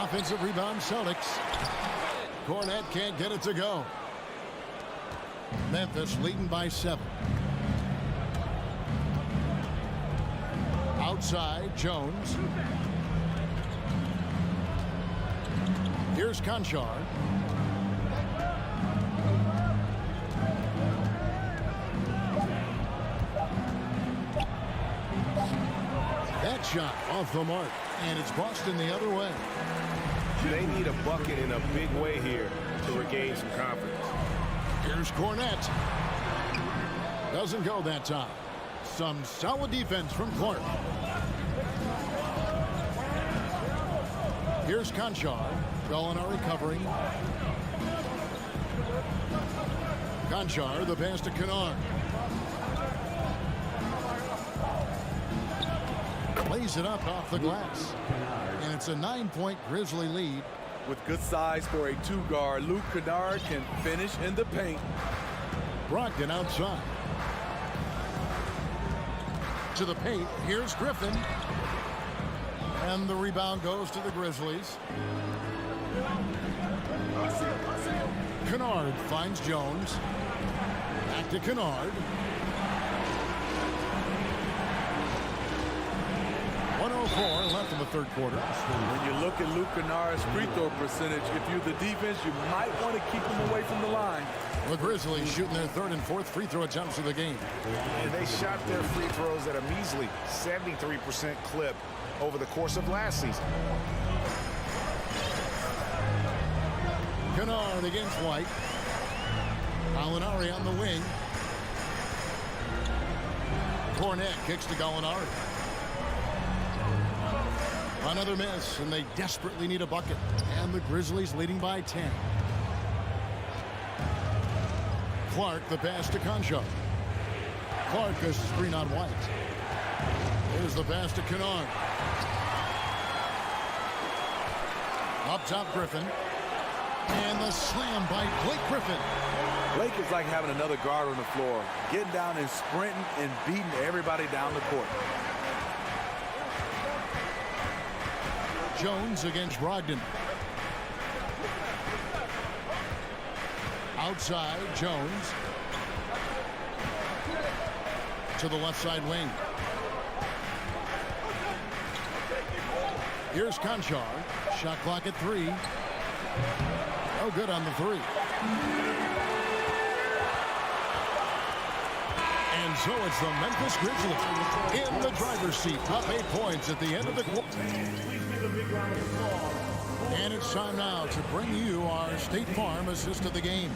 Offensive rebound, Celtics. Cornette can't get it to go. Memphis leading by 7. Outside, Jones. Here's Conchar. That shot off the mark, and it's Boston the other way. They need a bucket in a big way here to regain some confidence. Here's Cornette. Doesn't go that time. Some solid defense from Clark. Here's Conchar. Gallinari covering. Conchar, the pass to Kennard. Lays it up off the glass. And it's a 9-point Grizzly lead. With good size for a two-guard, Luke Kennard can finish in the paint. Brogdon outside. To the paint. Here's Griffin. And the rebound goes to the Grizzlies. Kennard finds Jones. Back to Kennard. 1:04 left in the third quarter. When you look at Luke Kennard's free throw percentage, if you're the defense, you might want to keep him away from the line. The Grizzlies shooting their third and fourth free throw attempts of the game. And they shot their free throws at a measly 73% clip over the course of last season. Kennard against White. Gallinari on the wing. Cornette kicks to Gallinari. Another miss, and they desperately need a bucket. And the Grizzlies leading by 10. Clark, the pass to Conchar. Clark goes to screen on White. Here's the pass to Kennard. Up top, Griffin. And the slam by Blake Griffin. Blake is like having another guard on the floor, getting down and sprinting and beating everybody down the court. Jones against Brogdon. Outside, Jones. To the left side wing. Here's Conchar. Shot clock at 3. No good on the 3. And so it's the Memphis Grizzlies in the driver's seat, up 8 points at the end of the quarter. And it's time now to bring you our State Farm assist of the game.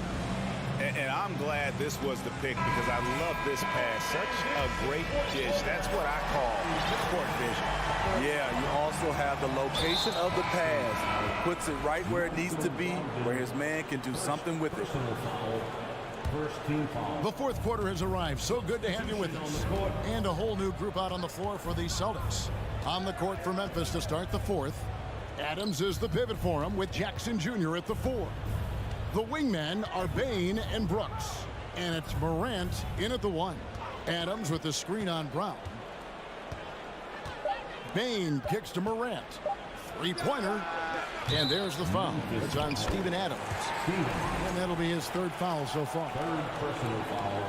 And I'm glad this was the pick because I love this pass. Such a great dish. That's what I call court vision. Yeah, you also have the location of the pass. Puts it right where it needs to be, where his man can do something with it. First team foul. The fourth quarter has arrived. So good to have you with us. And a whole new group out on the floor for the Celtics. On the court for Memphis to start the fourth. Adams is the pivot for him with Jackson Jr. at the 4. The wingmen are Bain and Brooks. And it's Morant in at the 1. Adams with the screen on Brown. Bain kicks to Morant. Three-pointer. And there's the foul. It's on Steven Adams. And that'll be his third foul so far. Third personal foul.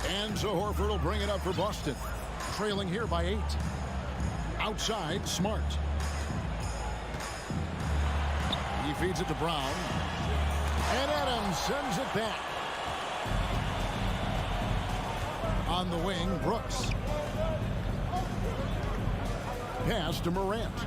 And so Horford will bring it up for Boston. Trailing here by 8. Outside, Smart. He feeds it to Brown. And Adams sends it back. On the wing, Brooks. Pass to Morant.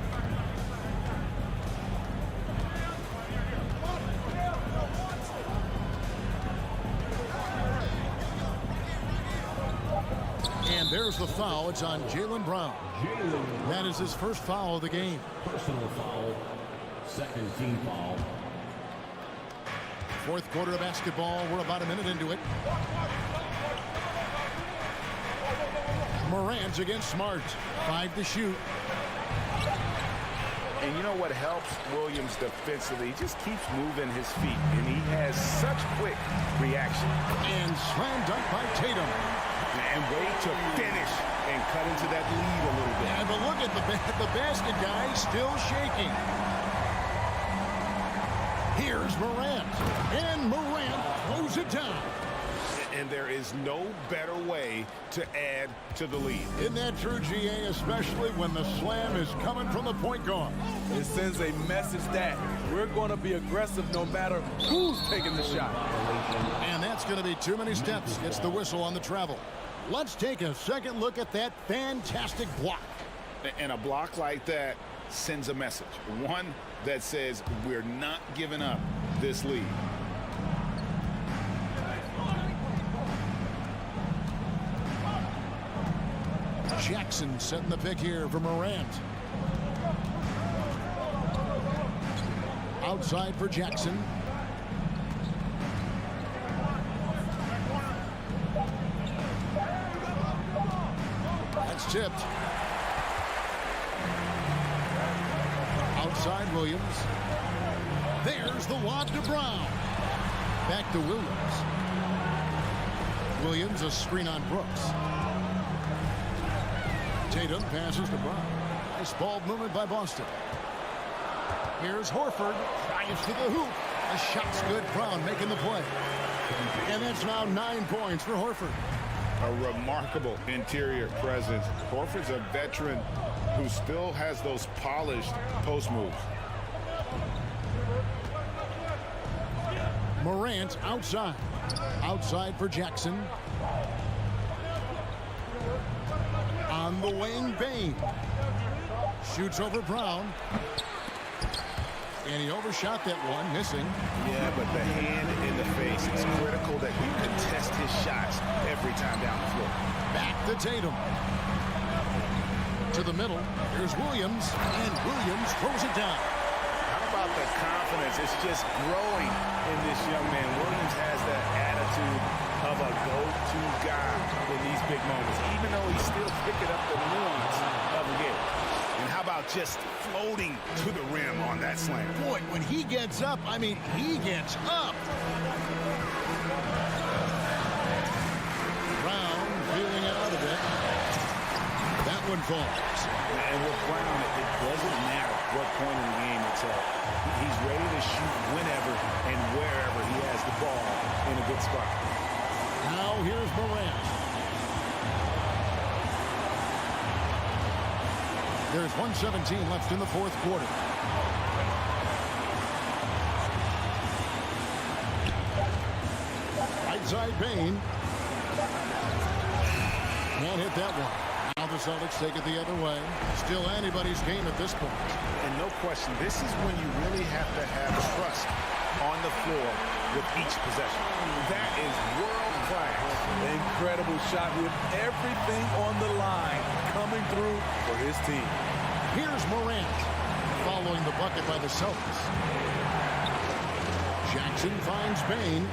And there's the foul. It's on Jaylen Brown. That is his first foul of the game. Personal foul. Second team foul. Fourth quarter of basketball. We're about a minute into it. Morant against Smart. 5 to shoot. And you know what helps Williams defensively? He just keeps moving his feet, and he has such quick reaction. And slam dunk by Tatum. And way to finish and cut into that lead a little bit. And but look at the basket guy still shaking. Here's Morant. And Morant throws it down. And there is no better way to add to the lead. Isn't that true, GA, especially when the slam is coming from the point guard? It sends a message that we're going to be aggressive no matter who's taking the shot. And that's going to be too many steps. Gets the whistle on the travel. Let's take a second look at that fantastic block. And a block like that sends a message. One that says we're not giving up this lead. Jackson setting the pick here for Morant. Outside for Jackson. That's tipped. Outside Williams. There's the lob to Brown. Back to Williams. Williams, a screen on Brooks. Tatum passes to Brown. Nice ball movement by Boston. Here's Horford. Drives to the hoop. The shot's good. Brown making the play. And that's now 9 points for Horford. A remarkable interior presence. Horford's a veteran who still has those polished post moves. Morant outside. Outside for Jackson. On the wing, Bane. Shoots over Brown. And he overshot that one, missing. Yeah, but the hand in the face is critical that you contest his shots every time down the floor. Back to Tatum. To the middle. Here's Williams. And Williams throws it down. How about the confidence? It's just growing in this young man. Williams has that attitude of a go-to guy in these big moments, even though he's still picking up the nuance of the game. And how about just floating to the rim on that slam? Boy, when he gets up, I mean, he gets up. Brown feeling out of it. That one falls. And with Brown, it doesn't matter what point in the game it's at. He's ready to shoot whenever and wherever he has the ball in a good spot. Now here's Morant. There's 1:17 left in the fourth quarter. Right side Bane. Can't hit that one. Now the Celtics take it the other way. Still anybody's game at this point. And no question, this is when you really have to have trust on the floor with each possession. That is world class. Incredible shot with everything on the line coming through for his team. Here's Morant following the bucket by the Celtics. Jackson finds Bane.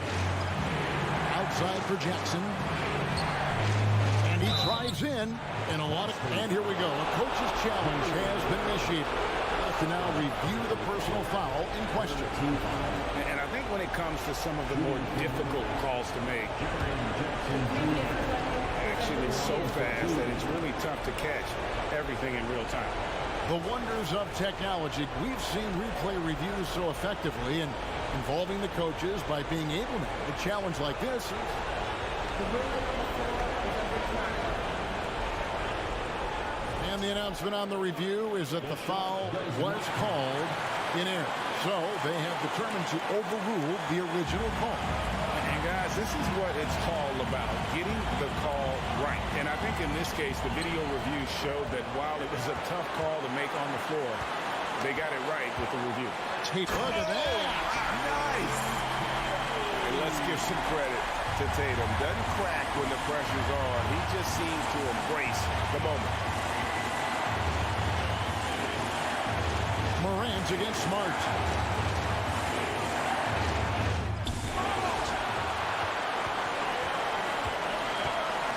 Outside for Jackson. And he drives in. And here we go. A coach's challenge has been initiated. To now review the personal foul in question. And I think when it comes to some of the more difficult calls to make, action is so fast that it's really tough to catch everything in real time. The wonders of technology. We've seen replay reviews so effectively and involving the coaches by being able to make a challenge like this. And the announcement on the review is that the foul was called in error. So they have determined to overrule the original call. And guys, this is what it's all about, getting the call right. And I think in this case, the video review showed that while it was a tough call to make on the floor, they got it right with the review. Look at that. Nice. And let's give some credit to Tatum. Doesn't crack when the pressure's on. He just seems to embrace the moment. Morant against Smart.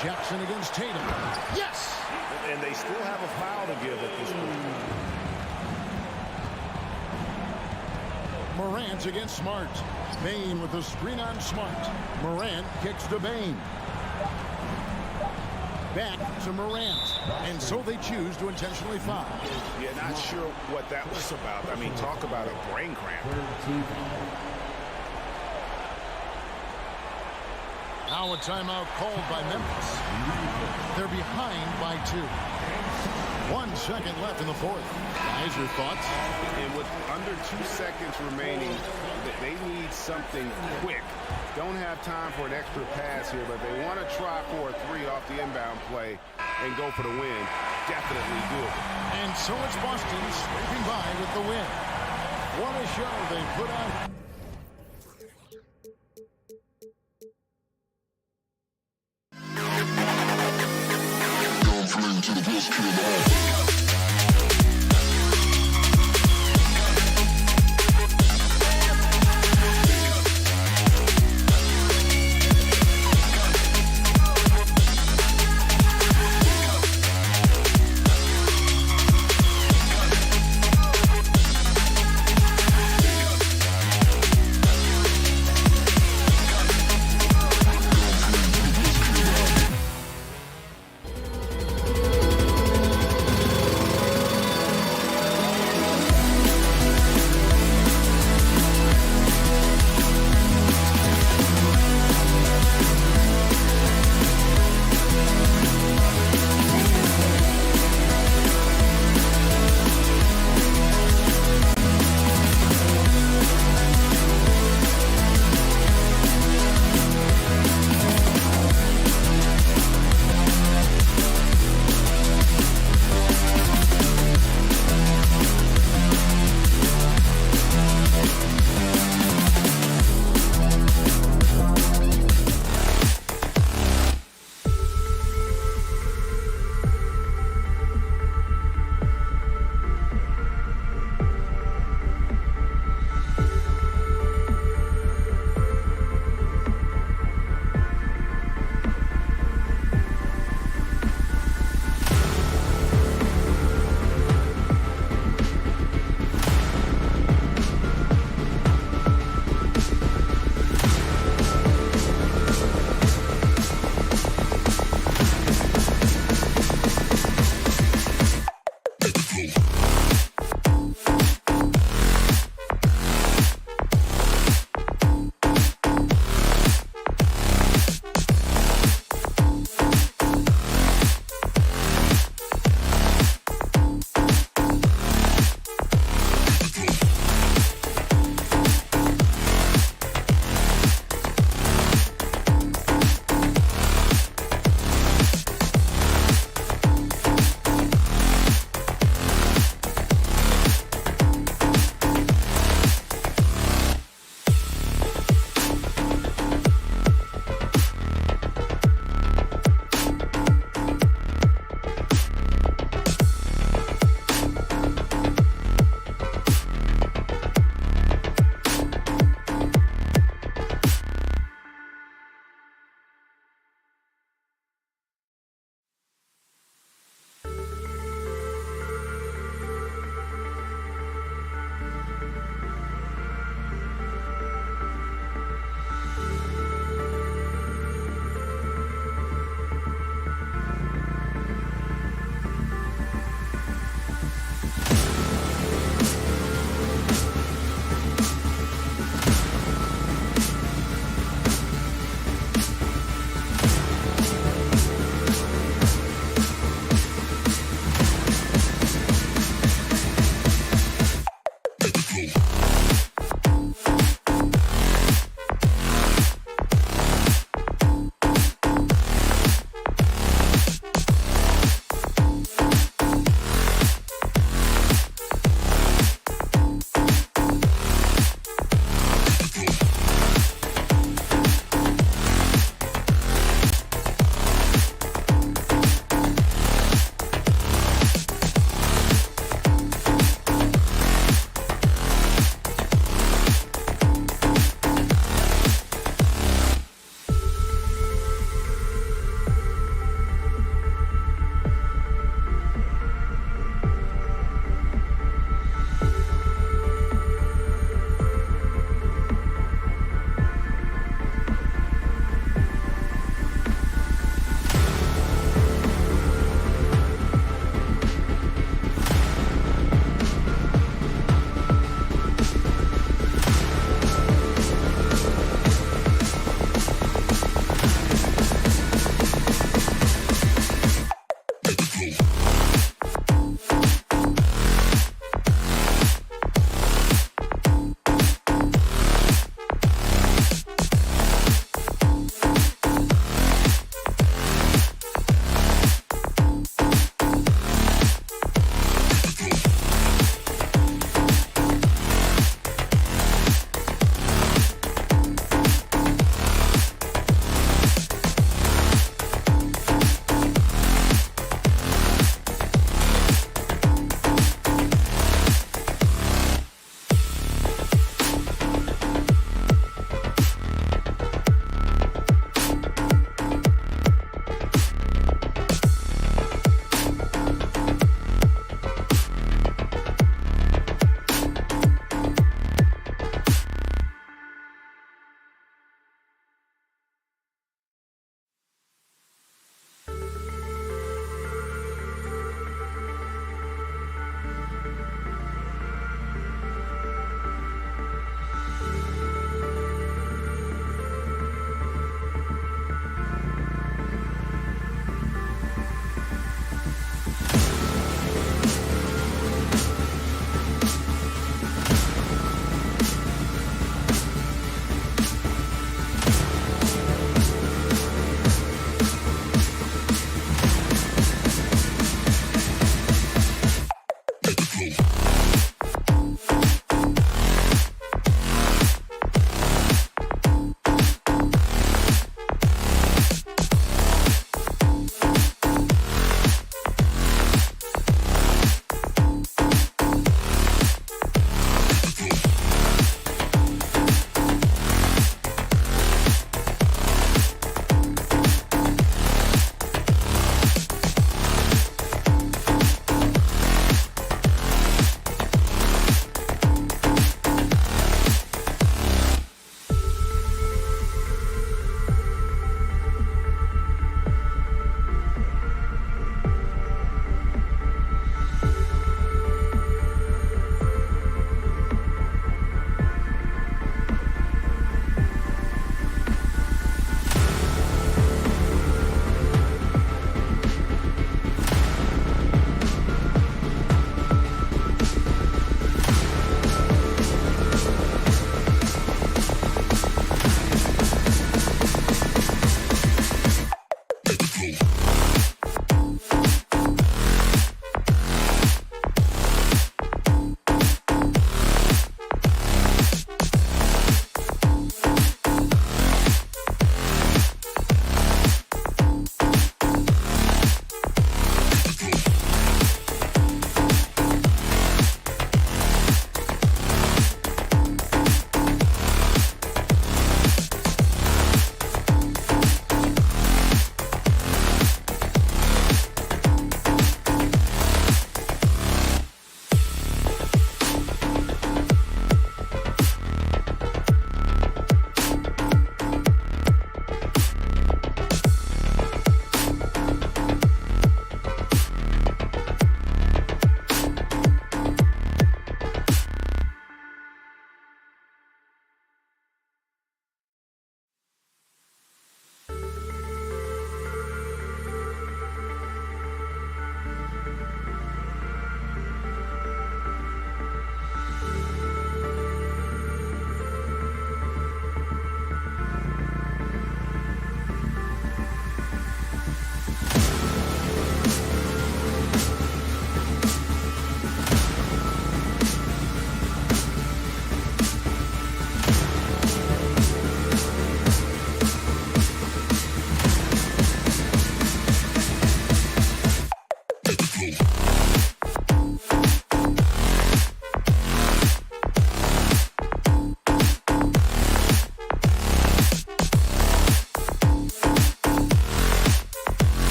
Jackson against Tatum. Yes! And they still have a foul to give at this point. Morant against Smart. Bane with the screen on Smart. Morant kicks to Bane. Back to Morant. And so they choose to intentionally foul. Yeah, not sure what that was about. I mean, talk about a brain cramp. Now a timeout called by Memphis. They're behind by 2. 1 second left in the fourth. Guys, your thoughts? And with under 2 seconds remaining, they need something quick. Don't have time for an extra pass here, but they want to try for a 3 off the inbound play and go for the win. Definitely do it. And so it's Boston scraping by with the win. What a show they put on. To the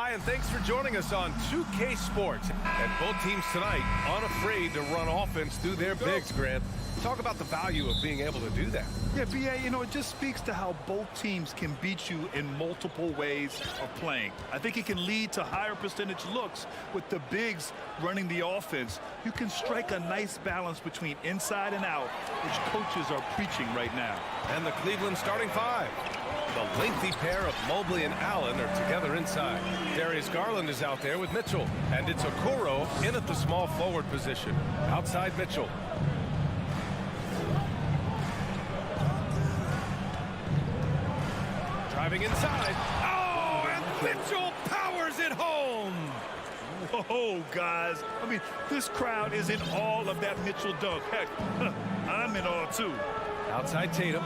Dazai, and thanks for joining us on 2K Sports. And both teams tonight unafraid to run offense through their bigs, Grant. Talk about the value of being able to do that. Yeah, B.A., you know, it just speaks to how both teams can beat you in multiple ways of playing. I think it can lead to higher percentage looks with the bigs running the offense. You can strike a nice balance between inside and out, which coaches are preaching right now. And the Cleveland starting five. The lengthy pair of Mobley and Allen are together inside. Darius Garland is out there with Mitchell. And it's Okoro in at the small forward position. Outside Mitchell. Driving inside. Oh, and Mitchell powers it home. Oh, guys. I mean, this crowd is in awe of that Mitchell dunk. Heck, I'm in awe, too. Outside Tatum.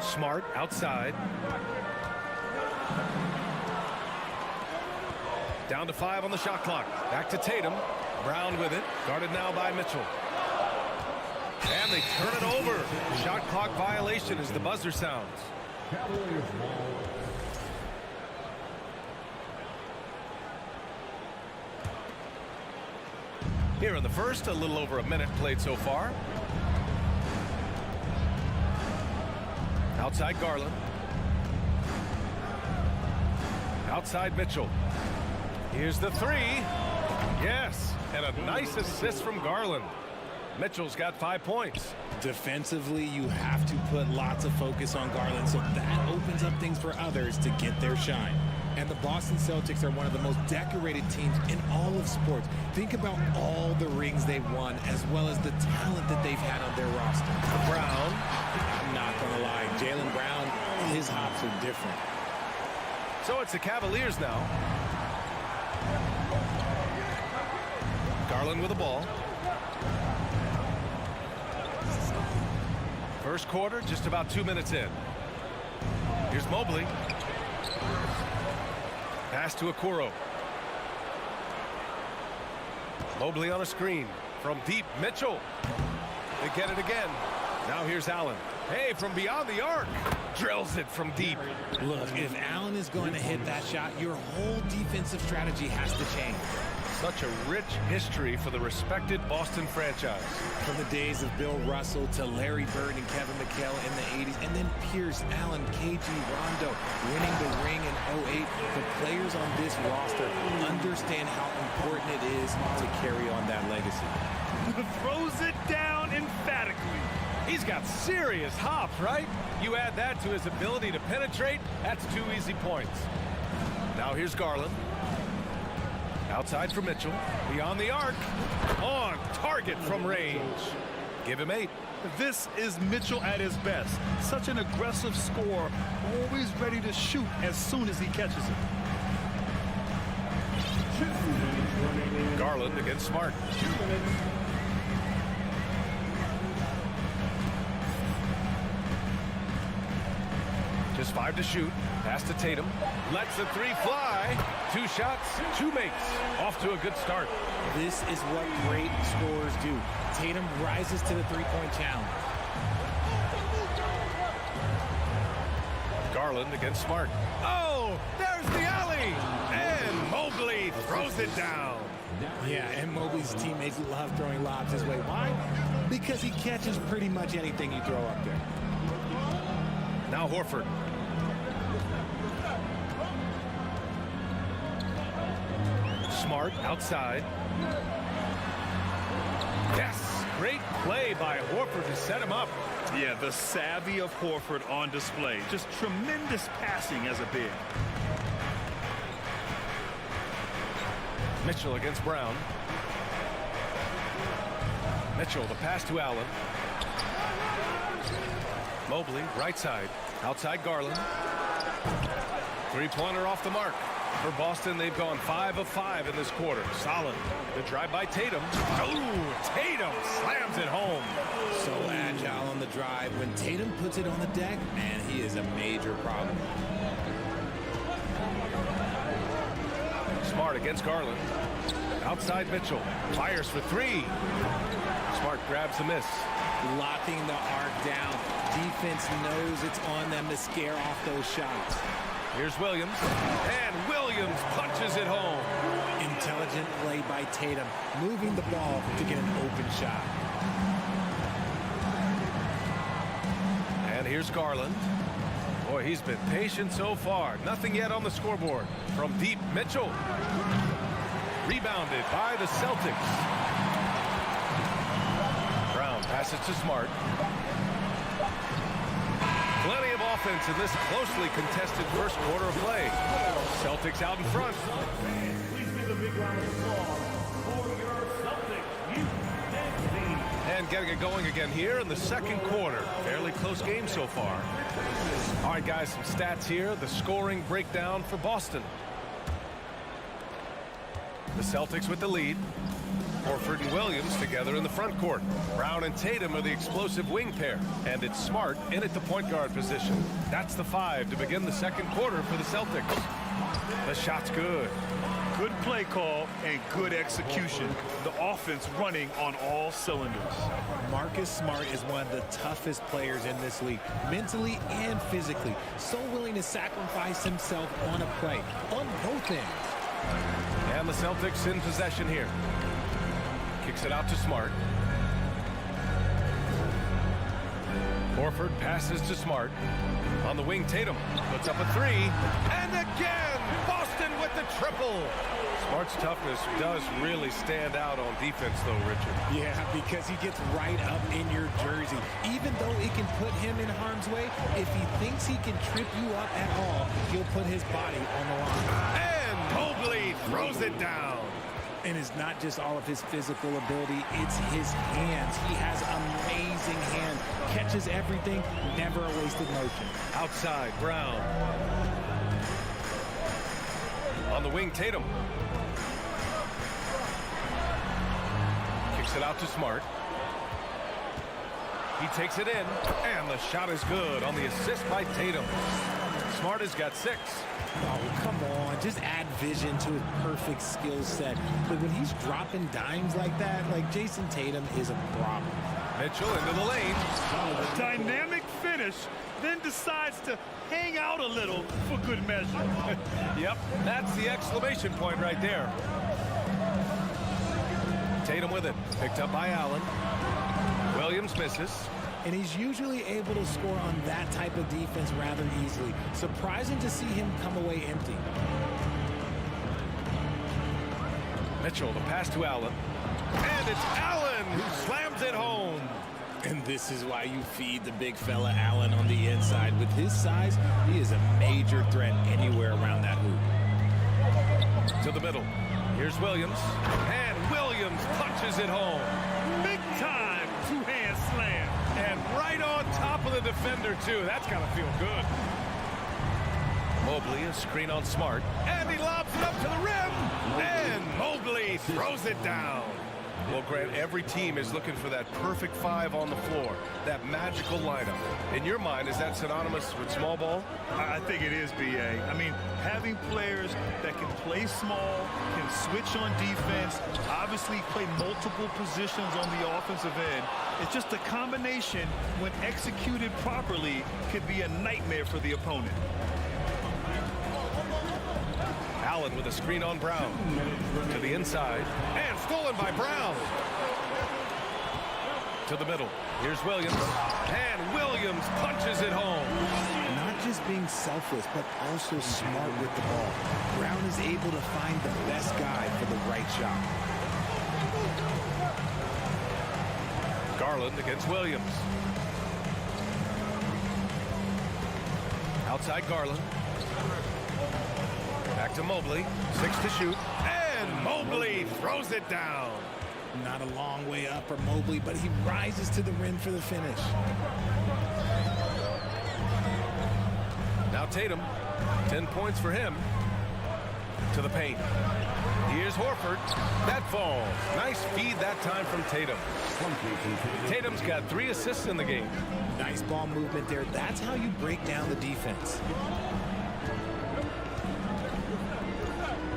Smart outside. Down to 5 on the shot clock. Back to Tatum. Brown with it. Guarded now by Mitchell. And they turn it over. Shot clock violation as the buzzer sounds. Cavaliers ball. Here in the first, a little over a minute played so far. Outside Garland. Outside Mitchell. Here's the three. Yes, and a nice assist from Garland. Mitchell's got 5 points. Defensively, you have to put lots of focus on Garland, so that opens up things for others to get their shine. And the Boston Celtics are one of the most decorated teams in all of sports. Think about all the rings they've won, as well as the talent that they've had on their roster. Brown. I'm not going to lie. Jaylen Brown, his hops are different. So it's the Cavaliers now. Garland with the ball. First quarter, just about 2 minutes in. Here's Mobley. Pass to Okoro. Mobley on a screen. From deep, Mitchell. They get it again. Now here's Allen. Hey, from beyond the arc. Drills it from deep. Look, if Allen is going to hit that shot, your whole defensive strategy has to change. Such a rich history for the respected Boston franchise. From the days of Bill Russell to Larry Bird and Kevin McHale in the 80s, and then Pierce, Allen, KG, Rondo, winning the ring in 08. The players on this roster understand how important it is to carry on that legacy. Throws it down emphatically. He's got serious hops, right? You add that to his ability to penetrate, that's 2 easy points. Now here's Garland. Outside for Mitchell. Beyond the arc. On target from range. Give him 8. This is Mitchell at his best. Such an aggressive scorer, always ready to shoot as soon as he catches it. Garland against Smart. 2 minutes. Just 5 to shoot. Pass to Tatum. Lets the 3 fly. 2 shots, 2 makes. Off to a good start. This is what great scorers do. Tatum rises to the three-point challenge. Garland against Smart. Oh, there's the alley. And Mobley throws it down. Yeah, and Mobley's teammates love throwing lobs his way. Why? Because he catches pretty much anything you throw up there. Now Horford. Smart outside. Yes, great play by Horford to set him up. Yeah, the savvy of Horford on display. Just tremendous passing as a big. Mitchell against Brown. Mitchell, the pass to Allen. Mobley, right side. Outside Garland. Three-pointer off the mark. For Boston, they've gone 5 of 5 in this quarter. Solid. The drive by Tatum. Oh, Tatum slams it home. So agile on the drive. When Tatum puts it on the deck, man, he is a major problem. Smart against Garland. Outside Mitchell. Fires for three. Smart grabs the miss. Locking the arc down. Defense knows it's on them to scare off those shots. Here's Williams. And Williams punches it home. Intelligent play by Tatum, moving the ball to get an open shot. And here's Garland. Boy, he's been patient so far. Nothing yet on the scoreboard. From deep, Mitchell. Rebounded by the Celtics. Brown passes to Smart. Plenty of offense in this closely contested first quarter of play. Celtics out in front. Please give a big round of applause for your Celtics youth team. And getting it going again here in the second quarter. Fairly close game so far. All right, guys, some stats here. The scoring breakdown for Boston. The Celtics with the lead. Horford and Williams together in the front court. Brown and Tatum are the explosive wing pair. And it's Smart in at the point guard position. That's the 5 to begin the second quarter for the Celtics. The shot's good. Good play call and good execution. The offense running on all cylinders. Marcus Smart is one of the toughest players in this league, mentally and physically. So willing to sacrifice himself on a play, on both ends. And the Celtics in possession here. Kicks it out to Smart. Horford passes to Smart. On the wing, Tatum puts up a 3. And again, Boston with the triple. Smart's toughness does really stand out on defense, though, Richard. Yeah, because he gets right up in your jersey. Even though it can put him in harm's way, if he thinks he can trip you up at all, he'll put his body on the line. And Mobley throws it down. And it's not just all of his physical ability, it's his hands. He has amazing hands. Catches everything, never a wasted motion. Outside, Brown. On the wing, Tatum. Kicks it out to Smart. He takes it in, and the shot is good on the assist by Tatum. Smart has got 6. Oh, come on. Just add vision to his perfect skill set. But when he's dropping dimes like that, like Jason Tatum is a problem. Mitchell into the lane. Dynamic finish, then decides to hang out a little for good measure. Yep, that's the exclamation point right there. Tatum with it. Picked up by Allen. Williams misses. And he's usually able to score on that type of defense rather easily. Surprising to see him come away empty. Mitchell, the pass to Allen. And it's Allen who slams it home. And this is why you feed the big fella Allen on the inside. With his size, he is a major threat anywhere around that hoop. To the middle. Here's Williams. And Williams punches it home. Big time two-hand slam. And right on top of the defender, too. That's got to feel good. Mobley, a screen on Smart. And he lobs it up to the rim. And Mobley throws it down. Well, Grant, every team is looking for that perfect 5 on the floor, that magical lineup. In your mind, is that synonymous with small ball? I think it is, B.A. I mean, having players that can play small, can switch on defense, obviously play multiple positions on the offensive end. It's just a combination, when executed properly, could be a nightmare for the opponent. Allen with a screen on Brown. To the inside. And stolen by Brown. To the middle. Here's Williams. And Williams punches it home. Not just being selfless, but also smart with the ball. Brown is able to find the best guy for the right shot. Garland against Williams. Outside Garland. Back to Mobley. 6 to shoot. And Mobley throws it down. Not a long way up for Mobley, but he rises to the rim for the finish. Now Tatum. 10 points for him. To the paint. Here's Horford. That falls. Nice feed that time from Tatum. Tatum's got 3 assists in the game. Nice ball movement there. That's how you break down the defense.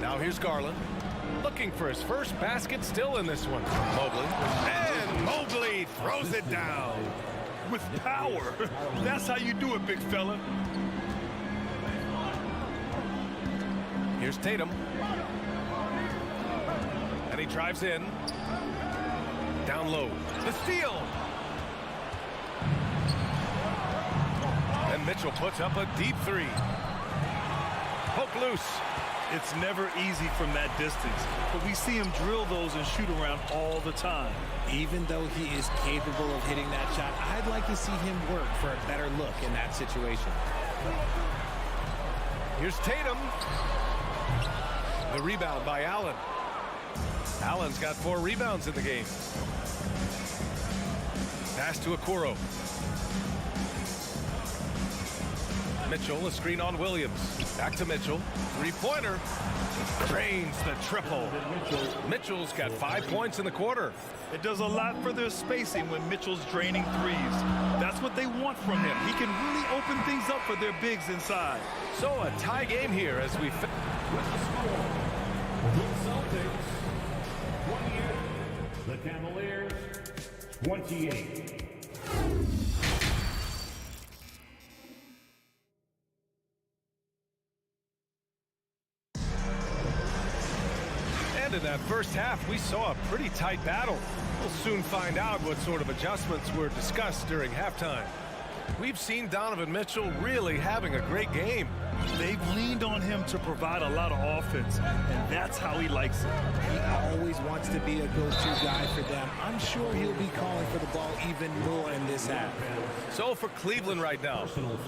Now here's Garland. Looking for his first basket, still in this one. Mobley. And Mobley throws it down. With power. That's how you do it, big fella. Here's Tatum. And he drives in. Down low. The steal. And Mitchell puts up a deep three. Poke loose. It's never easy from that distance, but we see him drill those and shoot around all the time. Even though he is capable of hitting that shot, I'd like to see him work for a better look in that situation. Here's Tatum. The rebound by Allen. Allen's got 4 rebounds in the game. Pass to Okoro. Mitchell, a screen on Williams. Back to Mitchell. Three-pointer. Drains the triple. Mitchell's got 5 points in the quarter. It does a lot for their spacing when Mitchell's draining threes. That's what they want from him. He can really open things up for their bigs inside. So a tie game here as we... With the score, the Celtics 28, the Cavaliers 28. And in that first half, we saw a pretty tight battle. We'll soon find out what sort of adjustments were discussed during halftime. We've seen Donovan Mitchell really having a great game. They've leaned on him to provide a lot of offense, and that's how he likes it. He always wants to be a go-to guy for them. I'm sure he'll be calling for the ball even more in this half. So for Cleveland right now,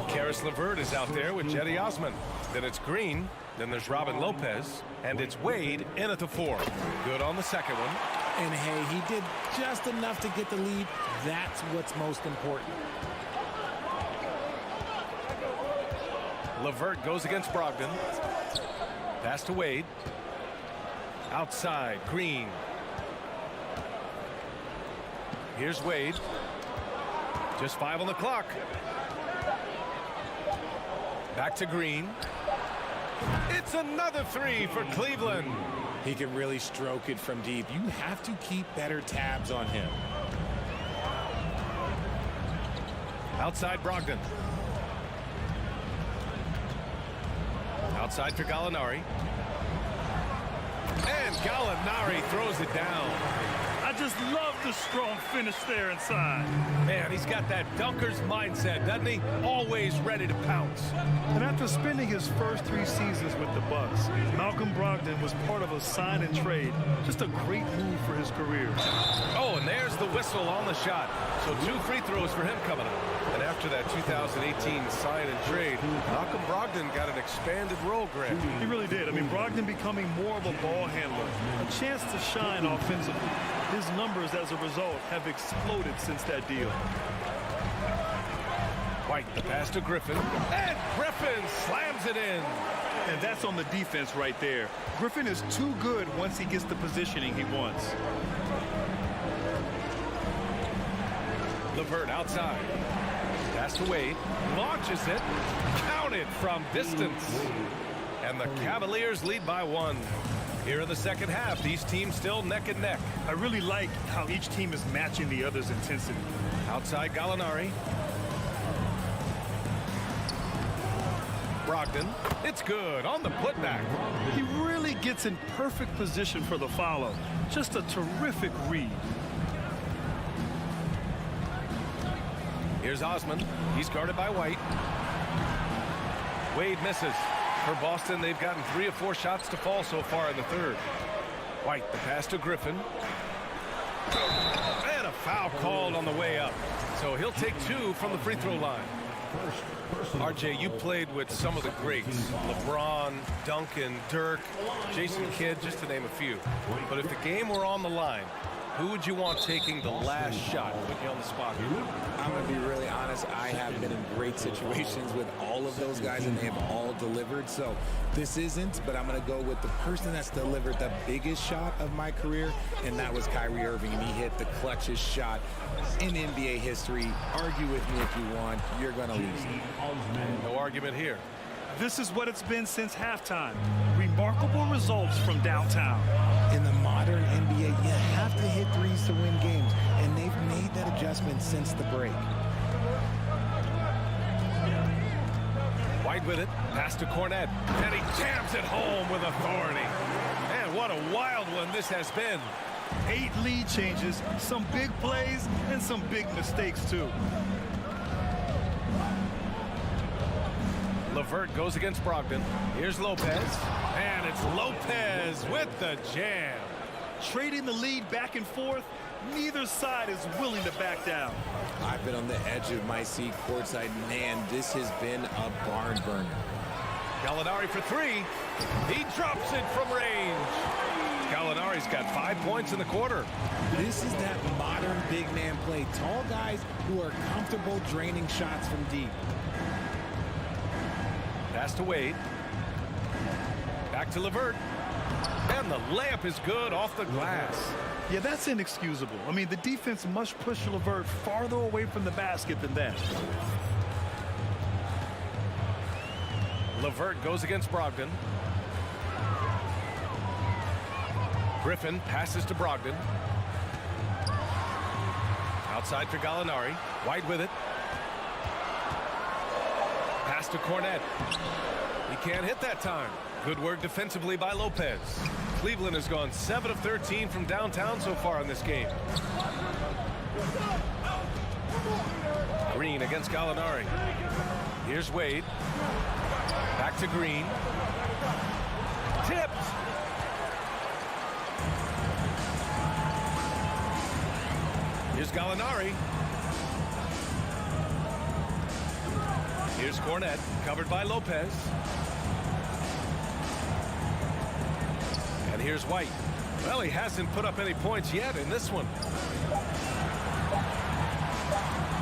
Karis LeVert is out there with Jetty Osman. Then it's Green. Then there's Robin Lopez. And it's Wade in at the 4. Good on the second one. And hey, he did just enough to get the lead. That's what's most important. LeVert goes against Brogdon. Pass to Wade. Outside, Green. Here's Wade. Just 5 on the clock. Back to Green. It's another 3 for Cleveland. He can really stroke it from deep. You have to keep better tabs on him. Outside Brogdon. Outside for Gallinari. And Gallinari throws it down. I just love the strong finish there inside. Man, he's got that dunker's mindset, doesn't he? Always ready to pounce. And after spending his first 3 seasons with the Bucks, Malcolm Brogdon was part of a sign and trade. Just a great move for his career. Oh, and there's the whistle on the shot. So 2 free throws for him coming up. And after that 2018 sign and trade, Malcolm Brogdon got an expanded role, Grant. He really did. I mean, Brogdon becoming more of a ball handler, a chance to shine offensively. His numbers as a result have exploded since that deal. White, the pass to Griffin. And Griffin slams it in. And that's on the defense right there. Griffin is too good once he gets the positioning he wants. LeVert outside. Pass to Wade. Launches it. Counted from distance. And the Cavaliers lead by 1. Here in the second half, these teams still neck and neck. I really like how each team is matching the other's intensity. Outside Gallinari. Brogdon. It's good on the putback. He really gets in perfect position for the follow. Just a terrific read. Here's Osman. He's guarded by White. Wade misses. For Boston, they've gotten 3 or 4 shots to fall so far in the third. White, the pass to Griffin. And a foul called on the way up. So he'll take 2 from the free throw line. RJ, you played with some of the greats. LeBron, Duncan, Dirk, Jason Kidd, just to name a few. But if the game were on the line, who would you want taking the last shot? Put you on the spot here. I'm going to be really honest. I have been in great situations with all of those guys, and they have all delivered. So this isn't, but I'm going to go with the person that's delivered the biggest shot of my career, and that was Kyrie Irving. And he hit the clutchest shot in NBA history. Argue with me if you want. You're going to lose. No argument here. This is what it's been since halftime. Remarkable results from downtown. threes to win games, and they've made that adjustment since the break. White with it, pass to Cornette, and he jams it home with authority. Man, what a wild one this has been. 8 lead changes, some big plays, and some big mistakes, too. LeVert goes against Brogdon. Here's Lopez, and it's Lopez with the jam. Trading the lead back and forth, neither side is willing to back down. I've been on the edge of my seat courtside. Man, this has been a barn burner. Gallinari for 3. He drops it from range. Gallinari's got 5 points in the quarter. This is that modern big man play. Tall guys who are comfortable draining shots from deep. Pass to Wade. Back to LeVert. And the layup is good off the glass. Yeah, that's inexcusable. I mean, the defense must push LeVert farther away from the basket than that. LeVert goes against Brogdon. Griffin passes to Brogdon. Outside for Gallinari. White with it. Pass to Cornette. He can't hit that time. Good work defensively by Lopez. Cleveland has gone 7 of 13 from downtown so far in this game. Green against Gallinari. Here's Wade. Back to Green. Tipped. Here's Gallinari. Here's Cornette, covered by Lopez. And here's White. Well, he hasn't put up any points yet in this one.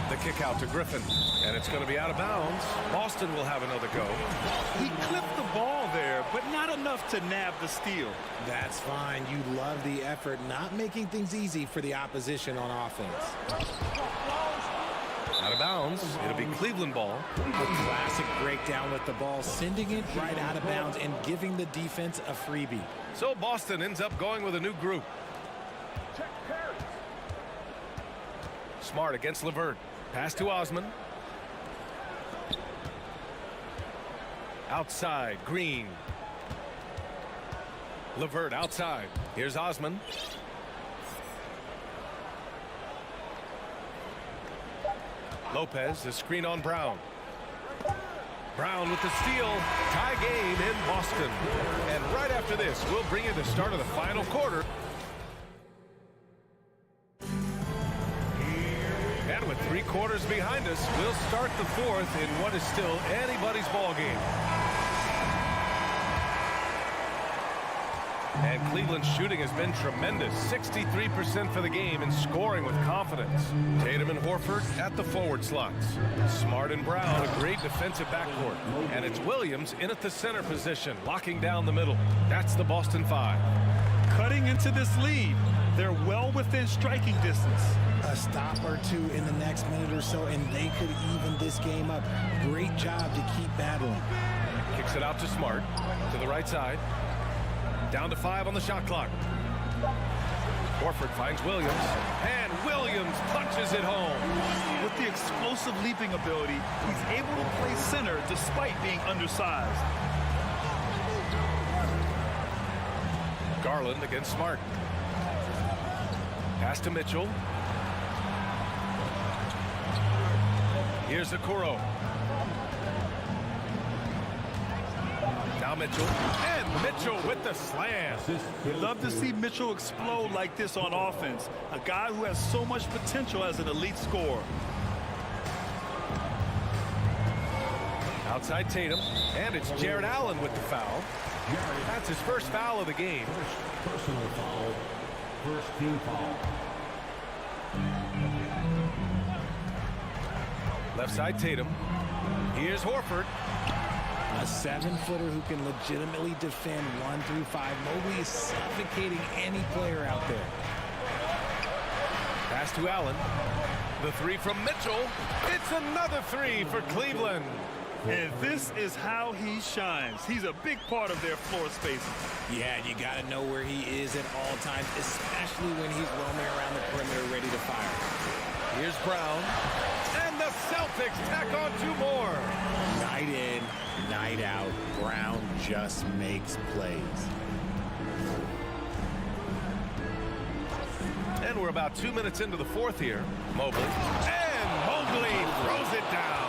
The kick out to Griffin, and it's going to be out of bounds. Boston will have another go. He clipped the ball there, but not enough to nab the steal. That's fine. You love the effort, not making things easy for the opposition on offense. Out of bounds. It'll be Cleveland ball. A classic breakdown with the ball, sending it right out of bounds and giving the defense a freebie. So Boston ends up going with a new group. Smart against LeVert. Pass to Osman. Outside, Green. LeVert outside. Here's Osman. Lopez, the screen on Brown. Brown with the steal. Tie game in Boston. And right after this, we'll bring you the start of the final quarter. And with 3 quarters behind us, we'll start the 4th in what is still anybody's ball game. And Cleveland's shooting has been tremendous. 63% for the game and scoring with confidence. Tatum and Horford at the forward slots. Smart and Brown, a great defensive backcourt. And it's Williams in at the center position, locking down the middle. That's the Boston 5. Cutting into this lead. They're well within striking distance. A stop or two in the next minute or so, and they could even this game up. Great job to keep battling. Kicks it out to Smart. To the right side. Down to 5 on the shot clock. Horford finds Williams. And Williams punches it home. With the explosive leaping ability, he's able to play center despite being undersized. Garland against Smart. Pass to Mitchell. Here's Okoro. Now Mitchell. And Mitchell with the slam. We'd love to see Mitchell explode like this on offense. A guy who has so much potential as an elite scorer. Outside Tatum. And it's Jared Allen with the foul. That's his first foul of the game. Personal foul. First team foul. Left side Tatum. Here's Horford. A 7-footer who can legitimately defend 1 through 5. Mobley is suffocating any player out there. Pass to Allen. The 3 from Mitchell. It's another 3 for Cleveland. And this is how he shines. He's a big part of their floor space. Yeah, you got to know where he is at all times, especially when he's roaming around the perimeter ready to fire. Here's Brown. And the Celtics tack on 2 more. Night in, night out, Brown just makes plays. And we're about 2 minutes into the 4th here. Mobley. And Mobley throws it down.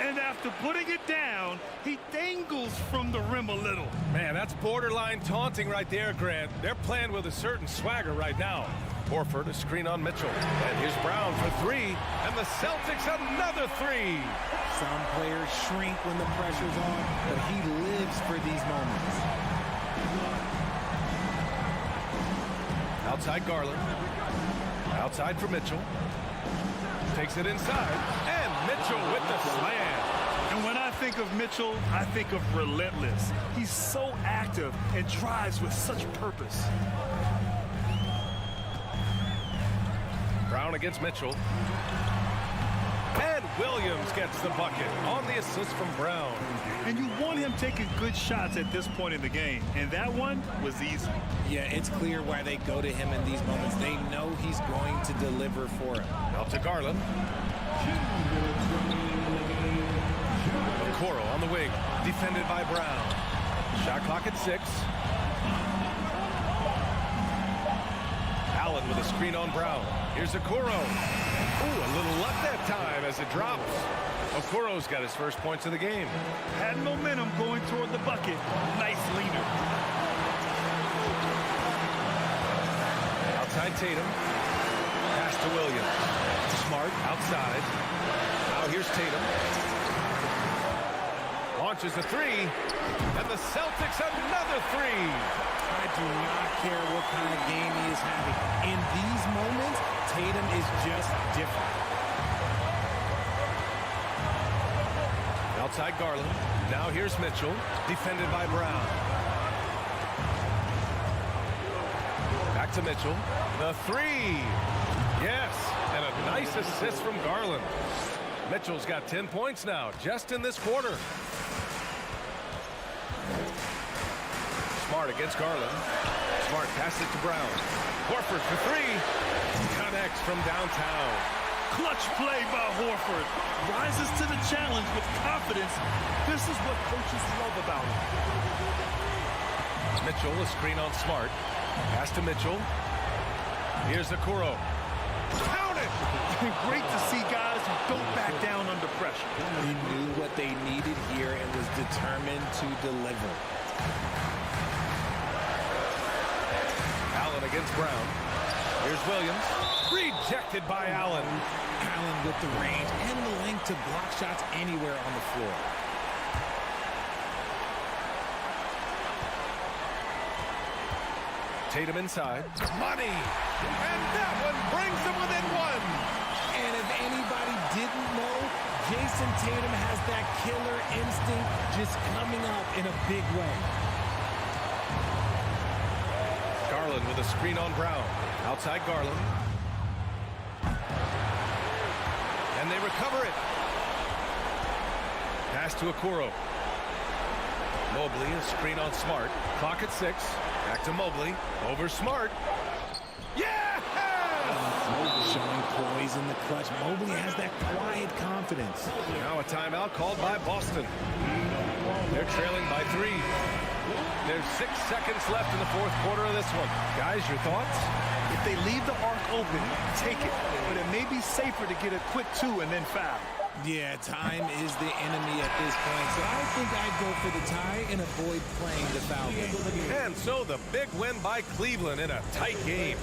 And after putting it down, he dangles from the rim a little. Man, that's borderline taunting right there, Grant. They're playing with a certain swagger right now. Horford, a screen on Mitchell. And here's Brown for 3. And the Celtics another 3. Some players shrink when the pressure's on, but he lives for these moments. Outside Garland. Outside for Mitchell. Takes it inside. And Mitchell with the slam. And when I think of Mitchell, I think of relentless. He's so active and drives with such purpose. Brown against Mitchell. And Williams gets the bucket on the assist from Brown. And you want him taking good shots at this point in the game. And that one was easy. Yeah, it's clear why they go to him in these moments. They know he's going to deliver for him. Out to Garland. Okoro on the wing, defended by Brown. Shot clock at 6. Allen with a screen on Brown. Here's Okoro. Ooh, a little luck that time as it drops. Okoro's got his first points of the game. Had momentum going toward the bucket. Nice leader. Outside Tatum. Pass to Williams. Smart outside. Now here's Tatum. Launches a 3. And the Celtics another 3. I do not care what kind of game he is having. In these moments, Tatum is just different. Outside Garland. Now here's Mitchell, defended by Brown. Back to Mitchell. The 3. Yes, and a nice assist from Garland. Mitchell's got 10 points now, just in this quarter. Smart against Garland. Smart passes to Brown. Horford for 3. Connects from downtown. Clutch play by Horford. Rises to the challenge with confidence. This is what coaches love about him. Mitchell, a screen on Smart. Pass to Mitchell. Here's Okoro. Count it! Great to see guys who don't back down under pressure. He knew what they needed here and was determined to deliver. Allen against Brown. Here's Williams. Rejected by Allen. Allen with the range and the length to block shots anywhere on the floor. Tatum inside. Money! And that one brings them within 1. And if anybody didn't know, Jason Tatum has that killer instinct just coming up in a big way. Garland with a screen on Brown. Outside Garland. And they recover it. Pass to Okoro. Mobley, a screen on Smart. Clock at 6. Back to Mobley. Over Smart. Yeah! Showing poise in the clutch. Mobley has that quiet confidence. Now a timeout called by Boston. They're trailing by 3. There's 6 seconds left in the 4th quarter of this one. Guys, your thoughts? If they leave the arc open, take it. But it may be safer to get a quick 2 and then foul. Yeah, time is the enemy at this point, so I think I'd go for the tie and avoid playing the foul game. And so the big win by Cleveland in a tight game.